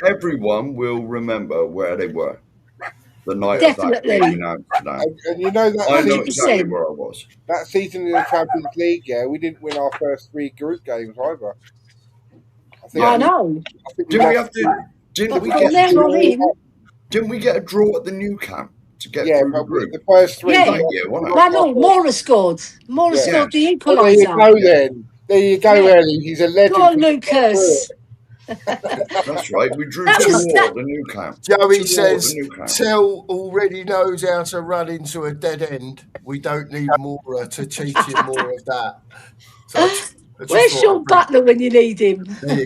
everyone will remember where they were the night of that game in Amsterdam. And you know that I know exactly where I was. That season in the Champions League, we didn't win our first 3 group games either. I know. Didn't we get a draw at the new camp to get through the group? The first 3 that year, wasn't it? No, Moura scored. Moura scored the equaliser. Well, there you go then. There you go, Ellie. He's a legend. Go on, Lucas. That's right. We drew 2 more at the new camp. Joey says, Tell already knows how to run into a dead end. We don't need Moura to teach him more of that. So where's Sean Butler when you need him? There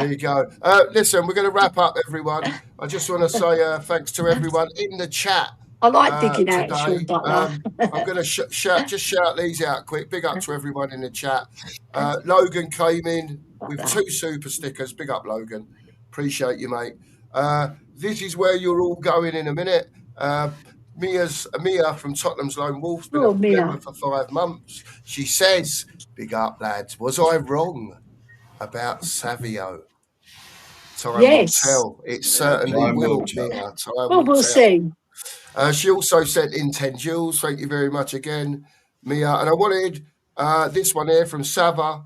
you go. Listen, we're going to wrap up, everyone. I just want to say thanks to everyone in the chat. I like digging out Sean Butler. I'm going to shout these out quick. Big up to everyone in the chat. Logan came in with 2 super stickers. Big up, Logan. Appreciate you, mate. This is where you're all going in a minute. Mia from Tottenham's Lone Wolf's been a member for 5 months. She says, big up, lads. Was I wrong about Savio? Time will tell. It certainly will, Mia. We'll see. She also sent in 10 jewels. Thank you very much again, Mia. And I wanted this one here from Sava.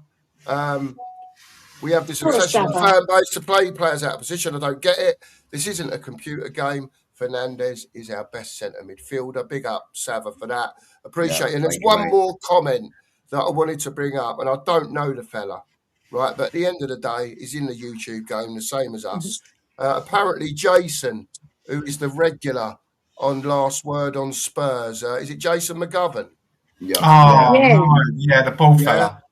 We have this obsession of fan base to play players out of position. I don't get it. This isn't a computer game. Fernandez is our best centre midfielder. Big up, Sava, for that. Appreciate it. And there's one more comment that I wanted to bring up, and I don't know the fella, right? But at the end of the day, he's in the YouTube game, the same as us. Apparently, Jason, who is the regular on Last Word on Spurs, is it Jason McGovern? The ball fella.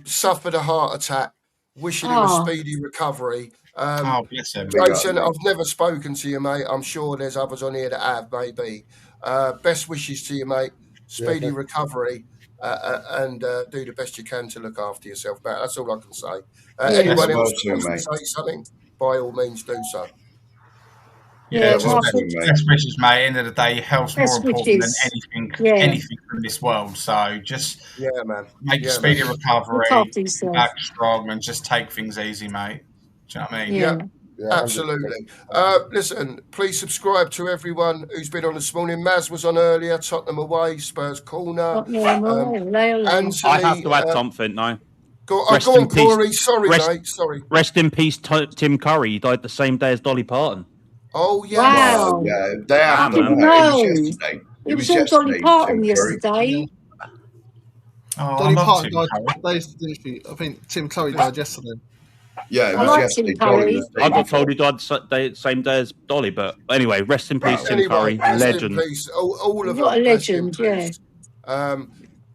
Suffered a heart attack. Wishing him a speedy recovery. Bless him. Jason, I've never spoken to you, mate. I'm sure there's others on here that have, maybe. Best wishes to you, mate. Speedy recovery. And do the best you can to look after yourself. But that's all I can say. Anyone else wants to say something, by all means do so. Best wishes, mate. End of the day, health's more important than anything from this world. So just make a speedy recovery, back strong, and just take things easy, mate. Do you know what I mean? Yeah, absolutely. Listen, please subscribe to everyone who's been on this morning. Maz was on earlier. Tottenham away, Spurs corner. Anthony, I have to add something now. Go on, Corey. Sorry, mate. Sorry. Rest in peace, Tim Curry. He died the same day as Dolly Parton. Oh, yes. Wow. Yeah, day after. It was all Dolly Parton yesterday. Dolly Parton died yesterday. I think Tim Curry died yesterday. Yeah, it was yesterday. I got told he died the same day as Dolly, but anyway, rest in peace, Tim Curry. Legend. Rest in peace. All of them. What a legend, yeah.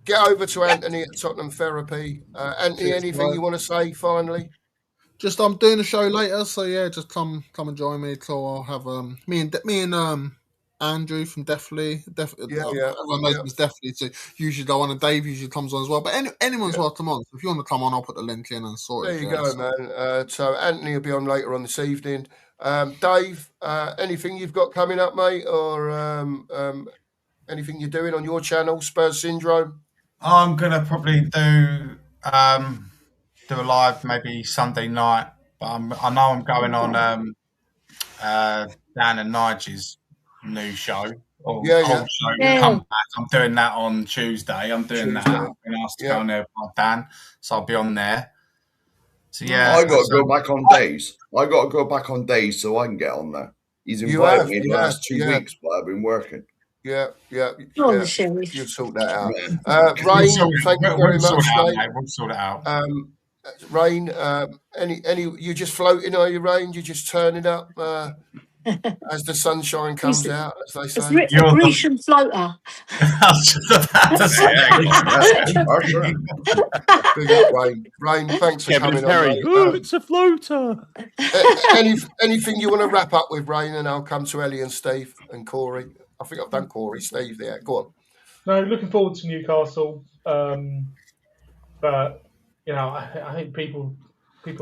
Get over to Anthony at Tottenham Therapy. Anthony, anything you want to say finally? Just I'm doing a show later, so yeah, just come and join me. So I'll have me and Andrew from Definitely. Everyone knows me as Definitely. So usually go on, and Dave usually comes on as well. But anyone's welcome on. So if you want to come on, I'll put the link in and sort it. There you go, man. So Anthony will be on later on this evening. Dave, anything you've got coming up, mate, or anything you're doing on your channel, Spurs Syndrome? I'm gonna probably do a live maybe Sunday night, but I know I'm going on Dan and Nigel's new show. Show. Come back. I'm doing that on Tuesday. I'm doing that. I've been asked to go on there by Dan, so I'll be on there. So yeah, I got to go back on days. I got to go back on days so I can get on there. He's invited me in the last 2 weeks, but I've been working. Yeah. You'll sort that out. Rain, thank you very much, mate. We'll sort it out. Rain, any you're just floating, are you, Rain? You're just turning up as the sunshine comes out, as they say. You're a Grecian floater. I was just about to say Big up, Rain. Rain, thanks for coming on. It's a floater. Anything you want to wrap up with, Rain, and I'll come to Ellie and Steve and Corey. I think I've done Corey, Steve there. Go on. No, looking forward to Newcastle. But I think people, it's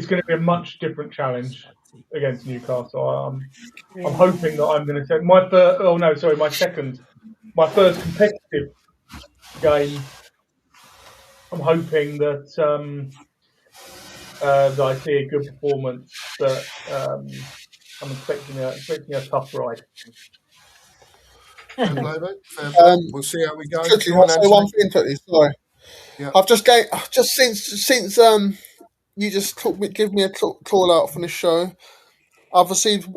going to be a much different challenge against Newcastle. I'm hoping that I'm going to take my first competitive game. I'm hoping that I see a good performance. But I'm expecting a tough ride. We'll see how we go. Quickly, I'll say one thing quickly. Sorry. Yeah. I've just since you just give me a call out from the show. I've received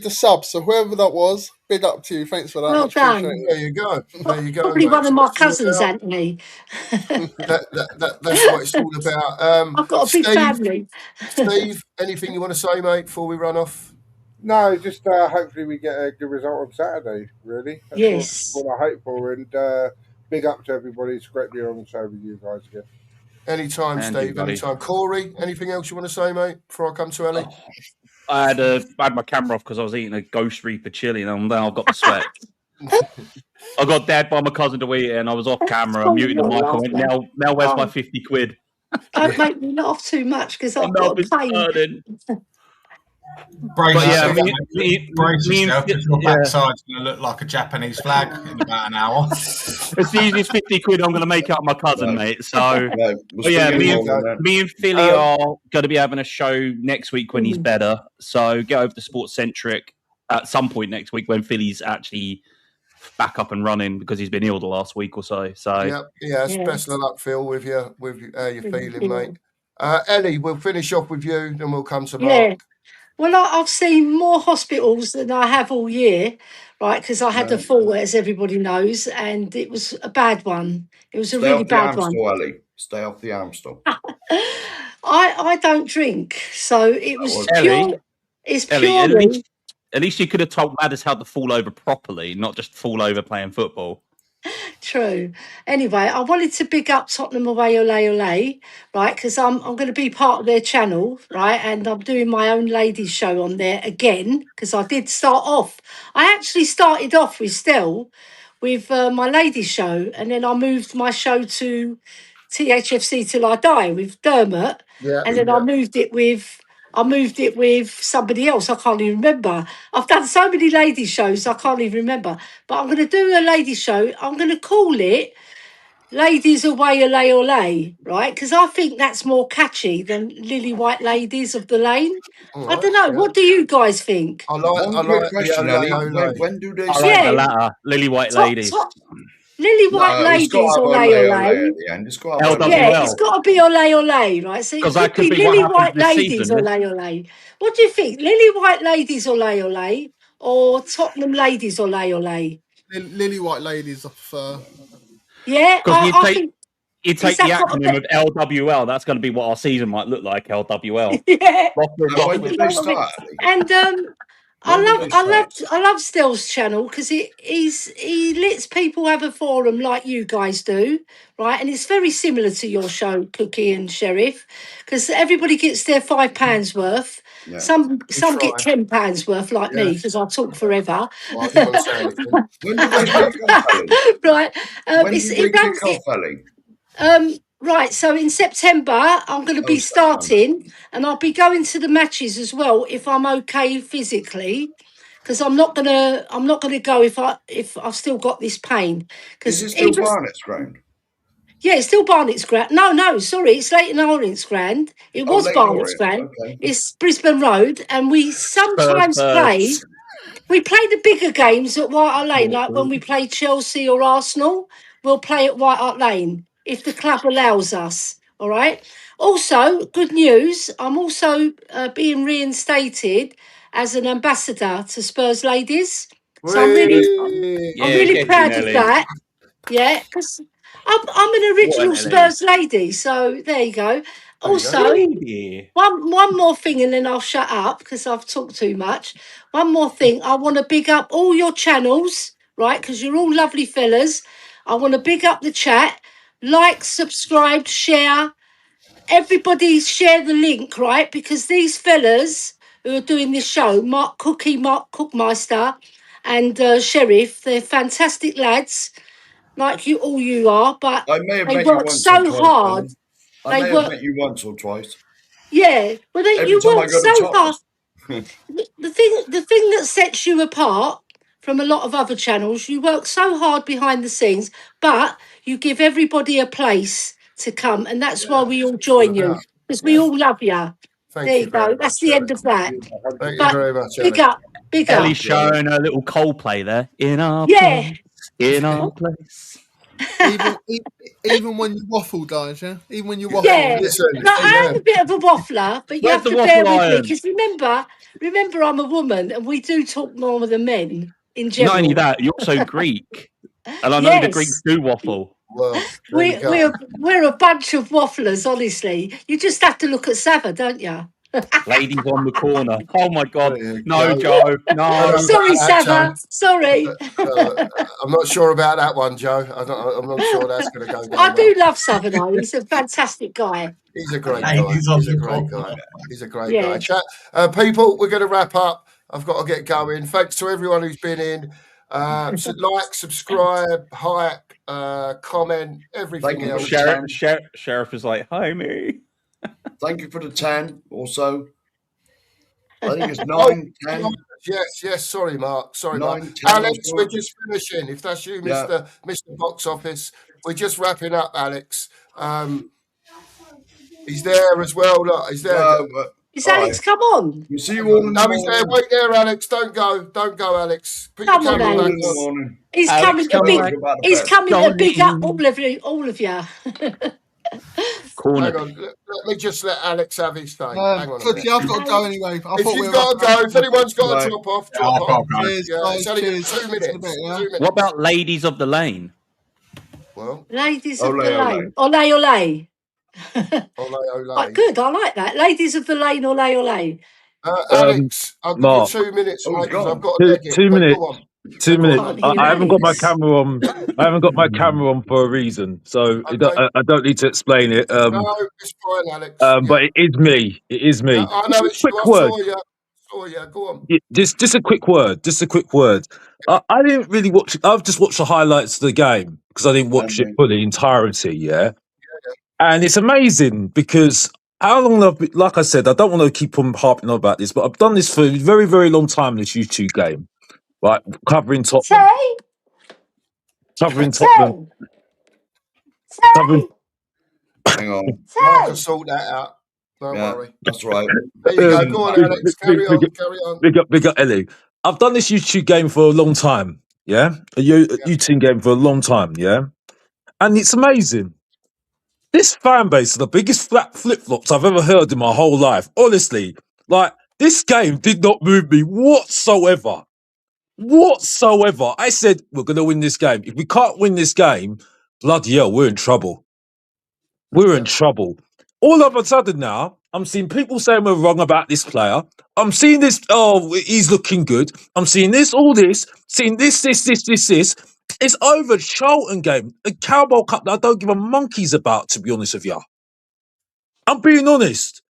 a sub, so whoever that was, big up to you. Thanks for that. Well done. There you go. Probably one of my cousins, Anthony. That's what it's all about. I've got a big family. Steve, anything you want to say, mate, before we run off? No, just hopefully we get a good result on Saturday, really. That's what I hope for. And big up to everybody. It's great to be on the show with you guys again. Anytime, Steve. Anytime. Corey, anything else you want to say, mate, before I come to Ellie? I had my camera off because I was eating a Ghost Reaper chili, and now I've got the sweat. I got dared by my cousin to eat it, and I was off camera. I muted the mic. I went, now where's my 50 quid? Don't make me laugh too much because I've got a pain. Brace yourself, because your backside's going to look like a Japanese flag in about an hour. It's the easiest 50 quid I'm going to make out my cousin, mate. So, me and Philly are going to be having a show next week when he's better. So, get over to Sports Centric at some point next week when Philly's actually back up and running because he's been ill the last week or so. So, best of luck, Phil, with how you're feeling, mate. Ellie, we'll finish off with you, then we'll come to Mark. Well, I've seen more hospitals than I have all year, right? Because I had the fall, as everybody knows, and it was a bad one. It was a really bad one. Ellie. Stay off the Amstel. I don't drink, so it was pure. It's Ellie, at least you could have told Madders how to fall over properly, not just fall over playing football. True. Anyway, I wanted to big up Tottenham Away Ole, right? Because I'm going to be part of their channel, right? And I'm doing my own ladies show on there again because I did start off. I actually started off with Stell with my ladies show, and then I moved my show to THFC Till I Die with Dermot, and then I moved it with somebody else. I can't even remember. I've done so many ladies shows, I can't even remember. But I'm going to do a ladies show. I'm going to call it Ladies away, olay, olay, right? Because I think that's more catchy than Lily White Ladies of the Lane. I don't know. What do you guys think? I like quick question, the Ellie. olay. When do they I start? like the latter, Lily White Ladies. Lily White Ladies, olay, olay. At the end. It's got LWL. Yeah, it's got to be olay, olay, right? So it could be Lily White Ladies, olay, olay. What do you think? Lily White Ladies, olay, olay, or Tottenham Ladies, olay, olay? Lily White Ladies, I prefer. Yeah, I think you take the acronym of LWL. That's going to be what our season might look like. LWL. Yeah. When did they start? And I love Stel's channel because he lets people have a forum like you guys do, right? And it's very similar to your show, Cookie and Sheriff, because everybody gets their £5 worth. Yeah. Some get £10 worth, like me, because I talk forever. When did they kick off, Ellie? Right. When did they kick off, Ellie? Right, so in September I'm going to be starting, and I'll be going to the matches as well if I'm okay physically, because I'm not gonna go if I've still got this pain. Is it still Barnett's ground? Yeah, it's still Barnett's ground. No, sorry, it's Leighton Orient's ground. It was Barnett's ground. Okay. It's Brisbane Road, and we sometimes play. We play the bigger games at White Hart Lane, like when we play Chelsea or Arsenal. We'll play at White Hart Lane if the club allows us. All right. Also, good news. I'm also being reinstated as an ambassador to Spurs Ladies. So I'm really proud of that. Yeah, because I'm an original Spurs lady. So there you go. Also, one more thing, and then I'll shut up because I've talked too much. One more thing. I want to big up all your channels, right? Because you're all lovely fellas. I want to big up the chat. Like, subscribe, share. Everybody share the link, right? Because these fellas who are doing this show, Mark Cookmeister and Sheriff, they're fantastic lads, like you are. But they work so hard. I may have met you once or twice. Yeah, well, you work so hard. The thing that sets you apart from a lot of other channels, you work so hard behind the scenes, but you give everybody a place to come, and that's why we all join you, because we all love you. There you go. That's the end of that. Thank you very much. Big up. Ellie's showing a little Coldplay there. In our place. Even when you waffle, guys, yeah? Even when you waffle. Yeah, I am a bit of a waffler, but you have to bear with me, because remember, I'm a woman, and we do talk more than men in general. Not only that, you're also Greek. And I know the Greeks do waffle. Well, we're a bunch of wafflers, honestly. You just have to look at Sava, don't you? Ladies on the corner. Oh my God. No, Joe. No. Sorry, Sava. Sorry. I'm not sure about that one, Joe. I'm not sure that's going to go down. I do love Sava, though. He's a fantastic guy. He's a great guy. He's a great guy. Chat, people, we're going to wrap up. I've got to get going. Thanks to everyone who's been in. So like, subscribe, hype, comment, everything else. Sheriff is like, hi, me. Thank you for the 10 also. I think it's 9, 10. Yes. Sorry, Mark. Sorry, 9, Mark. 10, Alex, we're just finishing. If that's you, Mr. Box Office, we're just wrapping up, Alex. He's there as well. Look, he's there. Is Alex come on? You see you all in the morning. He's there. Wait there, Alex. Don't go, Alex. Come on, Alex. He's coming to big up all of you. Hang on, let me just let Alex have his thing. Hang on. Cookie, I've got to go anyway. If you've got to go, if anyone's got to drop off. Cheers, it's only 2 minutes. What about Ladies of the Lane? Well, Ladies of the Lane. Olay. Olay. Good, I like that. Ladies of the Lane, olay. Alex, I've got 2 minutes, mate, because I've got to 2 minutes. 2 minutes. I haven't got my camera on. I haven't got my camera on for a reason, so I don't need to explain it. No, it's fine, Alex. But it is me. It is me. I know it's quick word. Saw you. Go on. Just a quick word. I didn't really watch it. I've just watched the highlights of the game because I didn't watch it for the entirety. Yeah. And it's amazing because how long I've been, like I said, I don't want to keep on harping on about this, but I've done this for a very, very long time. This YouTube game. Right, covering Tottenham. Hang on. Mark can sort that out. Don't worry. That's right. There you go. Go on, Alex. Carry on. Big up, Ellie. I've done this YouTube game for a long time. Yeah, a YouTube game for a long time. Yeah, and it's amazing. This fan base is the biggest flip-flops I've ever heard in my whole life. Honestly, like, this game did not move me whatsoever. Whatsoever. I said, we're going to win this game. If we can't win this game, bloody hell, we're in trouble. We're in trouble. All of a sudden now, I'm seeing people saying we're wrong about this player. I'm seeing this, oh, he's looking good. I'm seeing this, all this, seeing this. It's over Charlton game, a Carabao Cup that I don't give a monkey's about, to be honest with you. I'm being honest.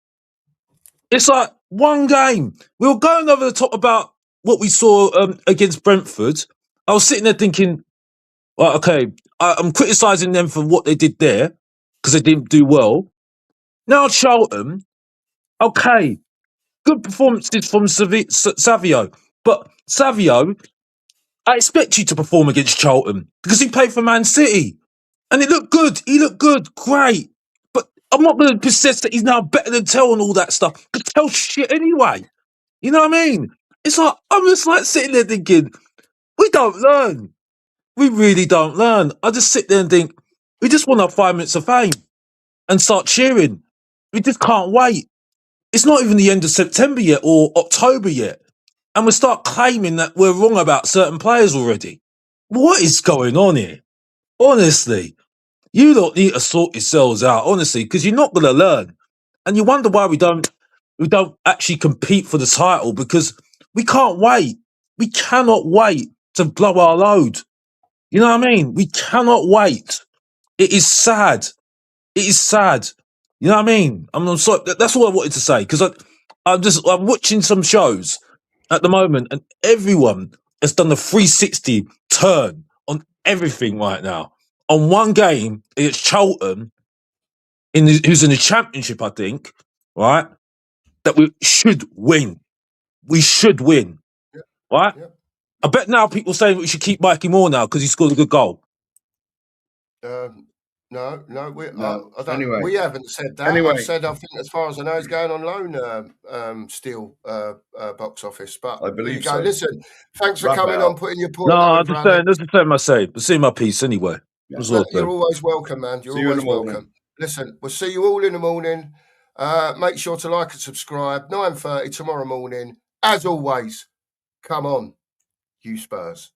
It's like one game. We were going over the top about what we saw against Brentford. I was sitting there thinking, well, okay, I'm criticising them for what they did there because they didn't do well. Now Charlton, okay, good performances from Savio. But Savio, I expect you to perform against Charlton because he played for Man City. And it looked good. He looked good. Great. But I'm not going to persist that he's now better than Tell and all that stuff. Because Tell's shit anyway. You know what I mean? It's like, I'm just like sitting there thinking, we don't learn. We really don't learn. I just sit there and think, we just want our 5 minutes of fame and start cheering. We just can't wait. It's not even the end of September yet or October yet. And we start claiming that we're wrong about certain players already. What is going on here? Honestly, you don't need to sort yourselves out, honestly, because you're not going to learn. And you wonder why we don't actually compete for the title because we can't wait. We cannot wait to blow our load. You know what I mean? We cannot wait. It is sad. It is sad. You know what I mean? I'm sorry. That's all I wanted to say because I'm watching some shows at the moment, and everyone has done the 360 turn on everything right now. On one game, it's Charlton, who's in the Championship, I think, right? That we should win. We should win, right? Yeah. I bet now people saying we should keep Mikey Moore now because he scored a good goal. No, Anyway. we haven't said that. Anyway. I've said, I think, as far as I know, he's going on loan still, box office. But I believe there you go. so. Listen, thanks for Wrap coming it on, up. putting your point No, over, I'm just Alex. saying, that's the same I say. I've seen my piece anyway. Look, you're always welcome, man. You're See you in always the morning. welcome. Listen, we'll see you all in the morning. Make sure to like and subscribe. 9:30 tomorrow morning. As always, come on, you Spurs.